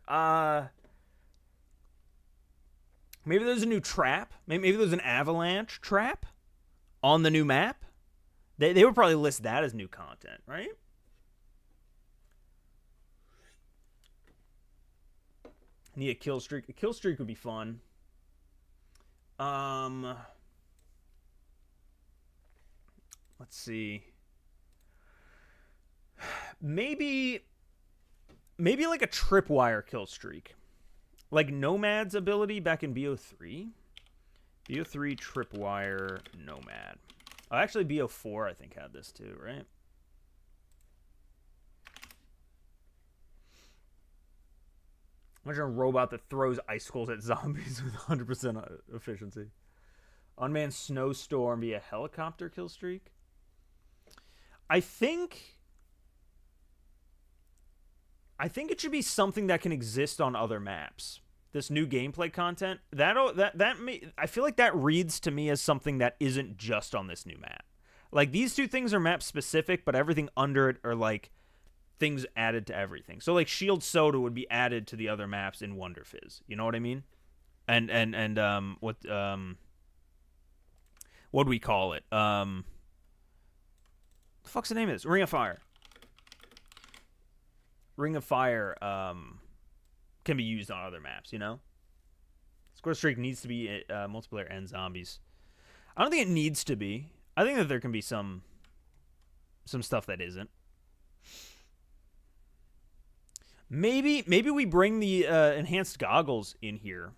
Maybe there's a new trap. Maybe there's an avalanche trap on the new map. They would probably list that as new content, right? Need a kill streak. A kill streak would be fun. Let's see. Maybe like a tripwire kill streak. Like Nomad's ability back in BO3. BO3 tripwire Nomad. Oh, actually BO4 I think had this too, right? Imagine a robot that throws icicles at zombies with 100% efficiency. Unmanned snowstorm via helicopter kill streak. I think it should be something that can exist on other maps. This new gameplay content, I feel like that reads to me as something that isn't just on this new map. Like these two things are map specific, but everything under it are like things added to everything. So like Shield Soda would be added to the other maps in Wonder Fizz. You know what I mean? And what do we call it? The fuck's the name of this? Ring of Fire. Ring of Fire can be used on other maps, you know? Score streak needs to be multiplayer and zombies. I don't think it needs to be. I think that there can be some stuff that isn't. Maybe we bring the enhanced goggles in here.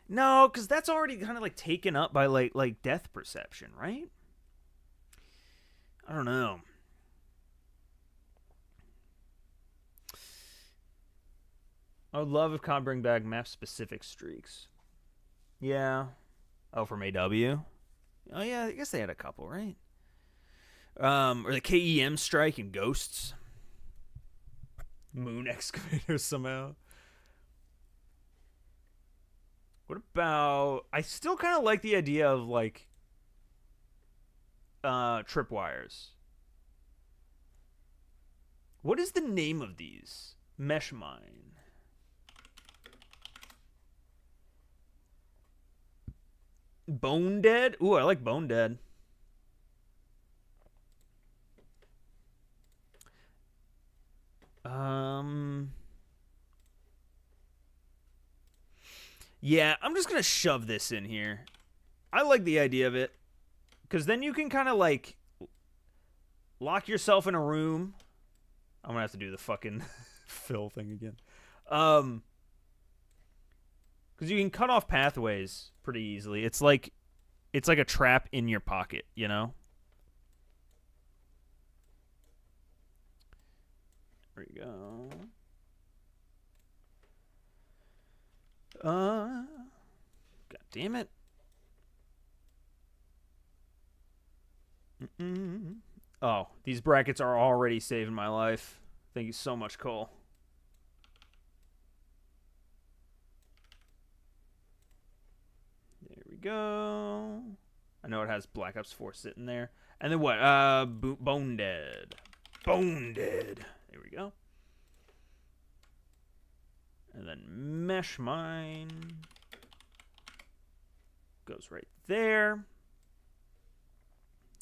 No, because that's already kind of like taken up by like death perception, right? I don't know. I would love if COD bring back map-specific streaks. Yeah. Oh, from AW? Oh, yeah, I guess they had a couple, right? Or the KEM strike and Ghosts. Moon excavators somehow. What about... I still kind of like the idea of, like, tripwires. What is the name of these? Mesh Mine. Bone Dead? Ooh, I like Bone Dead. Yeah, I'm just gonna shove this in here. I like the idea of it. Because then you can kind of like lock yourself in a room. I'm gonna have to do the fucking fill thing again. Because you can cut off pathways pretty easily. It's like a trap in your pocket, you know? There you go. God damn it. Oh, these brackets are already saving my life. Thank you so much, Cole. There we go. I know it has Black Ops 4 sitting there. And then what? Bone Dead. Bone Dead. There we go. And then Mesh Mine. Goes right there.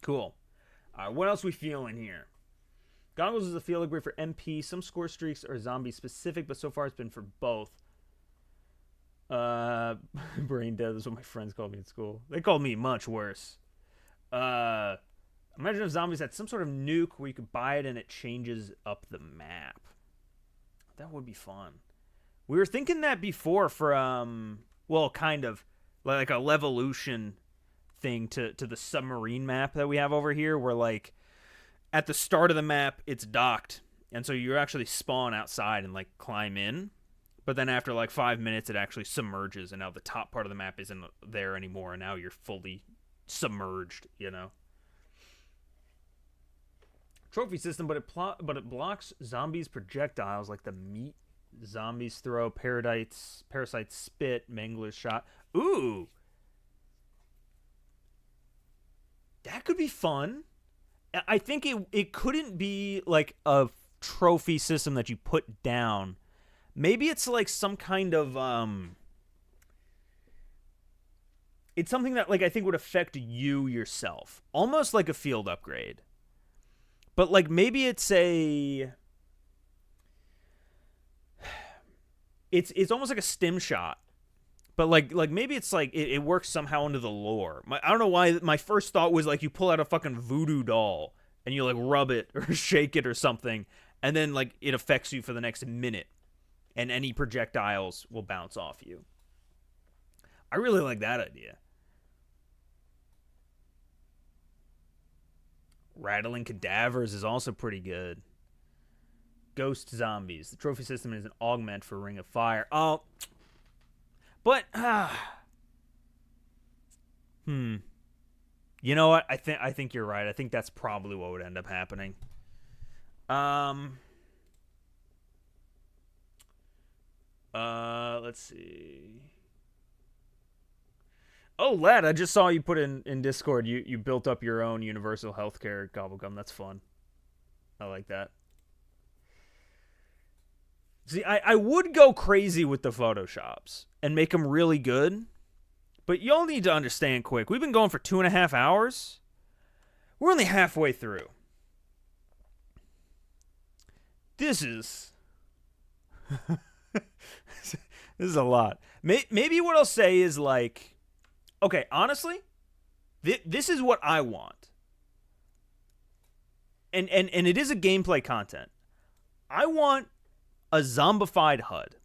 Cool. What else we feeling here? Goggles is a field upgrade for MP. Some score streaks are zombie specific, but so far it's been for both. Brain dead is what my friends called me in school. They called me much worse. Imagine if zombies had some sort of nuke where you could buy it and it changes up the map. That would be fun. We were thinking that before for well, kind of like a Levolution thing to the submarine map that we have over here, where like at the start of the map it's docked, and so you actually spawn outside and like climb in, but then after like 5 minutes it actually submerges, and now the top part of the map isn't there anymore, and now you're fully submerged, you know. Trophy system, but it blocks zombies' projectiles like the meat zombies throw, parasites spit, mangler's shot. Ooh, that could be fun. I think it couldn't be like a trophy system that you put down. Maybe it's like some kind of it's something that like I think would affect you yourself, almost like a field upgrade. But like maybe it's it's almost like a stim shot. But like maybe it's like it works somehow into the lore. I don't know why my first thought was like you pull out a fucking voodoo doll and you like rub it or shake it or something, and then like it affects you for the next minute, and any projectiles will bounce off you. I really like that idea. Rattling cadavers is also pretty good. Ghost zombies. The trophy system is an augment for Ring of Fire. Oh. But, you know what? I think you're right. I think that's probably what would end up happening. Let's see. Oh, lad, I just saw you put in Discord. You built up your own universal healthcare gobblegum. That's fun. I like that. See, I would go crazy with the Photoshops and make them really good, but y'all need to understand quick. We've been going for 2.5 hours. We're only halfway through. This is... this is a lot. Maybe what I'll say is like... Okay, honestly, this is what I want. And it is a gameplay content. I want a zombified HUD.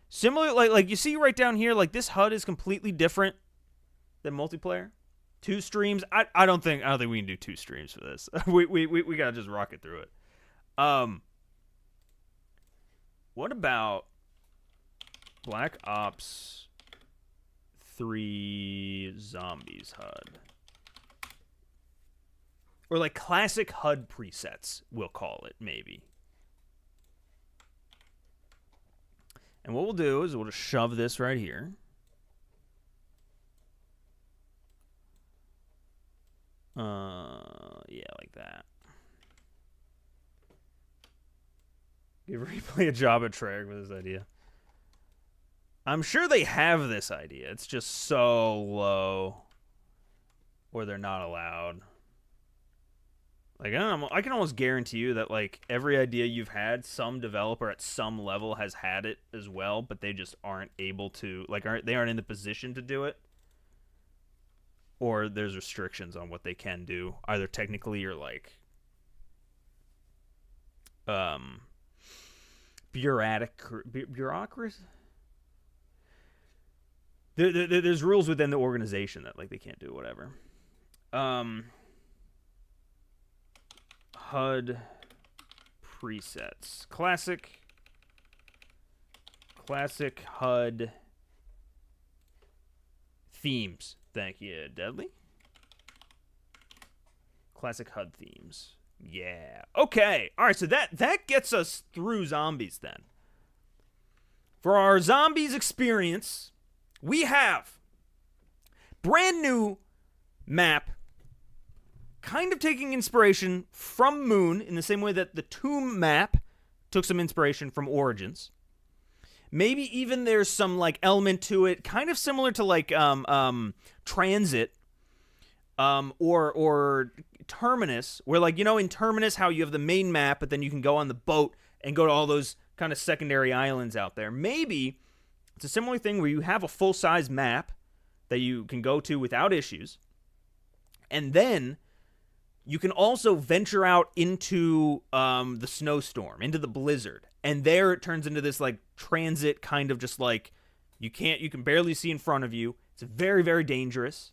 Similar, like you see right down here, like this HUD is completely different than multiplayer. 2 streams. I don't think we can do 2 streams for this. we gotta just rock it through it. What about Black Ops 3 Zombies HUD? Or like classic HUD presets, we'll call it, maybe. And what we'll do is we'll just shove this right here. Yeah, like that. Give Replay a job at Treyarch with this idea. I'm sure they have this idea. It's just so low. Or they're not allowed. Like, I can almost guarantee you that, like, every idea you've had, some developer at some level has had it as well, but they just aren't able to, like, aren't in the position to do it. Or there's restrictions on what they can do, either technically or, like, bureaucracy? There's rules within the organization that, like, they can't do whatever. HUD presets. Classic Classic HUD themes. Thank you, Deadly. Classic HUD themes. Yeah. Okay. All right, so that gets us through zombies then. For our zombies experience, we have brand new map, kind of taking inspiration from Moon in the same way that the Tomb map took some inspiration from Origins. Maybe even there's some like element to it, kind of similar to like Transit, or Terminus, where like, you know, in Terminus how you have the main map, but then you can go on the boat and go to all those kind of secondary islands out there. Maybe it's a similar thing where you have a full-size map that you can go to without issues, and then you can also venture out into the snowstorm, into the blizzard, and there it turns into this like transit kind of just like you can barely see in front of you. It's very, very dangerous.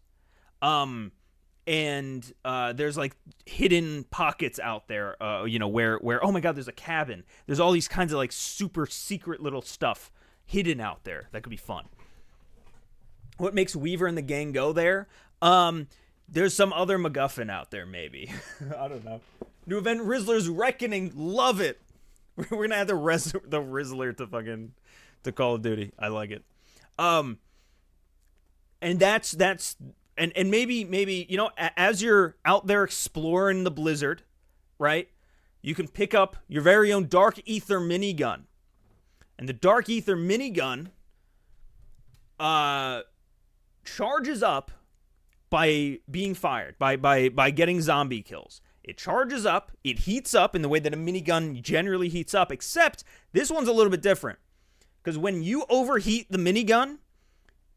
And there's like hidden pockets out there, you know, where oh my god, there's a cabin. There's all these kinds of like super secret little stuff hidden out there that could be fun. What makes Weaver and the gang go there? There's some other MacGuffin out there, maybe. I don't know. New event, Rizzler's Reckoning. Love it. We're gonna add the Rizzler to Call of Duty. I like it. And that's. And maybe, you know, as you're out there exploring the blizzard, right, you can pick up your very own Dark Ether minigun. And the Dark Ether minigun charges up by being fired, by getting zombie kills. It charges up, it heats up in the way that a minigun generally heats up, except this one's a little bit different. Because when you overheat the minigun,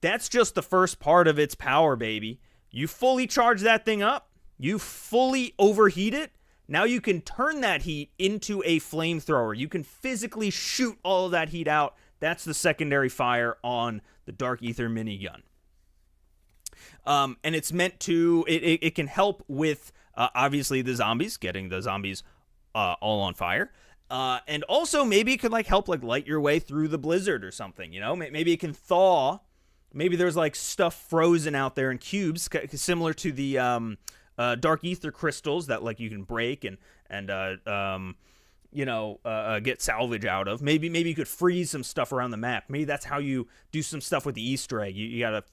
that's just the first part of its power, baby. You fully charge that thing up. You fully overheat it. Now you can turn that heat into a flamethrower. You can physically shoot all of that heat out. That's the secondary fire on the Dark Ether minigun. And it's meant to, it can help with, obviously, the zombies, getting the zombies all on fire. And also, maybe it could like help like light your way through the blizzard or something, you know? Maybe it can thaw. Maybe there's like stuff frozen out there in cubes, similar to the Dark Ether crystals that like you can break and get salvage out of. Maybe you could freeze some stuff around the map. Maybe that's how you do some stuff with the Easter egg. You gotta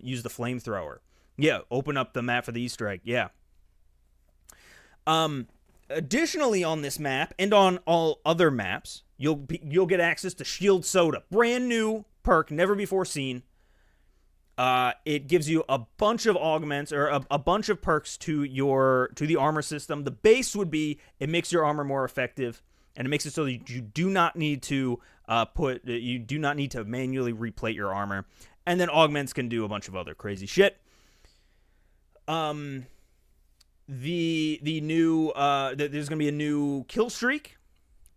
use the flamethrower. Yeah, open up the map for the Easter egg. Yeah. Additionally, on this map and on all other maps, you'll get access to Shield Soda, brand new perk, never before seen. It gives you a bunch of augments or a bunch of perks to the armor system. The base would be it makes your armor more effective, and it makes it so that you do not need to manually replate your armor. And then augments can do a bunch of other crazy shit. The new there's gonna be a new kill streak,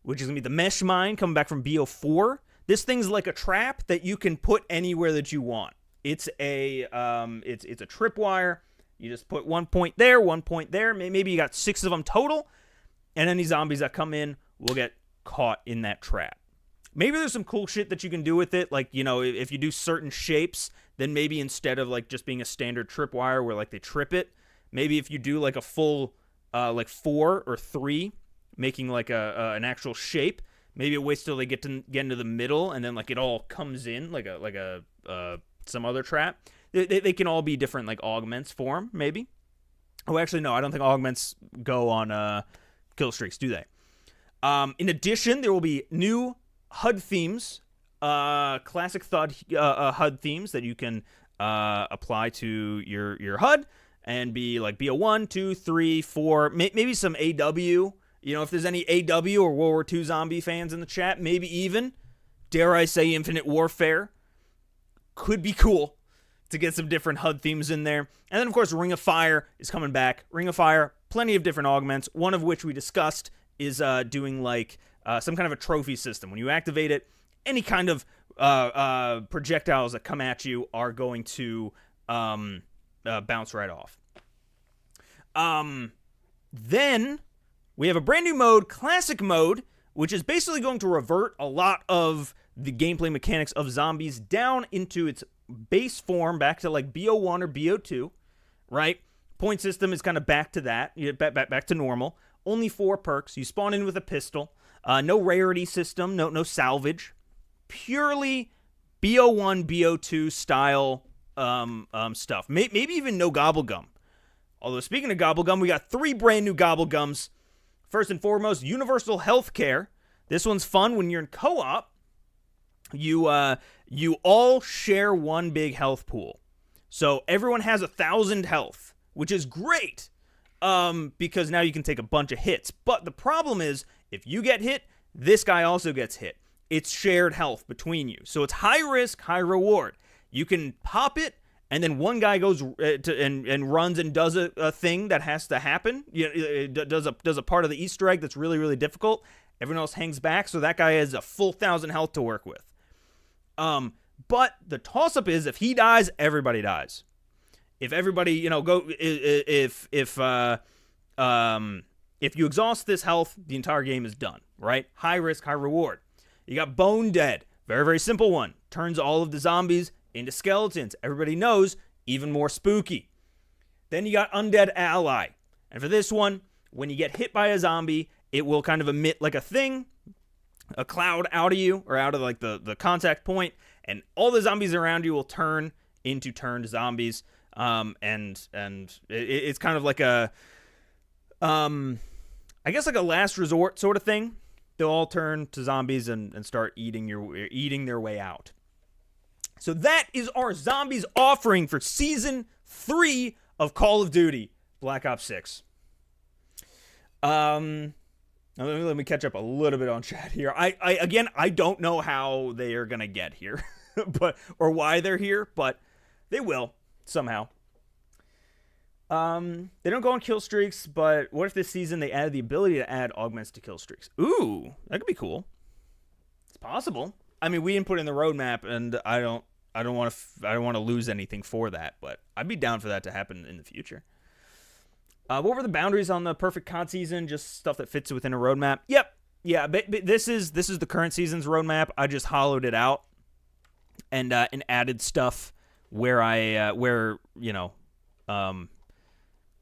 which is gonna be the mesh mine coming back from BO4. This thing's like a trap that you can put anywhere that you want. It's a tripwire. You just put 1 point there, 1 point there. Maybe you got 6 of them total, and any zombies that come in will get caught in that trap. Maybe there's some cool shit that you can do with it, like, you know, if you do certain shapes, then maybe instead of like just being a standard tripwire where like they trip it, maybe if you do like a full like 4 or 3, making like an actual shape, maybe it waits till they get into the middle, and then like it all comes in like some other trap. They can all be different like augments form, maybe. Oh, actually, no, I don't think augments go on kill streaks, do they? In addition, there will be new HUD themes, classic HUD themes that you can apply to your HUD and be like BO1, 2, 3, 4, maybe some AW. You know, if there's any AW or World War II zombie fans in the chat, maybe even, dare I say, Infinite Warfare. Could be cool to get some different HUD themes in there. And then, of course, Ring of Fire is coming back. Ring of Fire, plenty of different augments, one of which we discussed is doing like some kind of a trophy system. When you activate it, any kind of projectiles that come at you are going to bounce right off. Then we have a brand new mode, Classic Mode, which is basically going to revert a lot of the gameplay mechanics of zombies down into its base form, back to like BO1 or BO2, right? Point system is kind of back to that, back to normal. Only 4 perks. You spawn in with a pistol. No rarity system, no salvage. Purely BO1, BO2 style stuff. Maybe even no gobblegum. Although, speaking of gobblegum, we got 3 brand new gobblegums. First and foremost, universal healthcare. This one's fun when you're in co-op. You all share one big health pool. So everyone has 1,000 health, which is great. Because now you can take a bunch of hits. But the problem is, if you get hit, this guy also gets hit. It's shared health between you. So it's high risk, high reward. You can pop it, and then one guy goes and runs and does a thing that has to happen. Does a part of the Easter egg that's really, really difficult. Everyone else hangs back, so that guy has a full 1,000 health to work with. But the toss-up is, if he dies, everybody dies. If everybody, if you exhaust this health, the entire game is done, right? High risk, high reward. You got Bone Dead. Very, very simple one. Turns all of the zombies into skeletons. Everybody knows, even more spooky. Then you got Undead Ally. And for this one, when you get hit by a zombie, it will kind of emit like a thing, a cloud out of you, or out of like the contact point, and all the zombies around you will turn into turned zombies. And it's kind of like a, I guess like a last resort sort of thing. They'll all turn to zombies and start eating their way out. So that is our zombies offering for Season 3 of Call of Duty Black Ops 6. Let me catch up a little bit on chat here. I don't know how they are going to get here, or why they're here, but they will somehow. They don't go on kill streaks, but what if this season they added the ability to add augments to kill streaks? Ooh, that could be cool. It's possible. I mean, we didn't put it in the roadmap, and I don't want to lose anything for that, but I'd be down for that to happen in the future. What were the boundaries on the perfect COD season? Just stuff that fits within a roadmap. Yep. Yeah, but this is the current season's roadmap. I just hollowed it out and added stuff where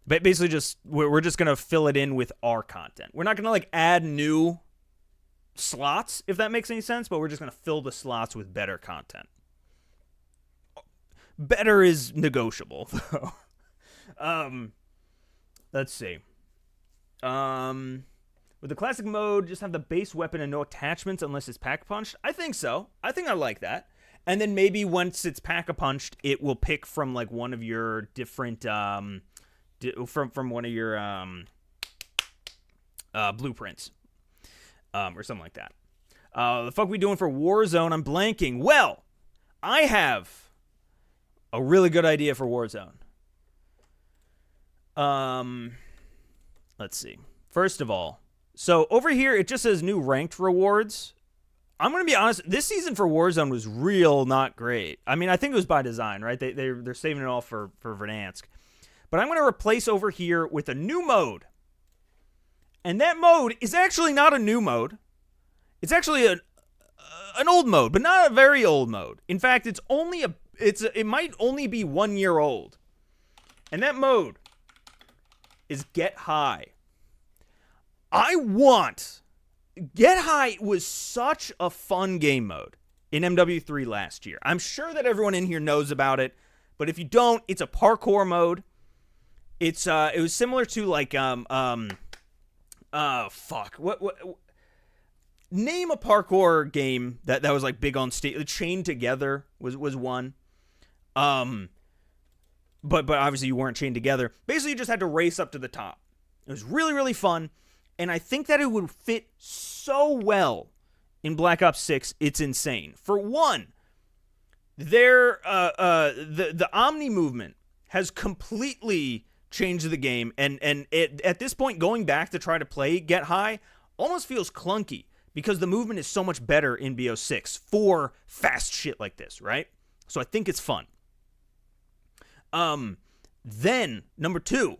basically just we're just gonna fill it in with our content. We're not gonna like add new slots, if that makes any sense, but we're just gonna fill the slots with better content. Better is negotiable, though. Let's see. With the classic mode, just have the base weapon and no attachments unless it's pack-punched? I think so. I think I like that. And then maybe once it's pack-a-punched, it will pick from like one of your different from one of your blueprints or something like that. The fuck we doing for Warzone? I'm blanking. Well, I have a really good idea for Warzone. Let's see. First of all, so over here it just says new ranked rewards. I'm gonna be honest. This season for Warzone was real not great. I mean, I think it was by design, right? They're saving it all for Verdansk. But I'm gonna replace over here with a new mode, and that mode is actually not a new mode. It's actually an old mode, but not a very old mode. In fact, it might only be 1 year old, and that mode is Get High. Get High was such a fun game mode in MW3 last year. I'm sure that everyone in here knows about it, but if you don't, it's a parkour mode. It was similar to like name a parkour game that was like big on stage. Chained Together was one. But obviously you weren't chained together. Basically, you just had to race up to the top. It was really, really fun, and I think that it would fit so well in Black Ops 6. It's insane. For one, the Omni movement has completely changed the game, and at this point, going back to try to play Get High almost feels clunky because the movement is so much better in BO6 for fast shit like this, right? So I think it's fun. Then number 2,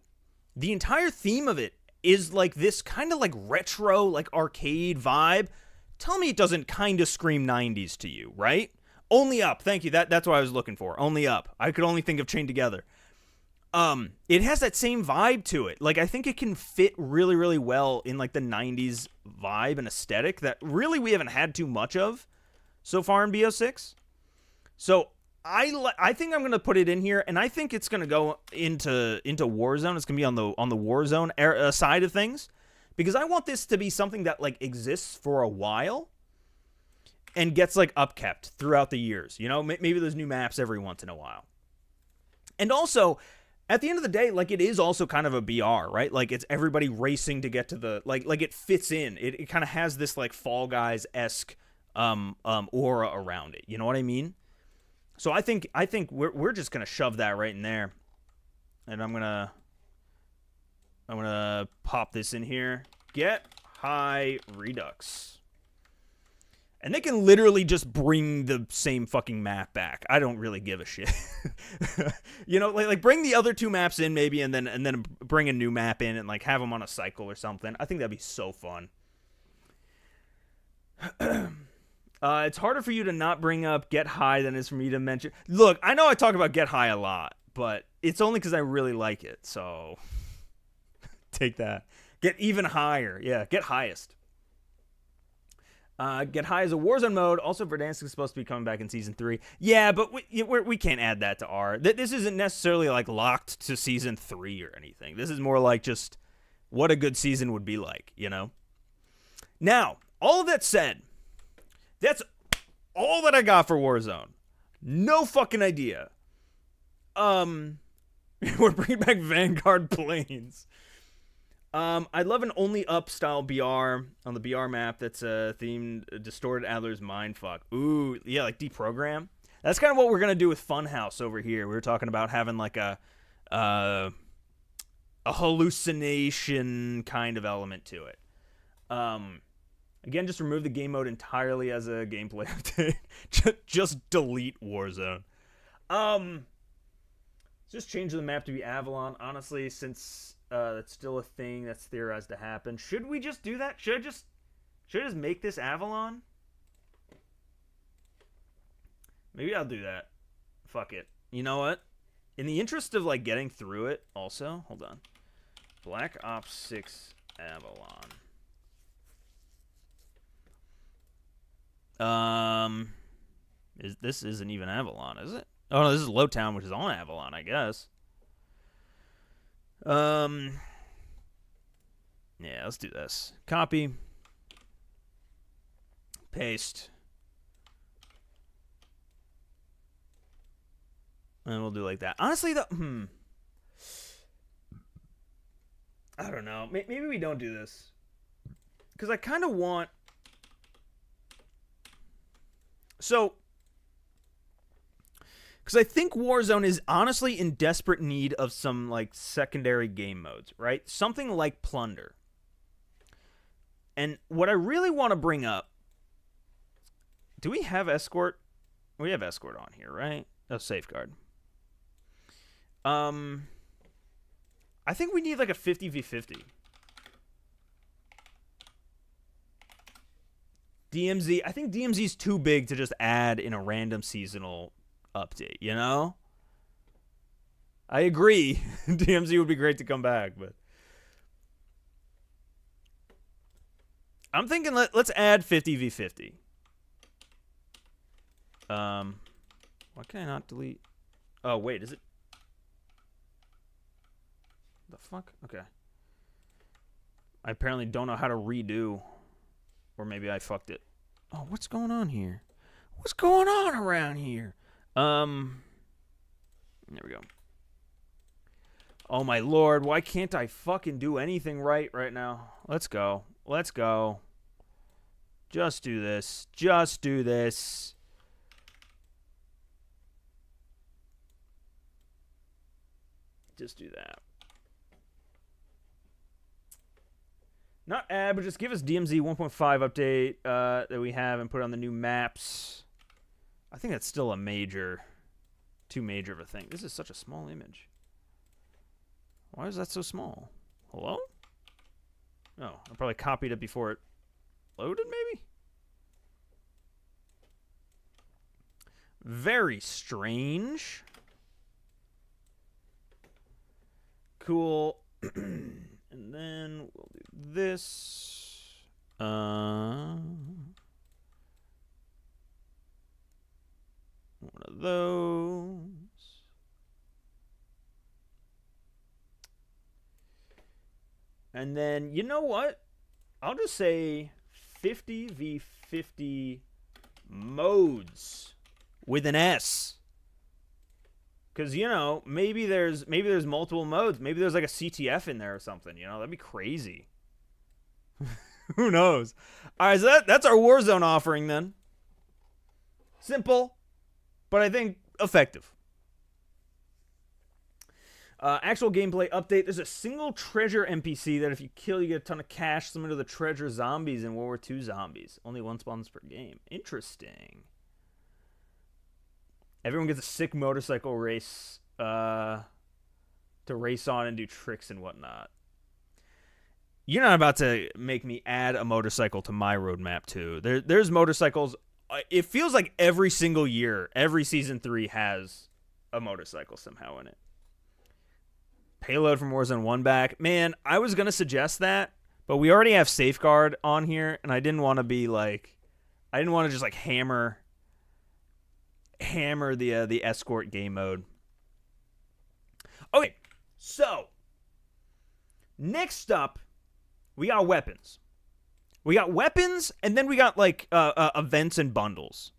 the entire theme of it is like this kind of like retro, like arcade vibe. Tell me it doesn't kind of scream 90s to you, right? Only Up. Thank you. That's what I was looking for. Only Up. I could only think of Chained Together. It has that same vibe to it. Like, I think it can fit really, really well in, like, the 90s vibe and aesthetic that really we haven't had too much of so far in BO6. So, I think I'm going to put it in here, and I think it's going to go into Warzone. It's going to be on the Warzone side of things, because I want this to be something that, like, exists for a while and gets, like, upkept throughout the years. You know, maybe there's new maps every once in a while. And also, at the end of the day, like, it is also kind of a BR, right? Like, it's everybody racing to get to the, like it fits in. It kind of has this, like, Fall Guys-esque aura around it. You know what I mean? So I think we're just gonna shove that right in there, and I'm gonna pop this in here. Get High Redux, and they can literally just bring the same fucking map back. I don't really give a shit. You know, like bring the other two maps in maybe, and then bring a new map in and like have them on a cycle or something. I think that'd be so fun. It's harder for you to not bring up Get High than it is for me to mention. Look, I know I talk about Get High a lot, but it's only because I really like it. So take that. Get even higher. Yeah, get highest. Get High is a Warzone mode. Also, Verdansk is supposed to be coming back in Season 3. Yeah, but we can't add that to R. This isn't necessarily like locked to Season 3 or anything. This is more like just what a good season would be like, you know? Now, all of that said, that's all that I got for Warzone. No fucking idea. We're bringing back Vanguard planes. I'd love an Only Up style BR on the BR map that's themed Distorted Adler's Mindfuck. Ooh, yeah, like deprogram. That's kind of what we're gonna do with Funhouse over here. We were talking about having like a hallucination kind of element to it. Again, just remove the game mode entirely as a gameplay update. Just delete Warzone. Just change the map to be Avalon. Honestly, since that's still a thing that's theorized to happen, should we just do that? Should I just make this Avalon? Maybe I'll do that. Fuck it. You know what? In the interest of like getting through it, also, hold on. Black Ops 6 Avalon. This isn't even Avalon, is it? Oh no, this is Lowtown, which is on Avalon, I guess. Yeah, let's do this. Copy. Paste. And we'll do like that. Honestly, though, I don't know. Maybe we don't do this. Because I kind of want... So, because I think Warzone is honestly in desperate need of some, like, secondary game modes, right? Something like Plunder. And what I really want to bring up... Do we have Escort? We have Escort on here, right? Oh, Safeguard. I think we need, like, a 50v50. DMZ, I think DMZ's too big to just add in a random seasonal update, you know? I agree. DMZ would be great to come back, but... I'm thinking let's add 50v50. Why can I not delete... Oh, wait, is it... The fuck? Okay. I apparently don't know how to redo... Or maybe I fucked it. Oh, what's going on here? What's going on around here? There we go. Oh my lord, why can't I fucking do anything right now? Let's go. Let's go. Just do this. Just do this. Just do that. Not add, but just give us DMZ 1.5 update that we have and put it on the new maps. I think that's still a major, too major of a thing. This is such a small image. Why is that so small? Hello? Oh, I probably copied it before it loaded, maybe? Very strange. Cool. And then we'll do this. One of those. And then, you know what? I'll just say 50 v 50 modes with an S. Because, you know, maybe there's multiple modes. Maybe there's like a CTF in there or something, you know? That'd be crazy. Who knows? All right, so that's our Warzone offering then. Simple, but I think effective. Actual gameplay update. There's a single treasure NPC that if you kill, you get a ton of cash, similar to the treasure zombies in World War II zombies. Only one spawns per game. Interesting. Everyone gets a sick motorcycle race to race on and do tricks and whatnot. You're not about to make me add a motorcycle to my roadmap, too. There's motorcycles. It feels like every single year, every Season 3 has a motorcycle somehow in it. Payload from Warzone 1 back. Man, I was going to suggest that, but we already have Safeguard on here, and I didn't want to be like... I didn't want to just like hammer the escort game mode. Okay, so next up, we got weapons. We got weapons, and then we got like events and bundles.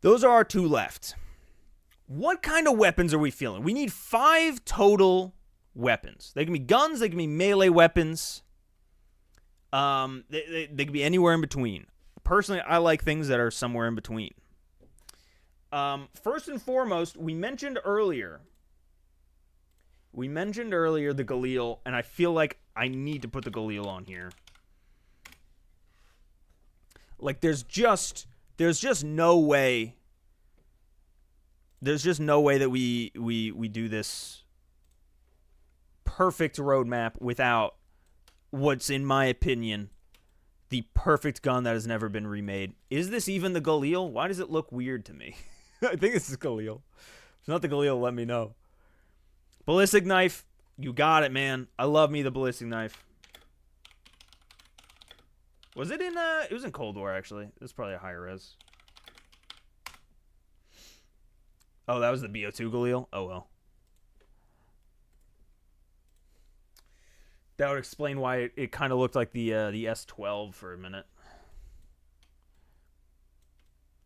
Those are our two left. What kind of weapons are we feeling? We need 5 total weapons. They can be guns. They can be melee weapons. They can be anywhere in between. Personally, I like things that are somewhere in between. First and foremost, we mentioned earlier the Galil, and I feel like I need to put the Galil on here. Like, there's just no way. There's just no way that we do this perfect roadmap without what's, in my opinion, the perfect gun that has never been remade. Is this even the Galil? Why does it look weird to me? I think this is Galil. If it's not the Galil, let me know. Ballistic knife. You got it, man. I love me the ballistic knife. Was it in, it was in Cold War, actually. It was probably a higher res. Oh, that was the BO2 Galil? Oh, well. That would explain why it kind of looked like the S12 for a minute.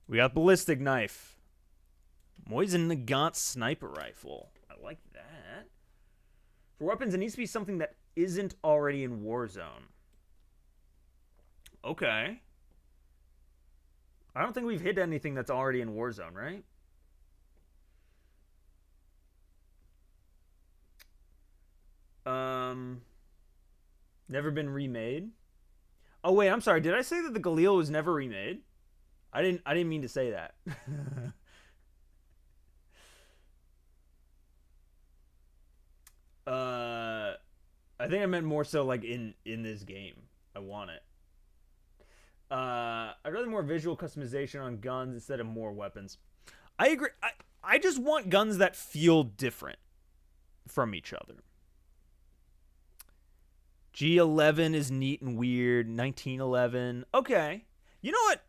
We got ballistic knife. Moisen Nagant sniper rifle. I like that. For weapons, it needs to be something that isn't already in Warzone. Okay. I don't think we've hit anything that's already in Warzone, right? Never been remade. Oh wait, I'm sorry. Did I say that the Galil was never remade? I didn't mean to say that. I think I meant more so like in this game. I want it. I'd rather more visual customization on guns instead of more weapons. I agree. I just want guns that feel different from each other. G11 is neat and weird. 1911. Okay. You know what?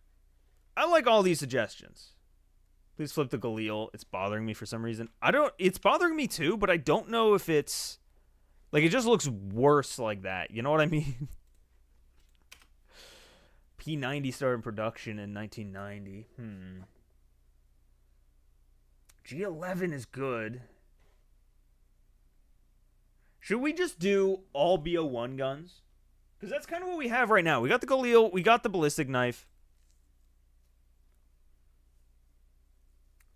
I like all these suggestions. Please flip the Galil. It's bothering me for some reason. It's bothering me too, but I don't know if it's... Like, it just looks worse like that. You know what I mean? P90 started production in 1990. G11 is good. Should we just do all BO1 guns? Because that's kind of what we have right now. We got the Galil. We got the ballistic knife.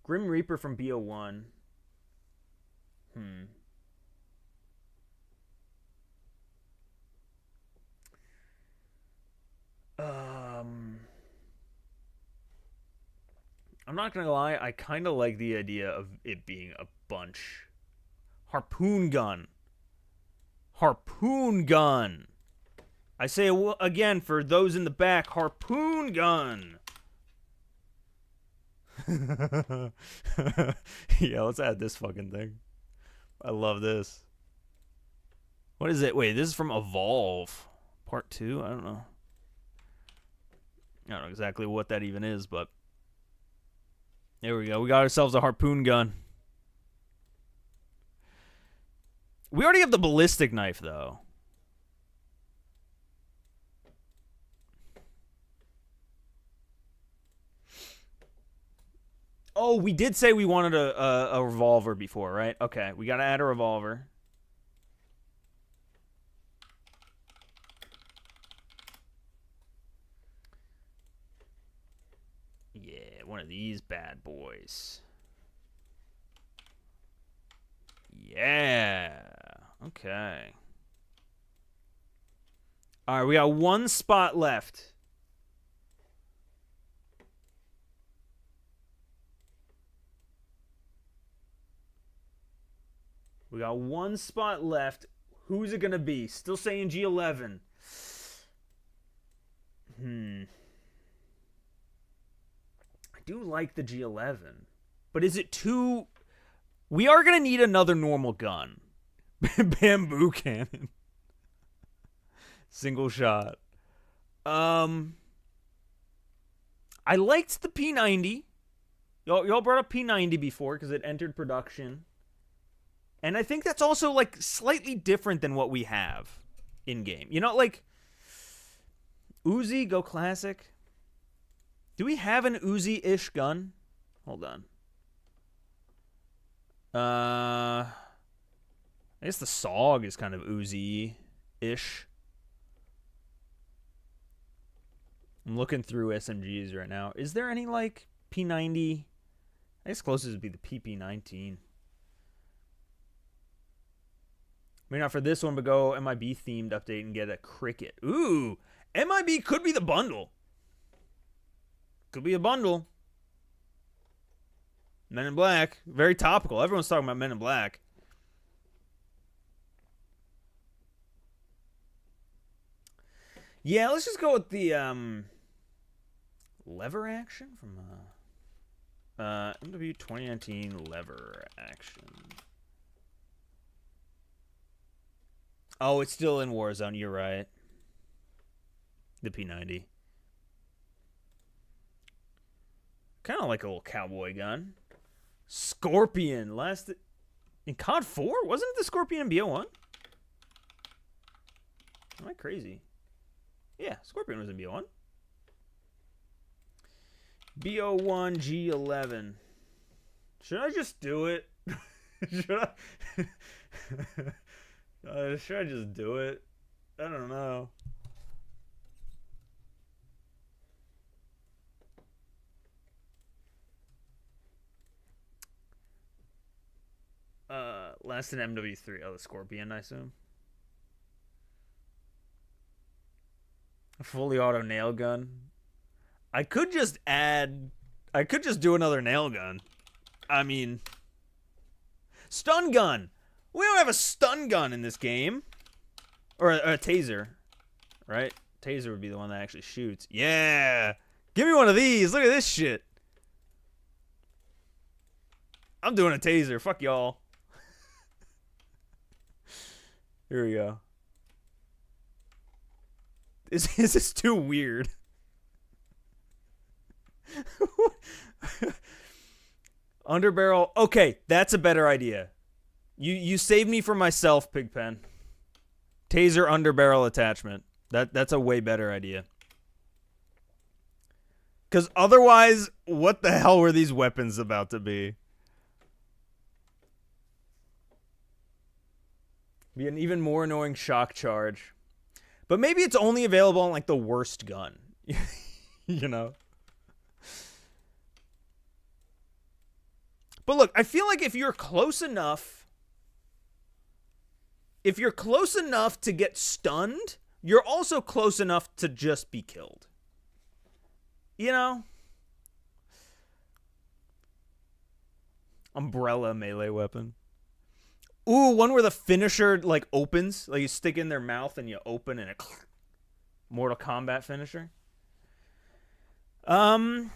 Grim Reaper from BO1. I'm not going to lie. I kind of like the idea of it being a bunch. Harpoon gun. Harpoon gun. I say again for those in the back, harpoon gun. Yeah, let's add this fucking thing. I love this. What is it? Wait, this is from Evolve. Part 2? I don't know. I don't know exactly what that even is, but there we go. We got ourselves a harpoon gun. We already have the ballistic knife, though. Oh, we did say we wanted a revolver before, right? Okay, we got to add a revolver. Yeah, one of these bad boys. Yeah. Okay. All right, we got one spot left. We got one spot left. Who's it going to be? Still saying G11. I do like the G11. But is it too... We are going to need another normal gun. Bamboo cannon. Single shot. I liked the P90. Y'all brought up P90 before because it entered production. And I think that's also, like, slightly different than what we have in-game. You know, like, Uzi, go classic. Do we have an Uzi-ish gun? Hold on. I guess the SOG is kind of Uzi-ish. I'm looking through SMGs right now. Is there any, like, P90? I guess closest would be the PP19. Maybe not for this one, but go MIB themed update and get a cricket. Ooh, MIB could be the bundle. Could be a bundle. Men in Black, very topical. Everyone's talking about Men in Black. Yeah, let's just go with the lever action from MW 2019 lever action. Oh, it's still in Warzone. You're right. The P90. Kind of like a little cowboy gun. Scorpion. Last in COD 4? Wasn't it the Scorpion in BO1? Am I crazy? Yeah, Scorpion was in BO1. BO1 G11. Should I just do it? Should I? Should I just do it? I don't know. Last in MW3. Oh, the Scorpion, I assume. A fully auto nail gun. I could just do another nail gun. I mean, stun gun. We don't have a stun gun in this game. Or a taser, right? Taser would be the one that actually shoots. Yeah! Give me one of these. Look at this shit. I'm doing a taser. Fuck y'all. Here we go. Is this too weird? Underbarrel. Okay, that's a better idea. You saved me from myself, Pigpen. Taser underbarrel attachment. That's a way better idea. Because otherwise, what the hell were these weapons about to be? Be an even more annoying shock charge. But maybe it's only available on, like, the worst gun. You know? But look, I feel like if you're close enough... If you're close enough to get stunned, you're also close enough to just be killed. You know? Umbrella melee weapon. Ooh, one where the finisher, like, opens. Like, you stick in their mouth and you open and it... Mortal Kombat finisher. I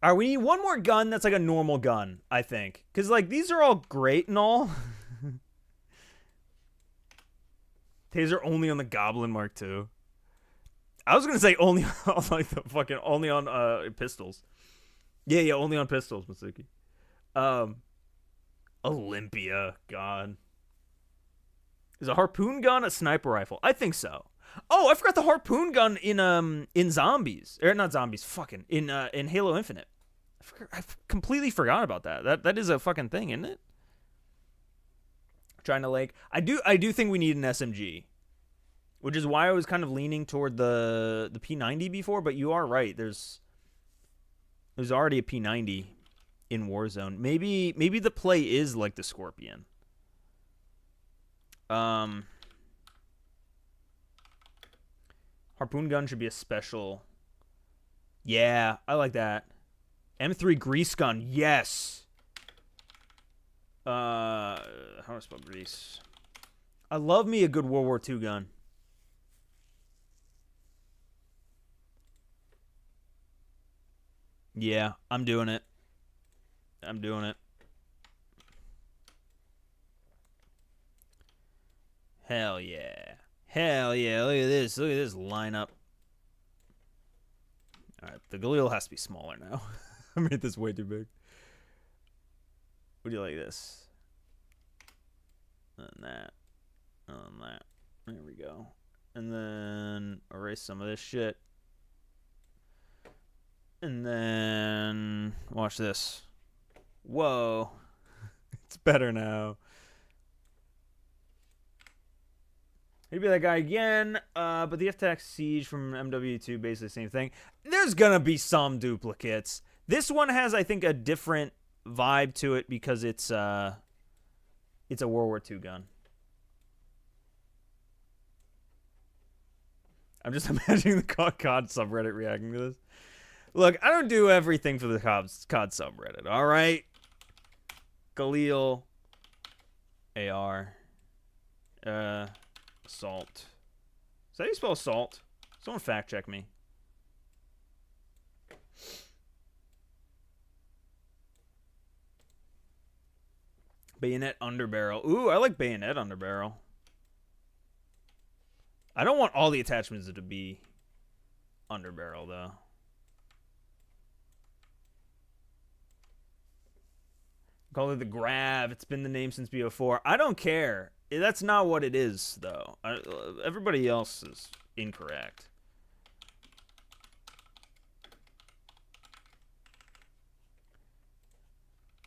All right, we need one more gun that's like a normal gun, I think. Because, like, these are all great and all. Taser only on the Goblin Mark II. I was going to say only on, like, the fucking, only on pistols. Yeah, only on pistols, Mitsuki. Olympia, God. Is a harpoon gun a sniper rifle? I think so. Oh, I forgot the harpoon gun in Zombies. Or not Zombies, fucking in Halo Infinite. I completely forgot about that. That is a fucking thing, isn't it? Trying to like I do think we need an SMG. Which is why I was kind of leaning toward the P90 before, but you are right. There's already a P90 in Warzone. Maybe the play is like the Scorpion. Harpoon gun should be a special. Yeah, I like that. M3 grease gun, yes. How do I spell grease? I love me a good World War II gun. Yeah, I'm doing it. I'm doing it. Hell yeah. Hell yeah. Look at this. Look at this lineup. Alright, the Galil has to be smaller now. I made this way too big. What do you like this? And that. And that. There we go. And then erase some of this shit. And then watch this. Whoa. It's better now. He'd be that guy again, but the F-Tac Siege from MW2, basically the same thing. There's gonna be some duplicates. This one has, I think, a different vibe to it because it's a World War II gun. I'm just imagining the COD subreddit reacting to this. Look, I don't do everything for the COD subreddit, all right? Galil, AR, assault. Is that how you spell assault? Someone fact check me. Bayonet underbarrel. Ooh, I like bayonet underbarrel. I don't want all the attachments to be underbarrel, though. Call it the Grav. It's been the name since BO4. I don't care. That's not what it is, though. Everybody else is incorrect.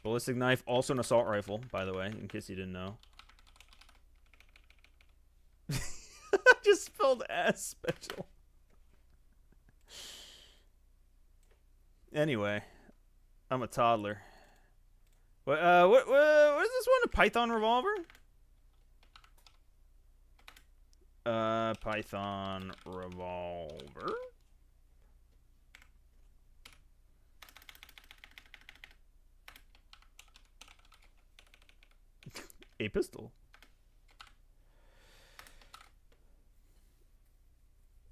Ballistic knife, also an assault rifle, by the way, in case you didn't know. I just spelled ass special. Anyway, I'm a toddler. What is this one? A Python revolver? Python revolver. A pistol.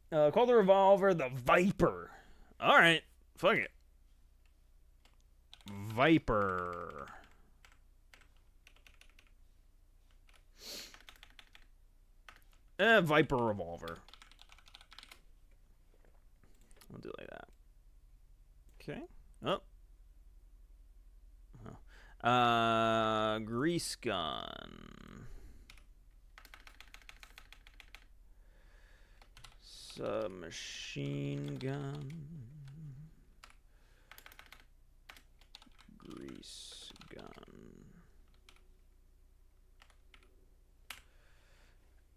Call the revolver the Viper. All right, fuck it. Viper. Viper revolver. We'll do it like that. Okay. Oh. Grease gun. Submachine gun. Grease gun.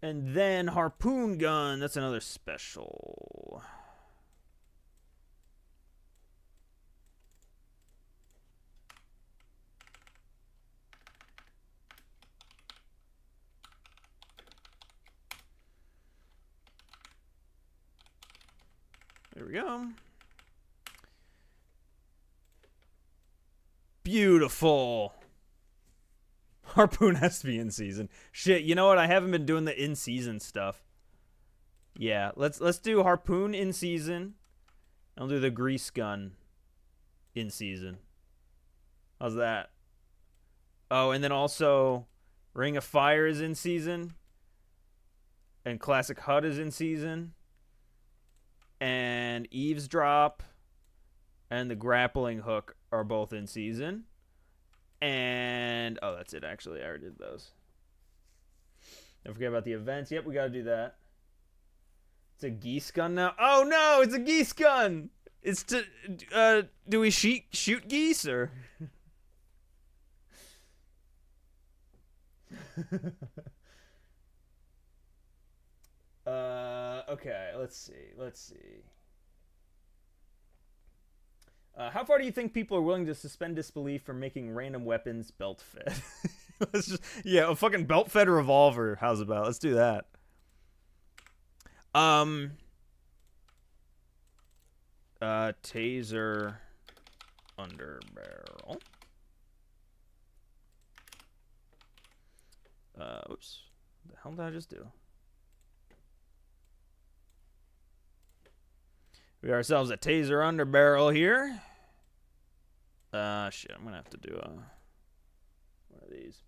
And then harpoon gun. That's another special. There we go. Beautiful. Harpoon has to be in season. Shit, you know what? I haven't been doing the in season stuff. Yeah, let's do harpoon in season. I'll do the grease gun in season. How's that? Oh, and then also Ring of Fire is in season. And Classic HUD is in season. And Eavesdrop and the Grappling Hook are both in season. And, oh, that's it, actually. I already did those. Don't forget about the events. Yep, we got to do that. It's a geese gun now. Oh, no, it's a geese gun. It's to, do we shoot geese, or? Okay, let's see. How far do you think people are willing to suspend disbelief for making random weapons belt fed? Let's just, yeah, a fucking belt fed revolver. How's about? Let's do that. Taser under barrel. Oops. What the hell did I just do? We got ourselves a taser under barrel here. Shit, I'm gonna have to do one of these.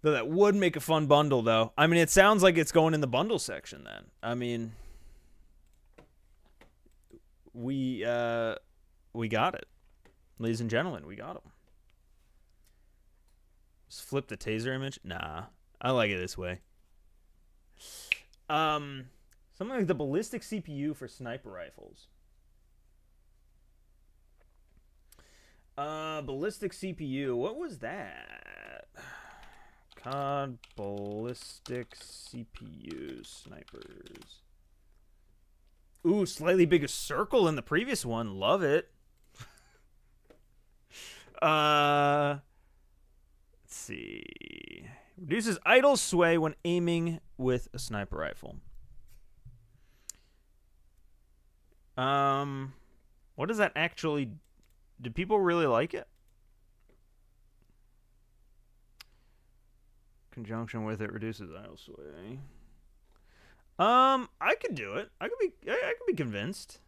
Though that would make a fun bundle, though. I mean, it sounds like it's going in the bundle section then. I mean, we got it. Ladies and gentlemen, we got them. Just flip the taser image? Nah, I like it this way. Something like the ballistic CPU for sniper rifles. Ballistic CPU. What was that? COD ballistic CPU snipers. Ooh, slightly bigger circle than the previous one. Love it. Let's see. Reduces idle sway when aiming with a sniper rifle. What does that actually... Do people really like it? Conjunction with it reduces idle sway. I could do it. I could be convinced.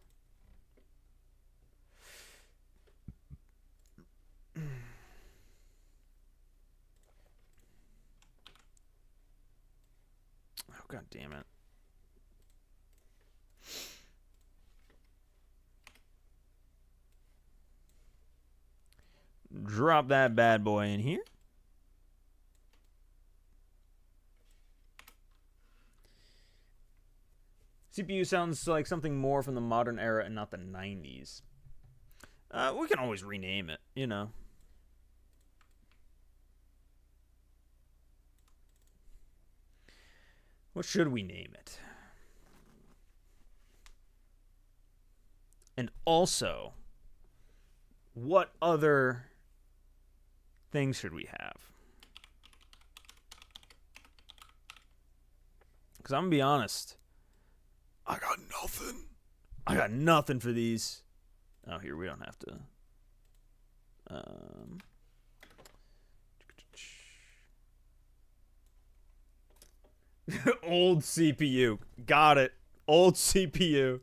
Oh, god damn it. Drop that bad boy in here. CPU sounds like something more from the modern era and not the 90s. We can always rename it, you know. What should we name it? And also, what other things should we have? Because I'm going to be honest. I got nothing. I got nothing for these. Oh, here, we don't have to. Old CPU. Got it. Old CPU.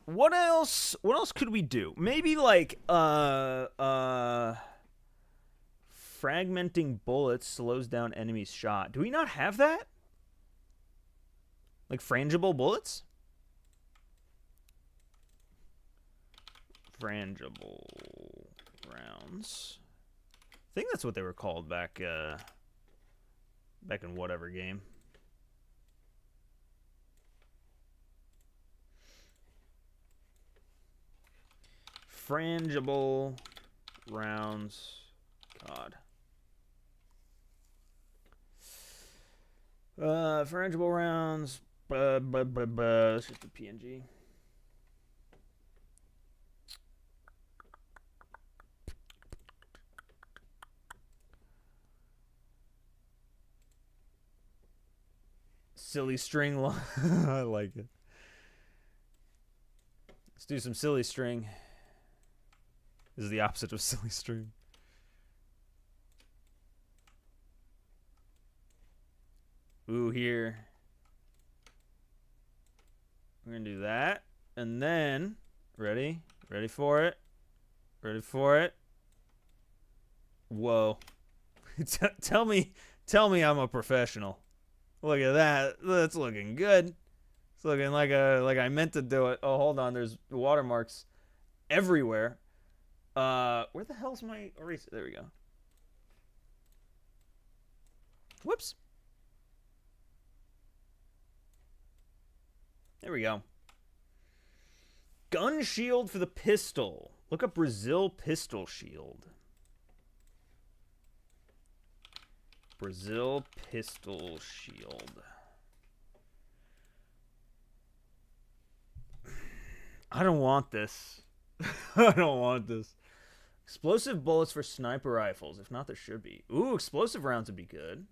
What else? What else could we do? Maybe like fragmenting bullets slows down enemies' shot. Do we not have that? Like frangible bullets? Frangible rounds. I think that's what they were called back in whatever game. Frangible rounds. God. Frangible rounds. It's just a PNG. Silly string. I like it. Let's do some silly string. This is the opposite of silly string. Ooh, here. We're going to do that. And then, ready? Ready for it? Ready for it? Whoa. Tell me I'm a professional. Look at that. That's looking good. It's looking like I meant to do it. Oh, hold on. There's watermarks everywhere. Where the hell's my eraser? There we go. Whoops. There we go. Gun shield for the pistol. Look up Brazil pistol shield. Brazil pistol shield. I don't want this. I don't want this. Explosive bullets for sniper rifles. If not, there should be. Ooh, explosive rounds would be good.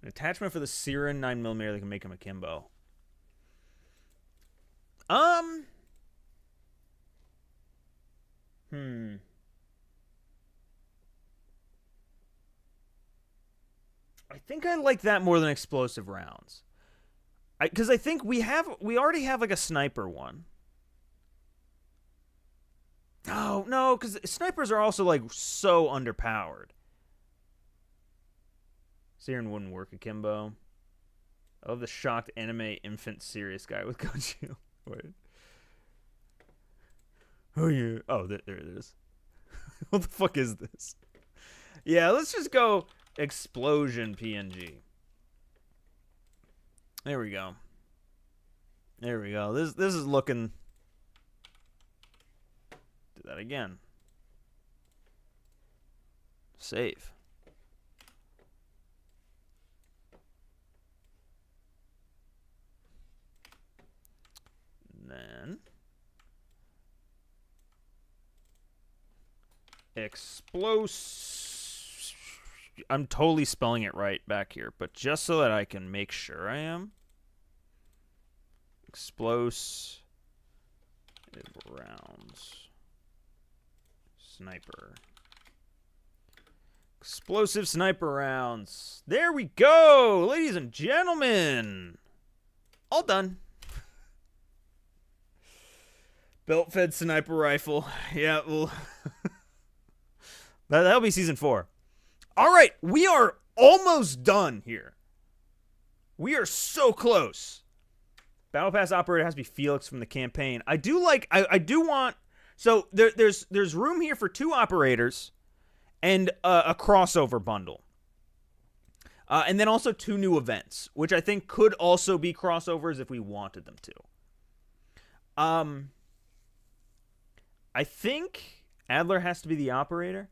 An attachment for the Siren 9mm that can make him akimbo. I think I like that more than explosive rounds. Because I think we already have like a sniper one. Oh, no, because snipers are also like so underpowered. Siren wouldn't work akimbo. I love the shocked anime infant serious guy with gun shield. Wait. Oh, yeah. Oh, there it is. What the fuck is this? Yeah, let's just go explosion PNG. There we go. There we go. This is looking... Do that again. Save. Then I'm totally spelling it right back here, but just so that I can make sure I am. Explosive rounds. Sniper. Explosive sniper rounds. There we go, ladies and gentlemen. All done. Belt-fed sniper rifle. Yeah, well, that'll be season 4. All right, we are almost done here. We are so close. Battle Pass operator has to be Felix from the campaign. I do want. So there's room here for 2 operators, and a crossover bundle, and then also 2 new events, which I think could also be crossovers if we wanted them to. I think Adler has to be the operator.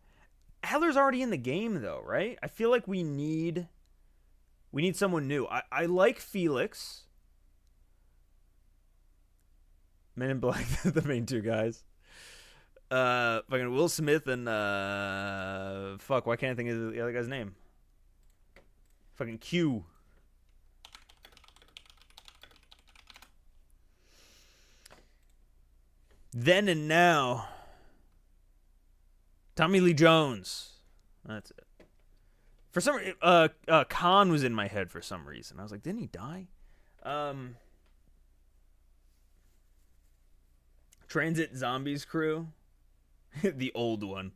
Adler's already in the game, though, right? I feel like we need someone new. I like Felix. Men in Black, the main 2 guys. Fucking Will Smith and fuck, why can't I think of the other guy's name? Fucking Q. Then and Now. Tommy Lee Jones. That's it. For some reason, Khan was in my head for some reason. I was like, didn't he die? Transit Zombies crew. The old one.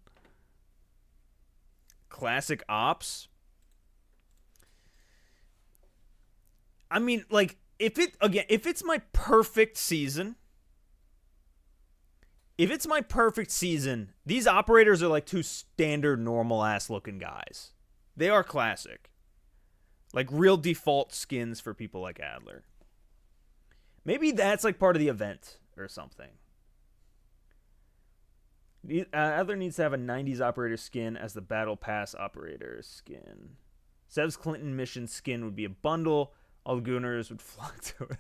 Classic Ops. I mean, like, if it's my perfect season, these operators are like 2 standard normal ass looking guys. They are classic. Like real default skins for people like Adler. Maybe that's like part of the event or something. Adler needs to have a 90s operator skin as the Battle Pass operator skin. Sev's Clinton mission skin would be a bundle. All the Gooners would flock to it.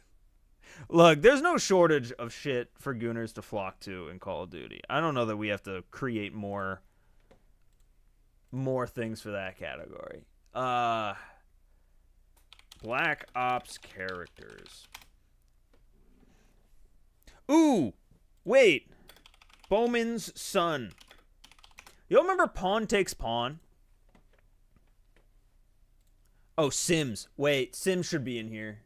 Look, there's no shortage of shit for Gooners to flock to in Call of Duty. I don't know that we have to create more things for that category. Black Ops characters. Ooh, wait. Bowman's son. You remember Pawn Takes Pawn? Oh, Sims. Wait, Sims should be in here.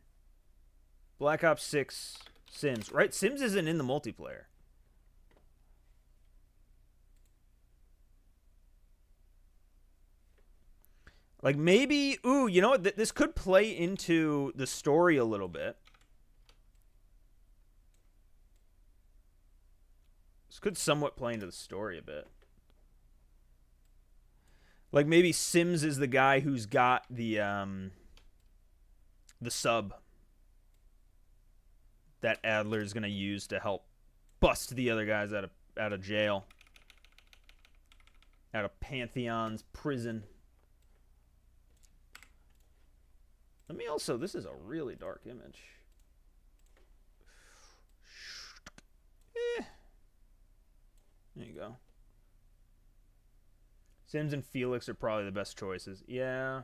Black Ops 6 Sims. Right? Sims isn't in the multiplayer. Like, maybe... Ooh, you know what? This could play into the story a little bit. This could somewhat play into the story a bit. Like, maybe Sims is the guy who's got the sub that Adler's going to use to help bust the other guys out of jail. Out of Pantheon's prison. Let me also... This is a really dark image. There you go. Sims and Felix are probably the best choices. Yeah.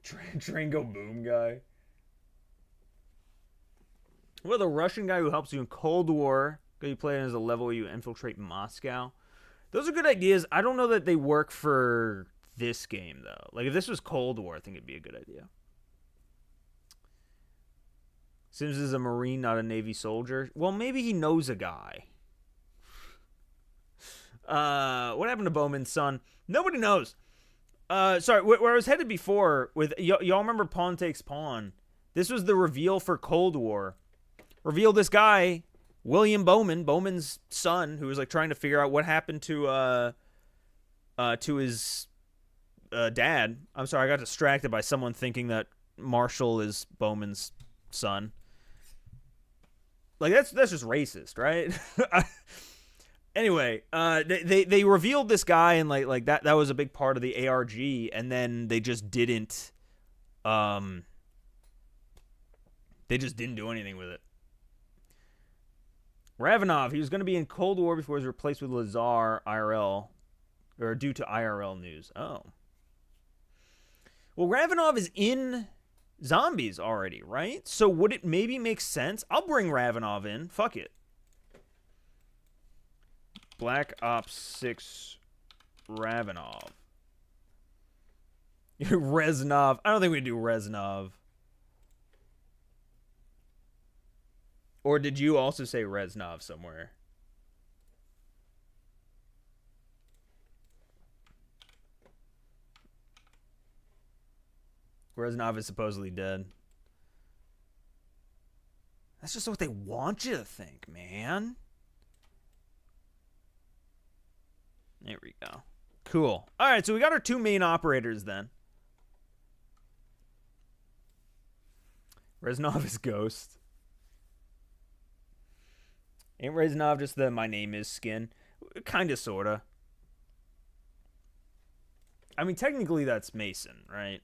Train go boom guy. Well, the Russian guy who helps you in Cold War. You play it as a level where you infiltrate Moscow. Those are good ideas. I don't know that they work for this game, though. Like, if this was Cold War, I think it'd be a good idea. Sims is a Marine, not a Navy soldier. Well, maybe he knows a guy. What happened to Bowman's son? Nobody knows. Sorry, where I was headed before with y'all remember Pawn Takes Pawn? This was the reveal for Cold War. Reveal this guy, William Bowman, Bowman's son, who was like trying to figure out what happened to his dad. I'm sorry, I got distracted by someone thinking that Marshall is Bowman's son. Like that's just racist, right? Anyway, they revealed this guy and like that was a big part of the ARG, and then they just didn't do anything with it. Ravenov, he was going to be in Cold War before he was replaced with Lazar IRL, or due to IRL news. Oh. Well, Ravenov is in Zombies already, right? So would it maybe make sense? I'll bring Ravenov in. Fuck it. Black Ops 6 Ravenov. Reznov. I don't think we do Reznov. Or did you also say Reznov somewhere? Reznov is supposedly dead. That's just what they want you to think, man. There we go. Cool. All right, so we got our two main operators then. Reznov is Ghost. Ain't Reznov just the my name is skin? Kinda, sorta. I mean, technically that's Mason, right?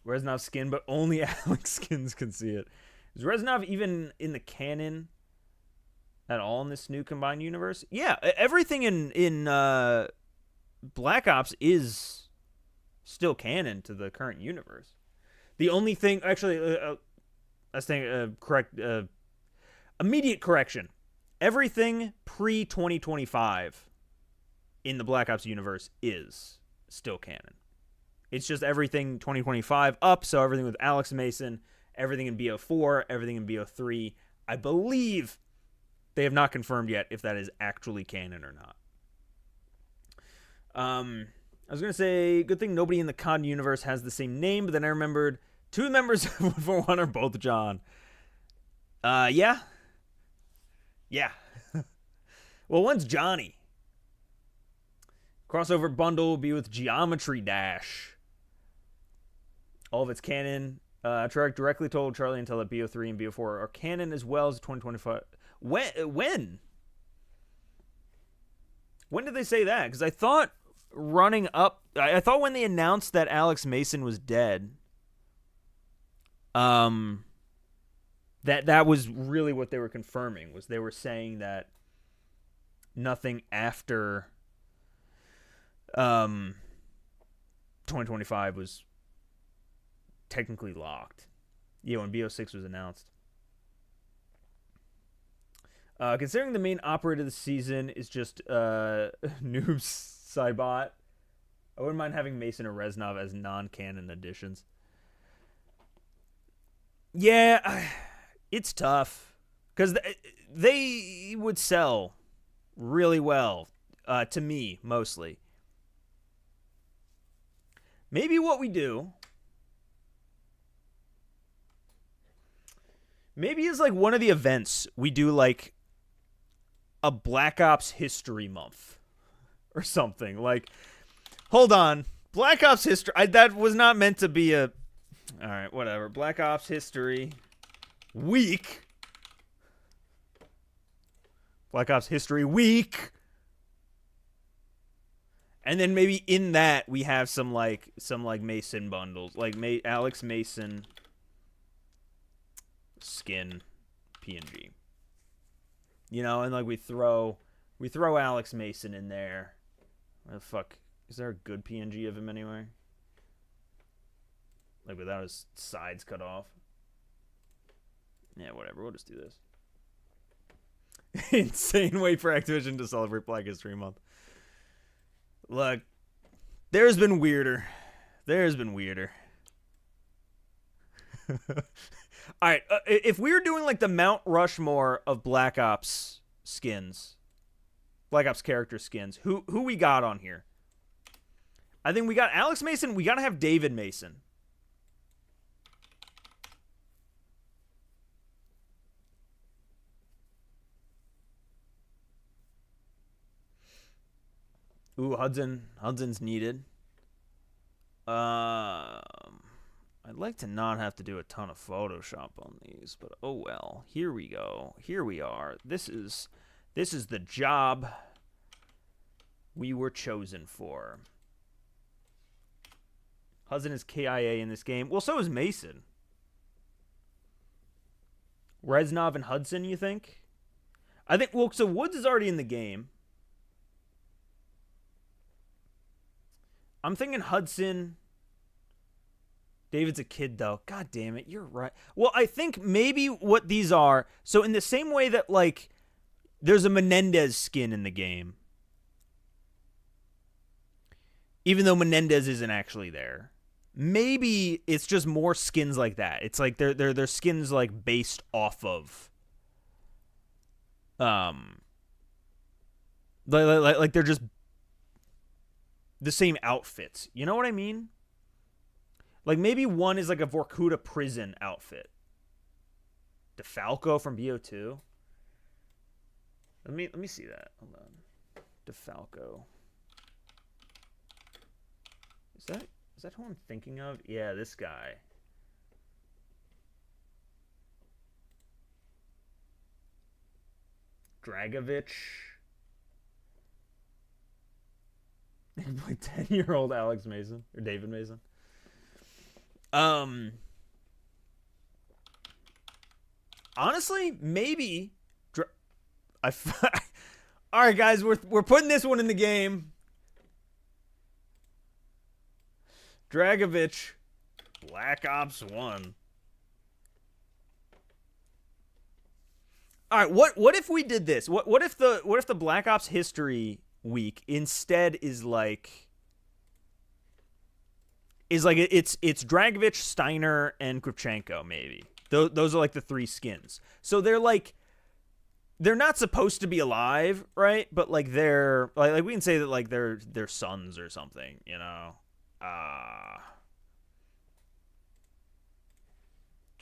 Reznov skin, but only Alex skins can see it. Is Reznov even in the canon at all in this new combined universe? Yeah, everything in Black Ops is still canon to the current universe. The only thing, actually, I think correct. Immediate correction. Everything pre-2025 in the Black Ops universe is still canon. It's just everything 2025 up, so everything with Alex Mason, everything in BO4, everything in BO3. I believe they have not confirmed yet if that is actually canon or not. I was going to say, good thing nobody in the COD universe has the same name, but then I remembered two members of one are both John. Yeah. Yeah. Well, one's Johnny. Crossover bundle will be with Geometry Dash. All of its canon. Treyarch directly told Charlie Intel that BO3 and BO4 are canon as well as 2025. When? When did they say that? Because I thought running up... I thought when they announced that Alex Mason was dead... that was really what they were confirming. Was they were saying that nothing after 2025 was technically locked. Yeah, when BO6 was announced. Considering the main operator of the season is just Noob Saibot, I wouldn't mind having Mason or Reznov as non-canon additions. Yeah, it's tough because they would sell really well to me, mostly. Maybe what we do, maybe is like one of the events we do like a Black Ops History Month or something. Like, hold on, Black Ops History. That was not meant to be a. All right, whatever. Black Ops History Week. Black Ops History Week. And then maybe in that we have some Mason bundles, like Alex Mason skin PNG. You know, and like we throw Alex Mason in there. Where the fuck is there a good PNG of him anyway? Like without his sides cut off. Yeah, whatever. We'll just do this. Insane way for Activision to celebrate Black History Month. Look, there's been weirder. All right, if we were doing like the Mount Rushmore of Black Ops skins, Black Ops character skins, who we got on here? I think we got Alex Mason. We got to have David Mason. Ooh, Hudson's needed. I'd like to not have to do a ton of Photoshop on these, but oh well. Here we go. Here we are. This is the job we were chosen for. Hudson is KIA in this game. Well, so is Mason. Reznov and Hudson, you think? I think, well, so Woods is already in the game. I'm thinking Hudson. David's a kid, though. God damn it, you're right. Well, I think maybe what these are, so in the same way that, like, there's a Menendez skin in the game, even though Menendez isn't actually there, maybe it's just more skins like that. It's like they're skins, like, based off of, like they're just the same outfits. You know what I mean? Like maybe one is like a Vorkuta prison outfit. DeFalco from BO2. Let me see that. Hold on. DeFalco. Is that who I'm thinking of? Yeah, this guy. Dragovich. Like 10-year-old Alex Mason or David Mason. Honestly, maybe. All right, guys, we're putting this one in the game. Dragovich, Black Ops 1. All right, what if we did this? What if the Black Ops History Week instead is like it's Dragovich, Steiner, and Krivchenko, maybe. Those are like the three skins. So they're not supposed to be alive, right? But like they're like we can say that like they're sons or something, you know.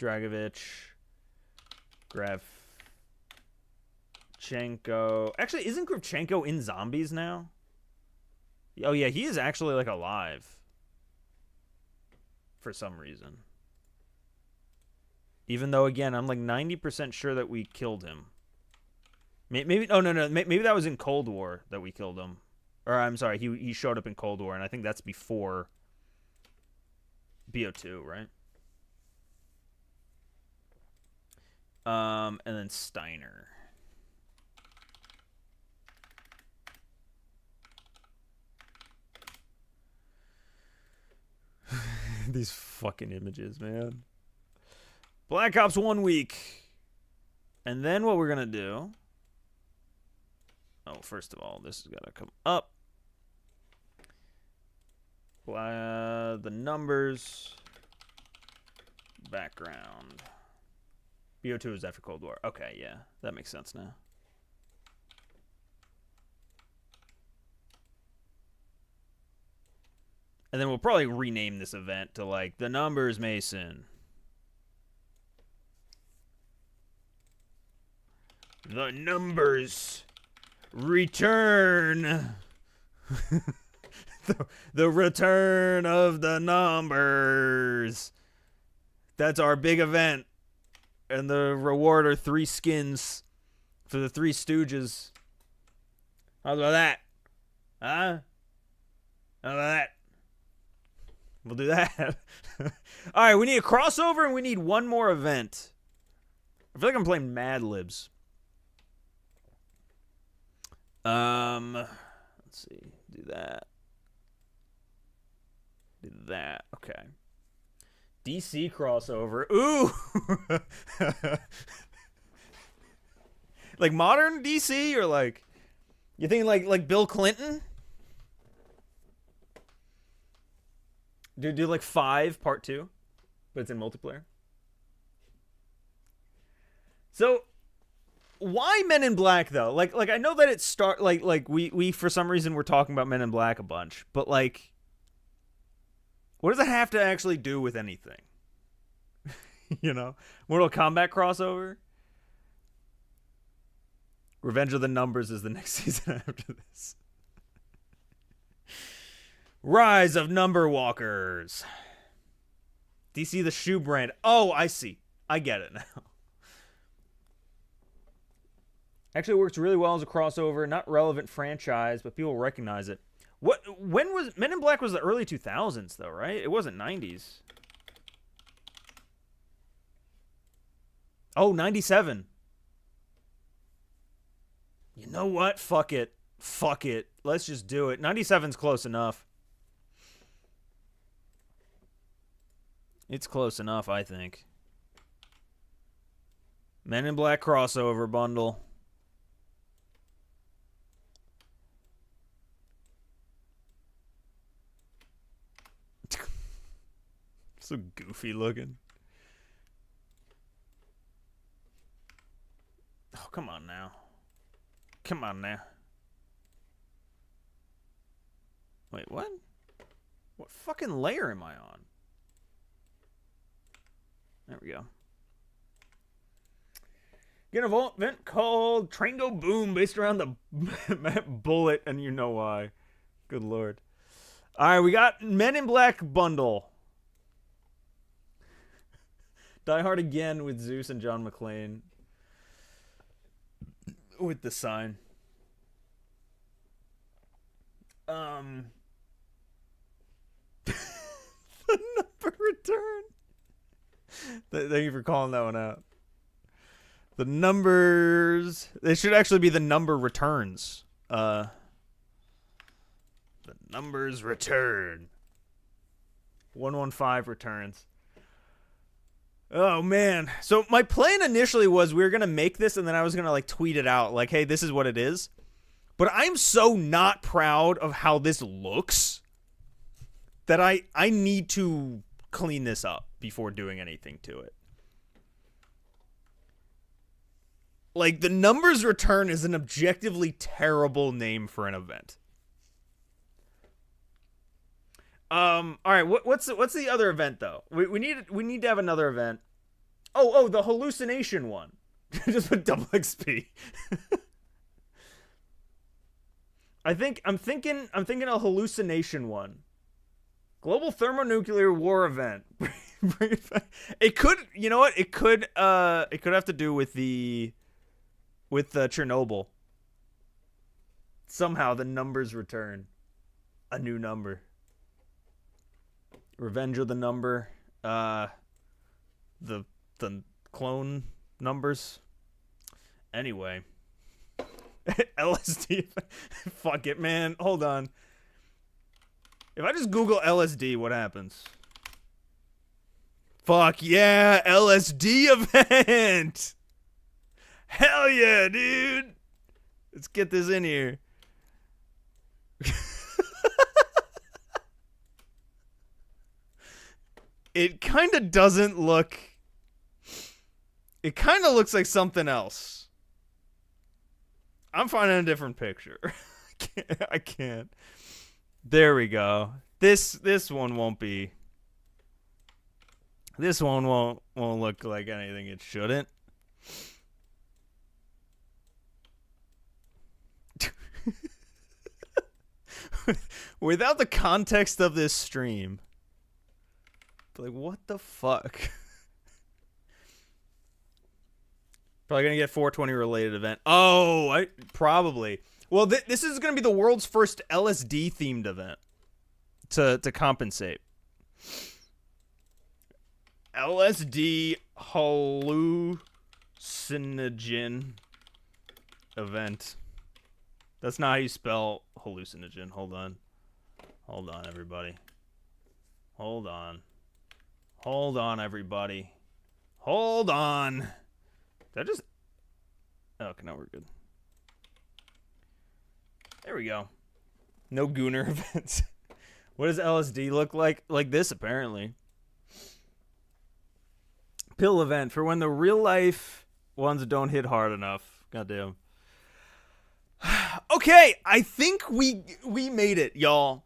Dragovich, Krivchenko. Actually, isn't Krivchenko in Zombies now? Oh yeah, he is actually like alive. For some reason. Even though, again, I'm like 90% sure that we killed him. Maybe, oh no, maybe that was in Cold War that we killed him. Or I'm sorry, he showed up in Cold War, and I think that's before BO2, right? And then Steiner. These fucking images, man. Black Ops 1 week. And then what we're going to do Oh, first of all, this has got to come up. The numbers. Background. BO2 is after Cold War. Okay, yeah. That makes sense now. And then we'll probably rename this event to, like, the Numbers Mason. The Numbers Return. the return of the numbers. That's our big event. And the reward are 3 skins for the 3 Stooges. How about that? Huh? How about that? We'll do that. Alright, we need a crossover and we need one more event. I feel like I'm playing Mad Libs. Let's see. Do that. Do that. Okay. DC crossover. Ooh! Like modern DC or like... You think like Bill Clinton? Do like 5 part 2, but it's in multiplayer. So, why Men in Black though? Like I know that it like we for some reason we're talking about Men in Black a bunch, but like, what does it have to actually do with anything? You know, Mortal Kombat crossover. Revenge of the Numbers is the next season after this. Rise of Number Walkers. DC the shoe brand. Oh, I see. I get it now. Actually, it works really well as a crossover. Not relevant franchise, but people recognize it. When was Men in Black? Was the early 2000s though, right? It wasn't 90s. Oh, 97. You know what? Fuck it. Fuck it. Let's just do it. 97's close enough. It's close enough, I think. Men in Black crossover bundle. So goofy looking. Oh, come on now. Come on now. Wait, what? What fucking layer am I on? There we go. Get an event called Train Go Boom based around the bullet, and you know why. Good lord. Alright, we got Men in Black bundle. Die Hard again with Zeus and John McClane. With the sign. The number return. Thank you for calling that one out. The numbers. They should actually be the number returns. The numbers return. 115 returns. Oh, man. So my plan initially was we were going to make this and then I was going to like tweet it out. Like, hey, this is what it is. But I'm so not proud of how this looks that I need to clean this up before doing anything to it. Like, the numbers return is an objectively terrible name for an event. All right. What's the other event though? We need to have another event. Oh, the hallucination one. Just put double XP. I'm thinking a hallucination one. Global thermonuclear war event. Bring it back. It could, you know what? It could have to do with Chernobyl. Somehow the numbers return. A new number. Revenge of the Number, the clone numbers. Anyway, LSD. Fuck it, man. Hold on. If I just Google LSD, what happens? Fuck yeah, LSD event. Hell yeah, dude. Let's get this in here. It kind of doesn't look... It kind of looks like something else. I'm finding a different picture. I can't. There we go. This one won't be... This one won't look like anything it shouldn't. Without the context of this stream, like, what the fuck? Probably gonna get 420 related event. Oh, probably. Well, this is gonna be the world's first LSD themed event to compensate. LSD hallucinogen event. That's not how you spell hallucinogen. Hold on, everybody. Hold on, everybody. Hold on. Did I just... Oh, okay, now we're good. There we go. No Gooner events. What does LSD look like? Like this, apparently. Pill event for when the real life ones don't hit hard enough. Goddamn. Okay, I think we made it, y'all.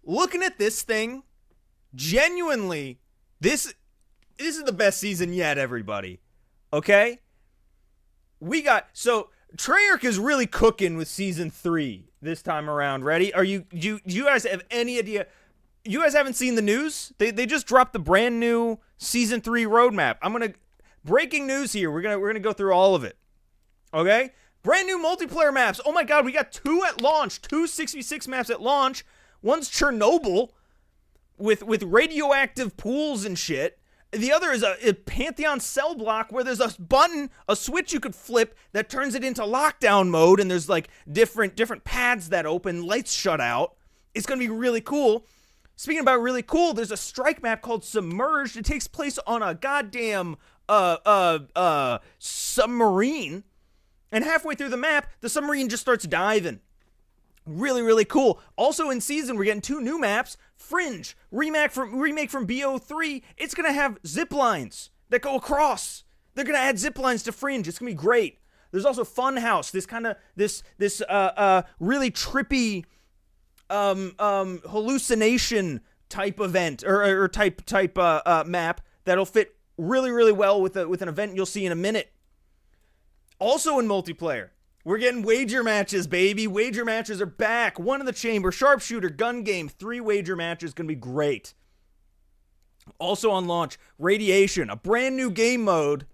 Looking at this thing, genuinely, this is the best season yet, everybody. Okay? We got... So, Treyarch is really cooking with Season 3 this time around. Ready? Do you guys have any idea? You guys haven't seen the news? They just dropped the brand new Season 3 roadmap. Breaking news here. We're gonna go through all of it. Okay? Brand new multiplayer maps. Oh my god, we got 2 at launch. 2 6v6 maps at launch. One's Chernobyl with radioactive pools and shit. The other is a Pantheon cell block where there's a button, a switch you could flip that turns it into lockdown mode, and there's like different pads that open, lights shut out. It's gonna be really cool. Speaking about really cool, there's a strike map called Submerged. It takes place on a goddamn submarine. And halfway through the map, the submarine just starts diving. Really, really cool. Also in season, we're getting 2 new maps. Fringe, remake from BO3. It's going to have zip lines that go across. They're going to add zip lines to Fringe. It's going to be great. There's also Funhouse, this really trippy hallucination type event or type map that'll fit really, really well with an event you'll see in a minute. Also in multiplayer, we're getting wager matches, baby. Wager matches are back. One in the chamber, sharpshooter, gun game, 3 wager matches. Gonna be great. Also on launch, Radiation, a brand new game mode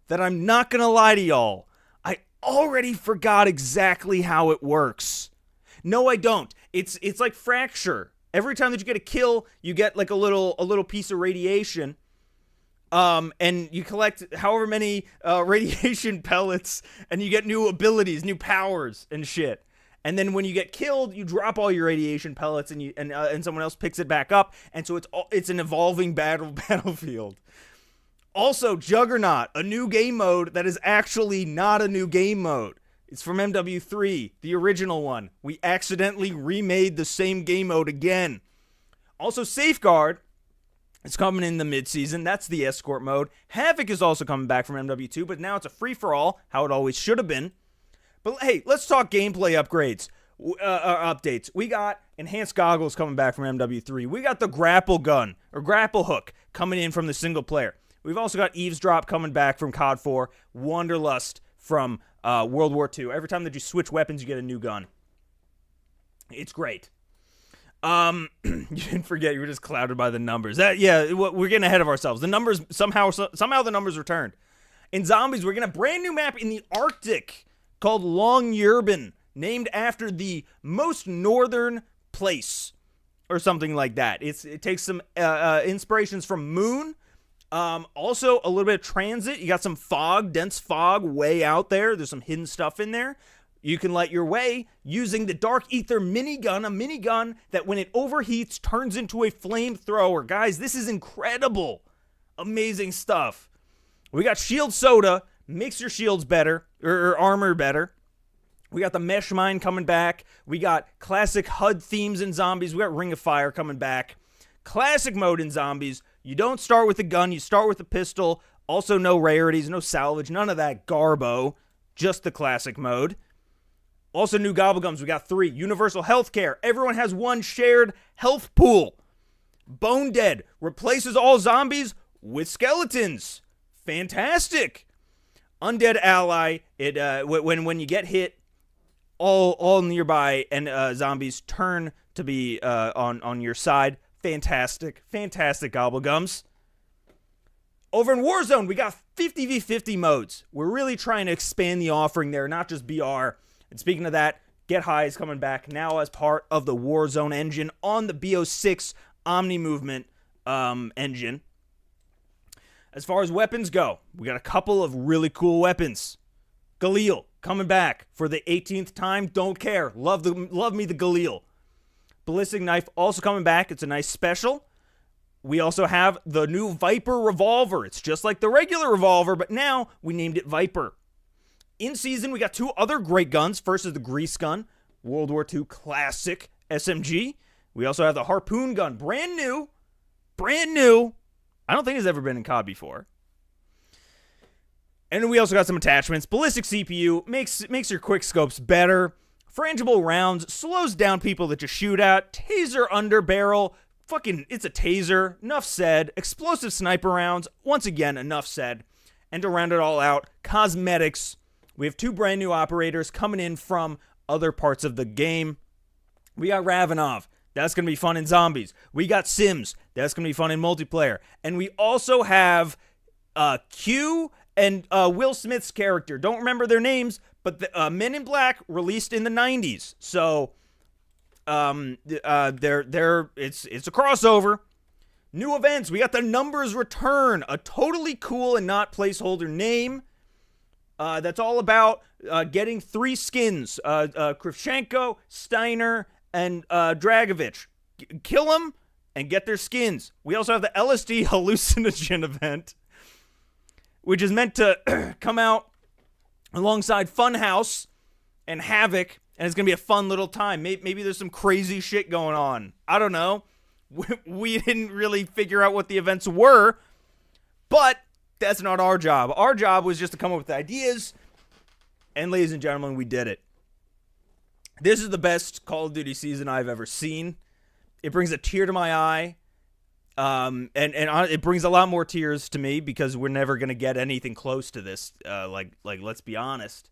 that I'm not gonna lie to y'all, I already forgot exactly how it works. No, I don't. It's like Fracture. Every time that you get a kill, you get like a little piece of radiation. And you collect however many radiation pellets, and you get new abilities, new powers, and shit. And then when you get killed, you drop all your radiation pellets, and someone else picks it back up. And so it's an evolving battlefield. Also, Juggernaut, a new game mode that is actually not a new game mode. It's from MW3, the original one. We accidentally remade the same game mode again. Also, Safeguard. It's coming in the mid-season. That's the escort mode. Havoc is also coming back from MW2, but now it's a free-for-all, how it always should have been. But hey, let's talk gameplay upgrades, updates. We got enhanced goggles coming back from MW3. We got the grapple gun, or grapple hook, coming in from the single player. We've also got eavesdrop coming back from COD 4, Wanderlust from World War II. Every time that you switch weapons, you get a new gun. It's great. You didn't forget, you were just clouded by the numbers. We're getting ahead of ourselves. The numbers, somehow the numbers returned. In Zombies, we're getting a brand new map in the Arctic called Longyearbyen, named after the most northern place, or something like that. It takes some inspirations from Moon. Also, a little bit of transit. You got some fog, dense fog way out there. There's some hidden stuff in there. You can light your way using the Dark Ether minigun, a minigun that when it overheats turns into a flamethrower. Guys, this is incredible. Amazing stuff. We got Shield Soda, makes your shields better, or armor better. We got the Mesh Mine coming back. We got classic HUD themes in zombies. We got Ring of Fire coming back. Classic mode in zombies. You don't start with a gun. You start with a pistol. Also no rarities, no salvage, none of that garbo. Just the classic mode. Also new Gobblegums. We got 3. Universal Healthcare. Everyone has one shared health pool. Bone Dead replaces all zombies with skeletons. Fantastic. Undead Ally. It when you get hit, all nearby and zombies turn to be on your side. Fantastic Gobblegums. Over in Warzone, we got 50v50 modes. We're really trying to expand the offering there, not just BR. And speaking of that, Get High is coming back now as part of the Warzone engine on the BO6 Omni Movement engine. As far as weapons go, we got a couple of really cool weapons. Galil coming back for the 18th time. Don't care. Love me the Galil. Ballistic Knife also coming back. It's a nice special. We also have the new Viper Revolver. It's just like the regular revolver, but now we named it Viper. In season, we got 2 other great guns. First is the Grease Gun, World War II classic SMG. We also have the Harpoon Gun, brand new. I don't think it's ever been in COD before. And we also got some attachments. Ballistic CPU makes your quick scopes better. Frangible rounds slows down people that you shoot at. Taser under barrel. It's a taser. Enough said. Explosive sniper rounds. Once again, enough said. And to round it all out, cosmetics. We have 2 brand new operators coming in from other parts of the game. We got Ravenov. That's going to be fun in zombies. We got Sims. That's going to be fun in multiplayer. And we also have Q and Will Smith's character. Don't remember their names, but the, Men in Black released in the 90s. So it's a crossover. New events. We got the Numbers Return, a totally cool and not placeholder name. That's all about getting 3 skins. Kravchenko, Steiner, and Dragovich. Kill them and get their skins. We also have the LSD hallucinogen event, which is meant to come out alongside Funhouse and Havoc, and it's going to be a fun little time. Maybe there's some crazy shit going on. I don't know. We didn't really figure out what the events were, but that's not our job. Our job was just to come up with ideas, and ladies and gentlemen, we did it. This is the best Call of Duty season I've ever seen. It brings a tear to my eye, and it brings a lot more tears to me because we're never going to get anything close to this. Like let's be honest.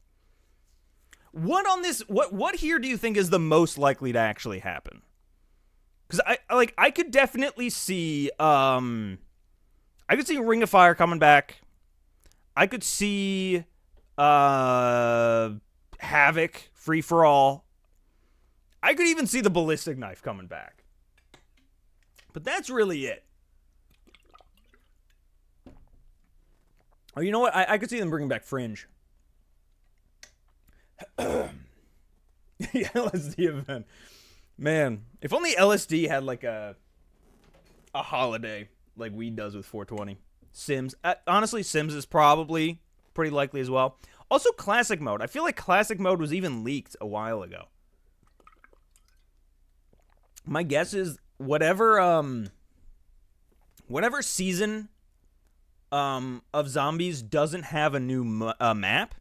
What here do you think is the most likely to actually happen? Because I could definitely see I could see Ring of Fire coming back. I could see Havoc, Free for All. I could even see the Ballistic Knife coming back. But that's really it. Oh, you know what? I could see them bringing back Fringe. Yeah, LSD event. Man, if only LSD had like a holiday like Weed does with 420. Sims. Honestly, Sims is probably pretty likely as well. Also, Classic Mode. I feel like Classic Mode was even leaked a while ago. My guess is whatever season of zombies doesn't have a new map,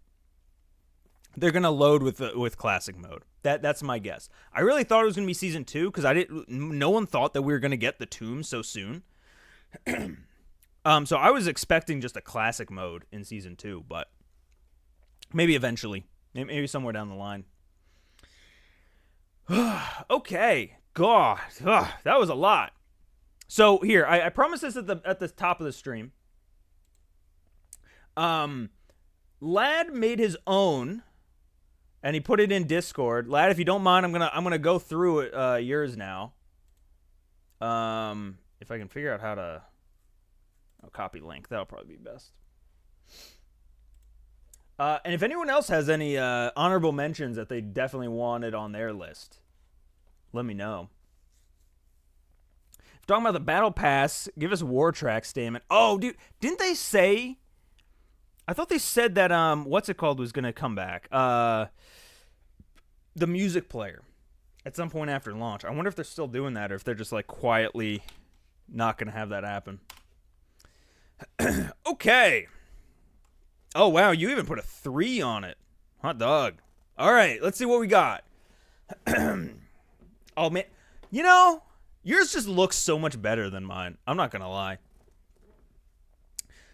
they're gonna load with Classic Mode. That's my guess. I really thought it was gonna be season 2 because no one thought that we were gonna get the Tomb so soon. So I was expecting just a Classic Mode in season 2, but maybe eventually, maybe somewhere down the line. Okay, God, that was a lot. So here, I promised this at the top of the stream. Lad made his own, and he put it in Discord. Lad, if you don't mind, I'm gonna go through it, yours now. If I can figure out how to copy link, that'll probably be best. And if anyone else has any honorable mentions that they definitely wanted on their list, let me know. If talking about the Battle Pass, give us War Track statement. Oh, dude, didn't they say? I thought they said that what's it called was gonna come back. the music player at some point after launch. I wonder if they're still doing that or if they're just like quietly not going to have that happen. Okay. Oh, wow. You even put a 3 on it. Hot dog. All right. Let's see what we got. Oh, man. You know, yours just looks so much better than mine. I'm not going to lie.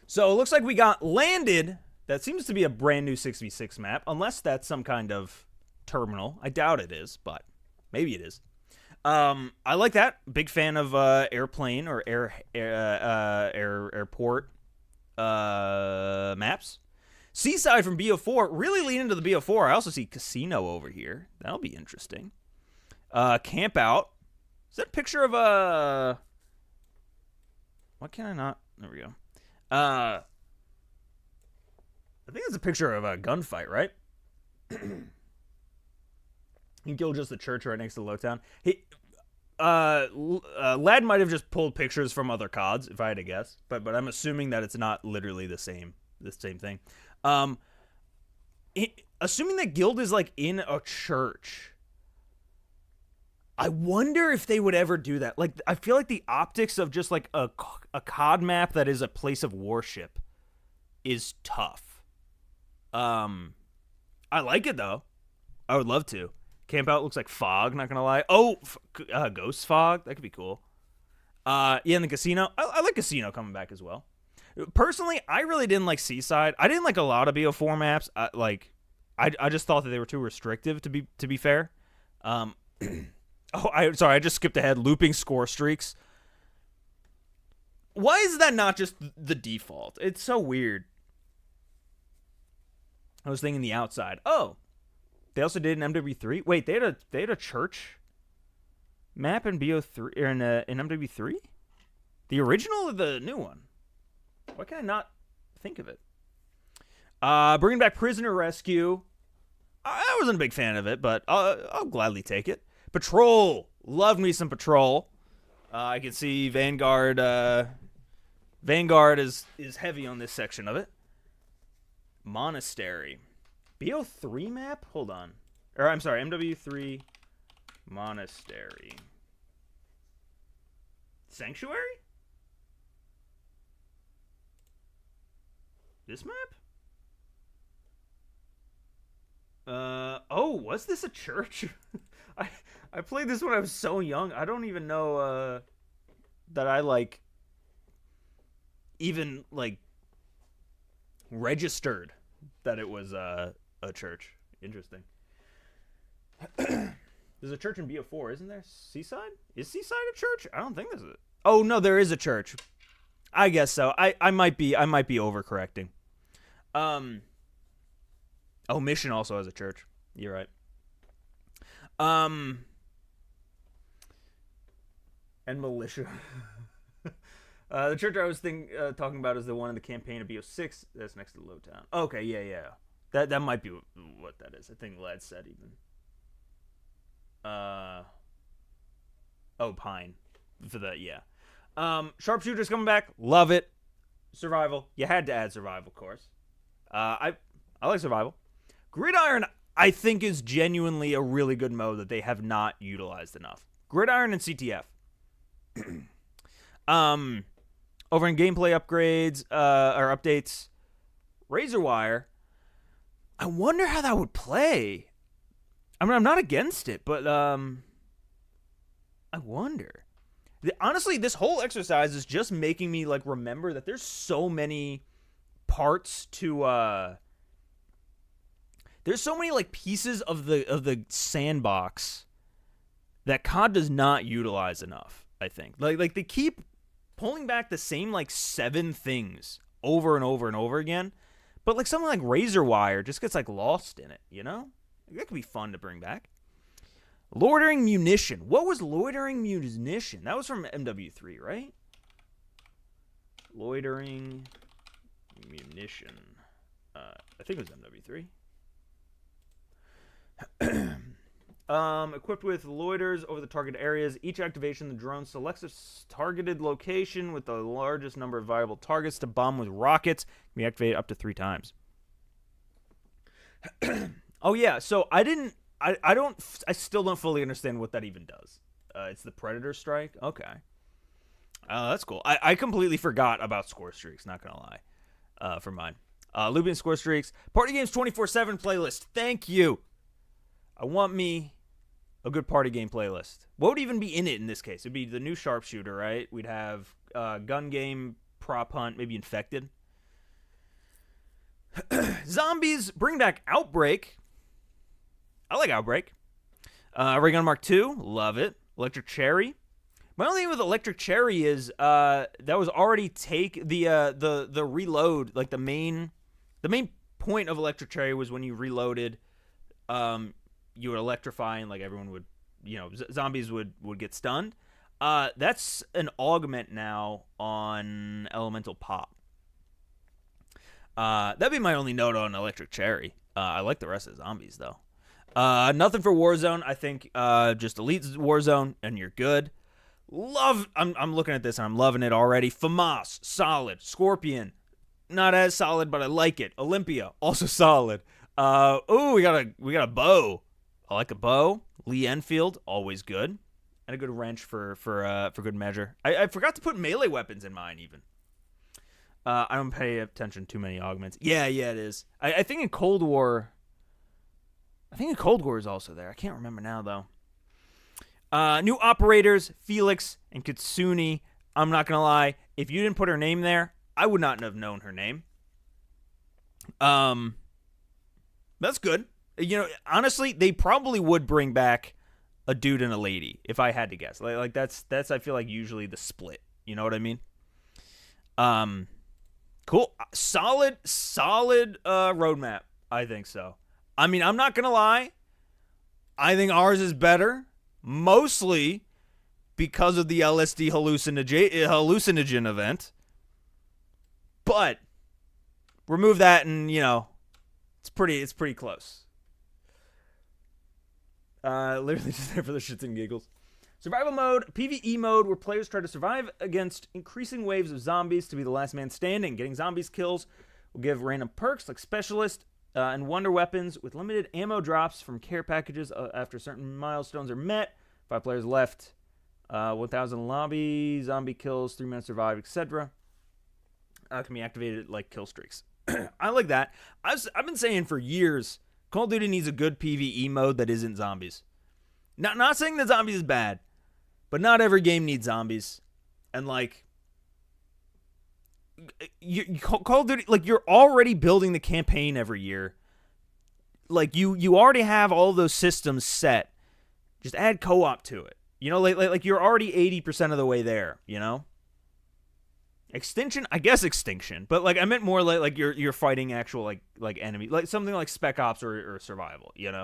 So it looks like we got Landed. That seems to be a brand new 6v6 map, unless that's some kind of terminal. I doubt it is, but maybe it is. I like that. Big fan of airplane or airport maps. Seaside from BO4. Really lean into the BO4. I also see Casino over here. That'll be interesting. Camp Out. Is that a picture of a... Why can I not? There we go. I think it's a picture of a gunfight, right? You can kill just the church right next to Lowtown. He, Lad might have just pulled pictures from other CODs, if I had to guess, but I'm assuming that it's not literally the same thing. Assuming that Guild is like in a church, I wonder if they would ever do that. Like, I feel like the optics of just like a COD map that is a place of worship is tough. I like it though. I would love to. Camp Out looks like fog, not gonna lie. Oh, ghost fog, that could be cool. Yeah, and the Casino. I like Casino coming back as well. Personally, I really didn't like Seaside. I didn't like a lot of BO4 maps. I just thought that they were too restrictive. To be fair. Sorry, I just skipped ahead. Looping score streaks. Why is that not just the default? It's so weird. I was thinking the outside. Oh, they also did an MW3. Wait, they had a church map in BO3 or in MW3? The original or the new one? Why can I not think of it? Bringing back Prisoner Rescue. I wasn't a big fan of it, but I'll gladly take it. Patrol. Love me some Patrol. I can see Vanguard. Vanguard is heavy on this section of it. Monastery. BO3 map? Hold on. Or I'm sorry, MW3 Monastery. Sanctuary? This map? Oh, was this a church? I played this when I was so young. I don't even know that I even registered that it was a church. Interesting. There's a church in BO4, isn't there? Seaside? Is Seaside a church? I don't think there's a... Oh, no, there is a church. I guess so. I might be overcorrecting. Oh, Mission also has a church. You're right. And Militia. The church I was talking about is the one in the campaign of BO6 that's next to Lowtown. Okay, yeah. That might be what that is. I think Lad said even. Pine. For that, yeah. Sharpshooter's coming back. Love it. Survival. You had to add survival, of course. I like survival. Gridiron, I think, is genuinely a really good mode that they have not utilized enough. Gridiron and CTF. Over in gameplay upgrades or updates, Razor Wire. I wonder how that would play. I mean, I'm not against it, but I wonder. Honestly, this whole exercise is just making me remember that there's so many parts to there's so many pieces of the sandbox that COD does not utilize enough, I think. Like they keep pulling back the same 7 things over and over and over again, but something like Razor Wire just gets lost in it, you know? That could be fun to bring back. Loitering Munition. What was Loitering Munition? That was from MW3, right? Loitering Munition. I think it was MW3. Equipped with loiters over the target areas. Each activation, the drone selects a targeted location with the largest number of viable targets to bomb with rockets. Can be activated up to 3 times. Oh, yeah. So I didn't I still don't fully understand what that even does. It's the Predator Strike? Okay. That's cool. I completely forgot about score streaks, not going to lie, for mine. Looping score streaks. Party Games 24/7 playlist. Thank you. I want me a good party game playlist. What would even be in it in this case? It'd be the new Sharpshooter, right? We'd have gun game, prop hunt, maybe Infected. Zombies, bring back Outbreak. I like Outbreak. Ray Gun Mark II, love it. Electric Cherry. My only thing with Electric Cherry is that was already the reload, like the main point of Electric Cherry was when you reloaded, you would electrify and like everyone would, zombies would get stunned. That's an augment now on Elemental Pop. That'd be my only note on Electric Cherry. I like the rest of the zombies though. Nothing for Warzone. I think just Elite Warzone and you're good. I'm looking at this and I'm loving it already. FAMAS, solid. Scorpion, not as solid, but I like it. Olympia, also solid. We got a bow. I like a bow. Lee Enfield, always good. And a good wrench for good measure. I forgot to put melee weapons in mine even. I don't pay attention to many augments. Yeah, it is. I think in Cold War. I think Cold War is also there. I can't remember now though. New operators, Felix and Kitsune. I'm not gonna lie. If you didn't put her name there, I would not have known her name. That's good. Honestly, they probably would bring back a dude and a lady if I had to guess. Like that's I feel like usually the split. You know what I mean? Cool. Solid roadmap. I think so. I mean, I'm not gonna lie. I think ours is better, mostly because of the LSD hallucinogen event. But remove that, and it's pretty close. Literally just there for the shits and giggles. Survival mode, PvE mode, where players try to survive against increasing waves of zombies to be the last man standing. Getting zombies kills will give random perks like Specialist and Wonder Weapons with limited ammo drops from care packages after certain milestones are met. 5 players left. 1,000 lobby, zombie kills, 3 minutes survive, etc. Can be activated like kill streaks. I like that. I've been saying for years, Call of Duty needs a good PvE mode that isn't zombies. Not saying that zombies is bad, but not every game needs zombies. And like, Call of Duty, like you're already building the campaign every year. Like you already have all those systems set. Just add co-op to it. Like you're already 80% of the way there. Extinction, I guess extinction, but like I meant more like you're fighting actual like enemy, like something like Spec Ops or Survival. Get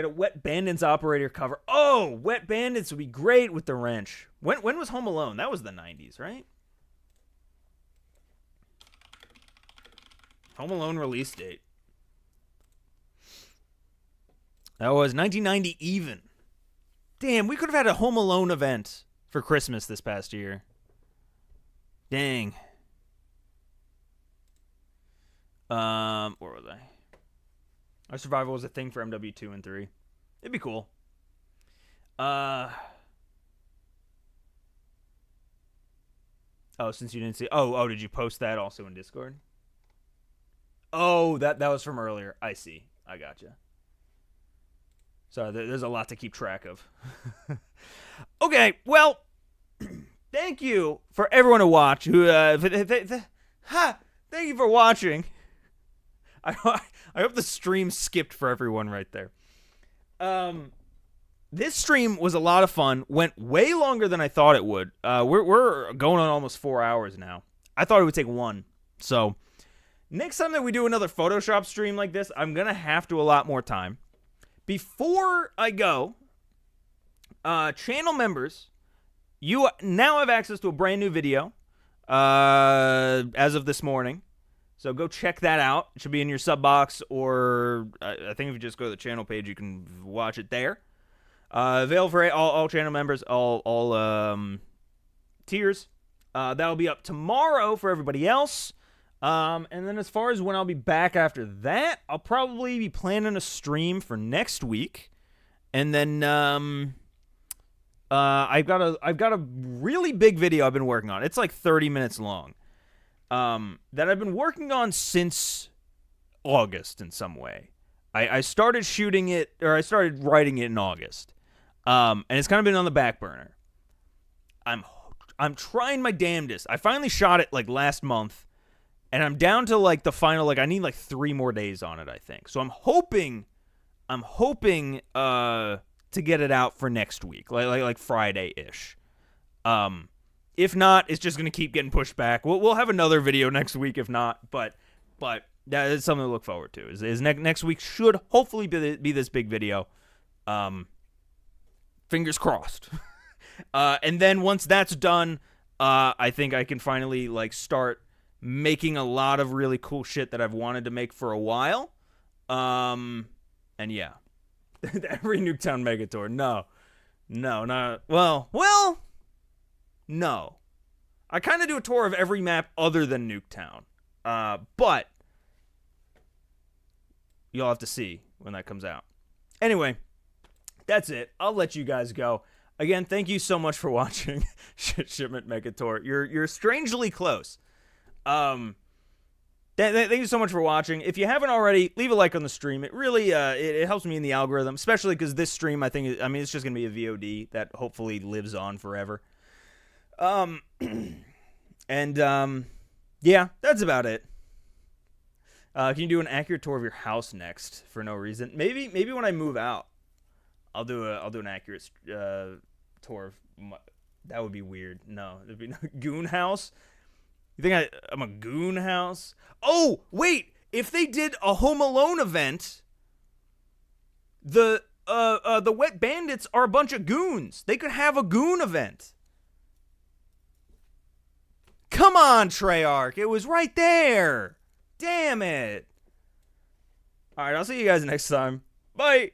a Wet Bandits operator cover. Oh, Wet Bandits would be great with the wrench. When was Home Alone? That was the 90s, right? Home Alone release date. That was 1990 even. Damn, we could have had a Home Alone event for Christmas this past year. Dang. Where was I? Our Survival was a thing for MW2 and 3. It'd be cool. Oh, since you didn't see... Oh, did you post that also in Discord? Oh, that was from earlier. I see. I gotcha. Sorry, there's a lot to keep track of. Okay, well, thank you for everyone to watch. Thank you for watching. I hope the stream skipped for everyone right there. This stream was a lot of fun. Went way longer than I thought it would. We're going on almost 4 hours now. I thought it would take 1. So next time that we do another Photoshop stream like this, I'm gonna have to allot more time. Before I go, channel members, you now have access to a brand new video as of this morning. So go check that out. It should be in your sub box, or I think if you just go to the channel page, you can watch it there. Available for all channel members, all tiers. That'll be up tomorrow for everybody else. And then as far as when I'll be back after that, I'll probably be planning a stream for next week. And then I've got a really big video I've been working on. It's like 30 minutes long. That I've been working on since August in some way. I started shooting it, or I started writing it in August. And it's kind of been on the back burner. I'm trying my damnedest. I finally shot it like last month, and I'm down to like the final, like I need like 3 more days on it, I think. So I'm hoping to get it out for next week, like Friday-ish. If not, it's just gonna keep getting pushed back. We'll have another video next week if not, but that is something to look forward to. Is next week should hopefully be this big video. Fingers crossed. And then once that's done, I think I can finally like start making a lot of really cool shit that I've wanted to make for a while. And yeah. Every Nuketown Megatour. No, not well, no. I kind of do a tour of every map other than Nuketown. But you'll have to see when that comes out. Anyway, that's it. I'll let you guys go. Again, thank you so much for watching Shipment Megatour. You're strangely close. Thank you so much for watching. If you haven't already, leave a like on the stream. It really it helps me in the algorithm, especially because this stream, it's just going to be a VOD that hopefully lives on forever. Yeah, that's about it. Can you do an accurate tour of your house next for no reason? Maybe when I move out, I'll do an accurate tour of that would be weird. No, it'd be no goon house. You think I'm a goon house? Oh, wait! If they did a Home Alone event, the Wet Bandits are a bunch of goons. They could have a goon event. Come on, Treyarch. It was right there. Damn it. All right, I'll see you guys next time. Bye.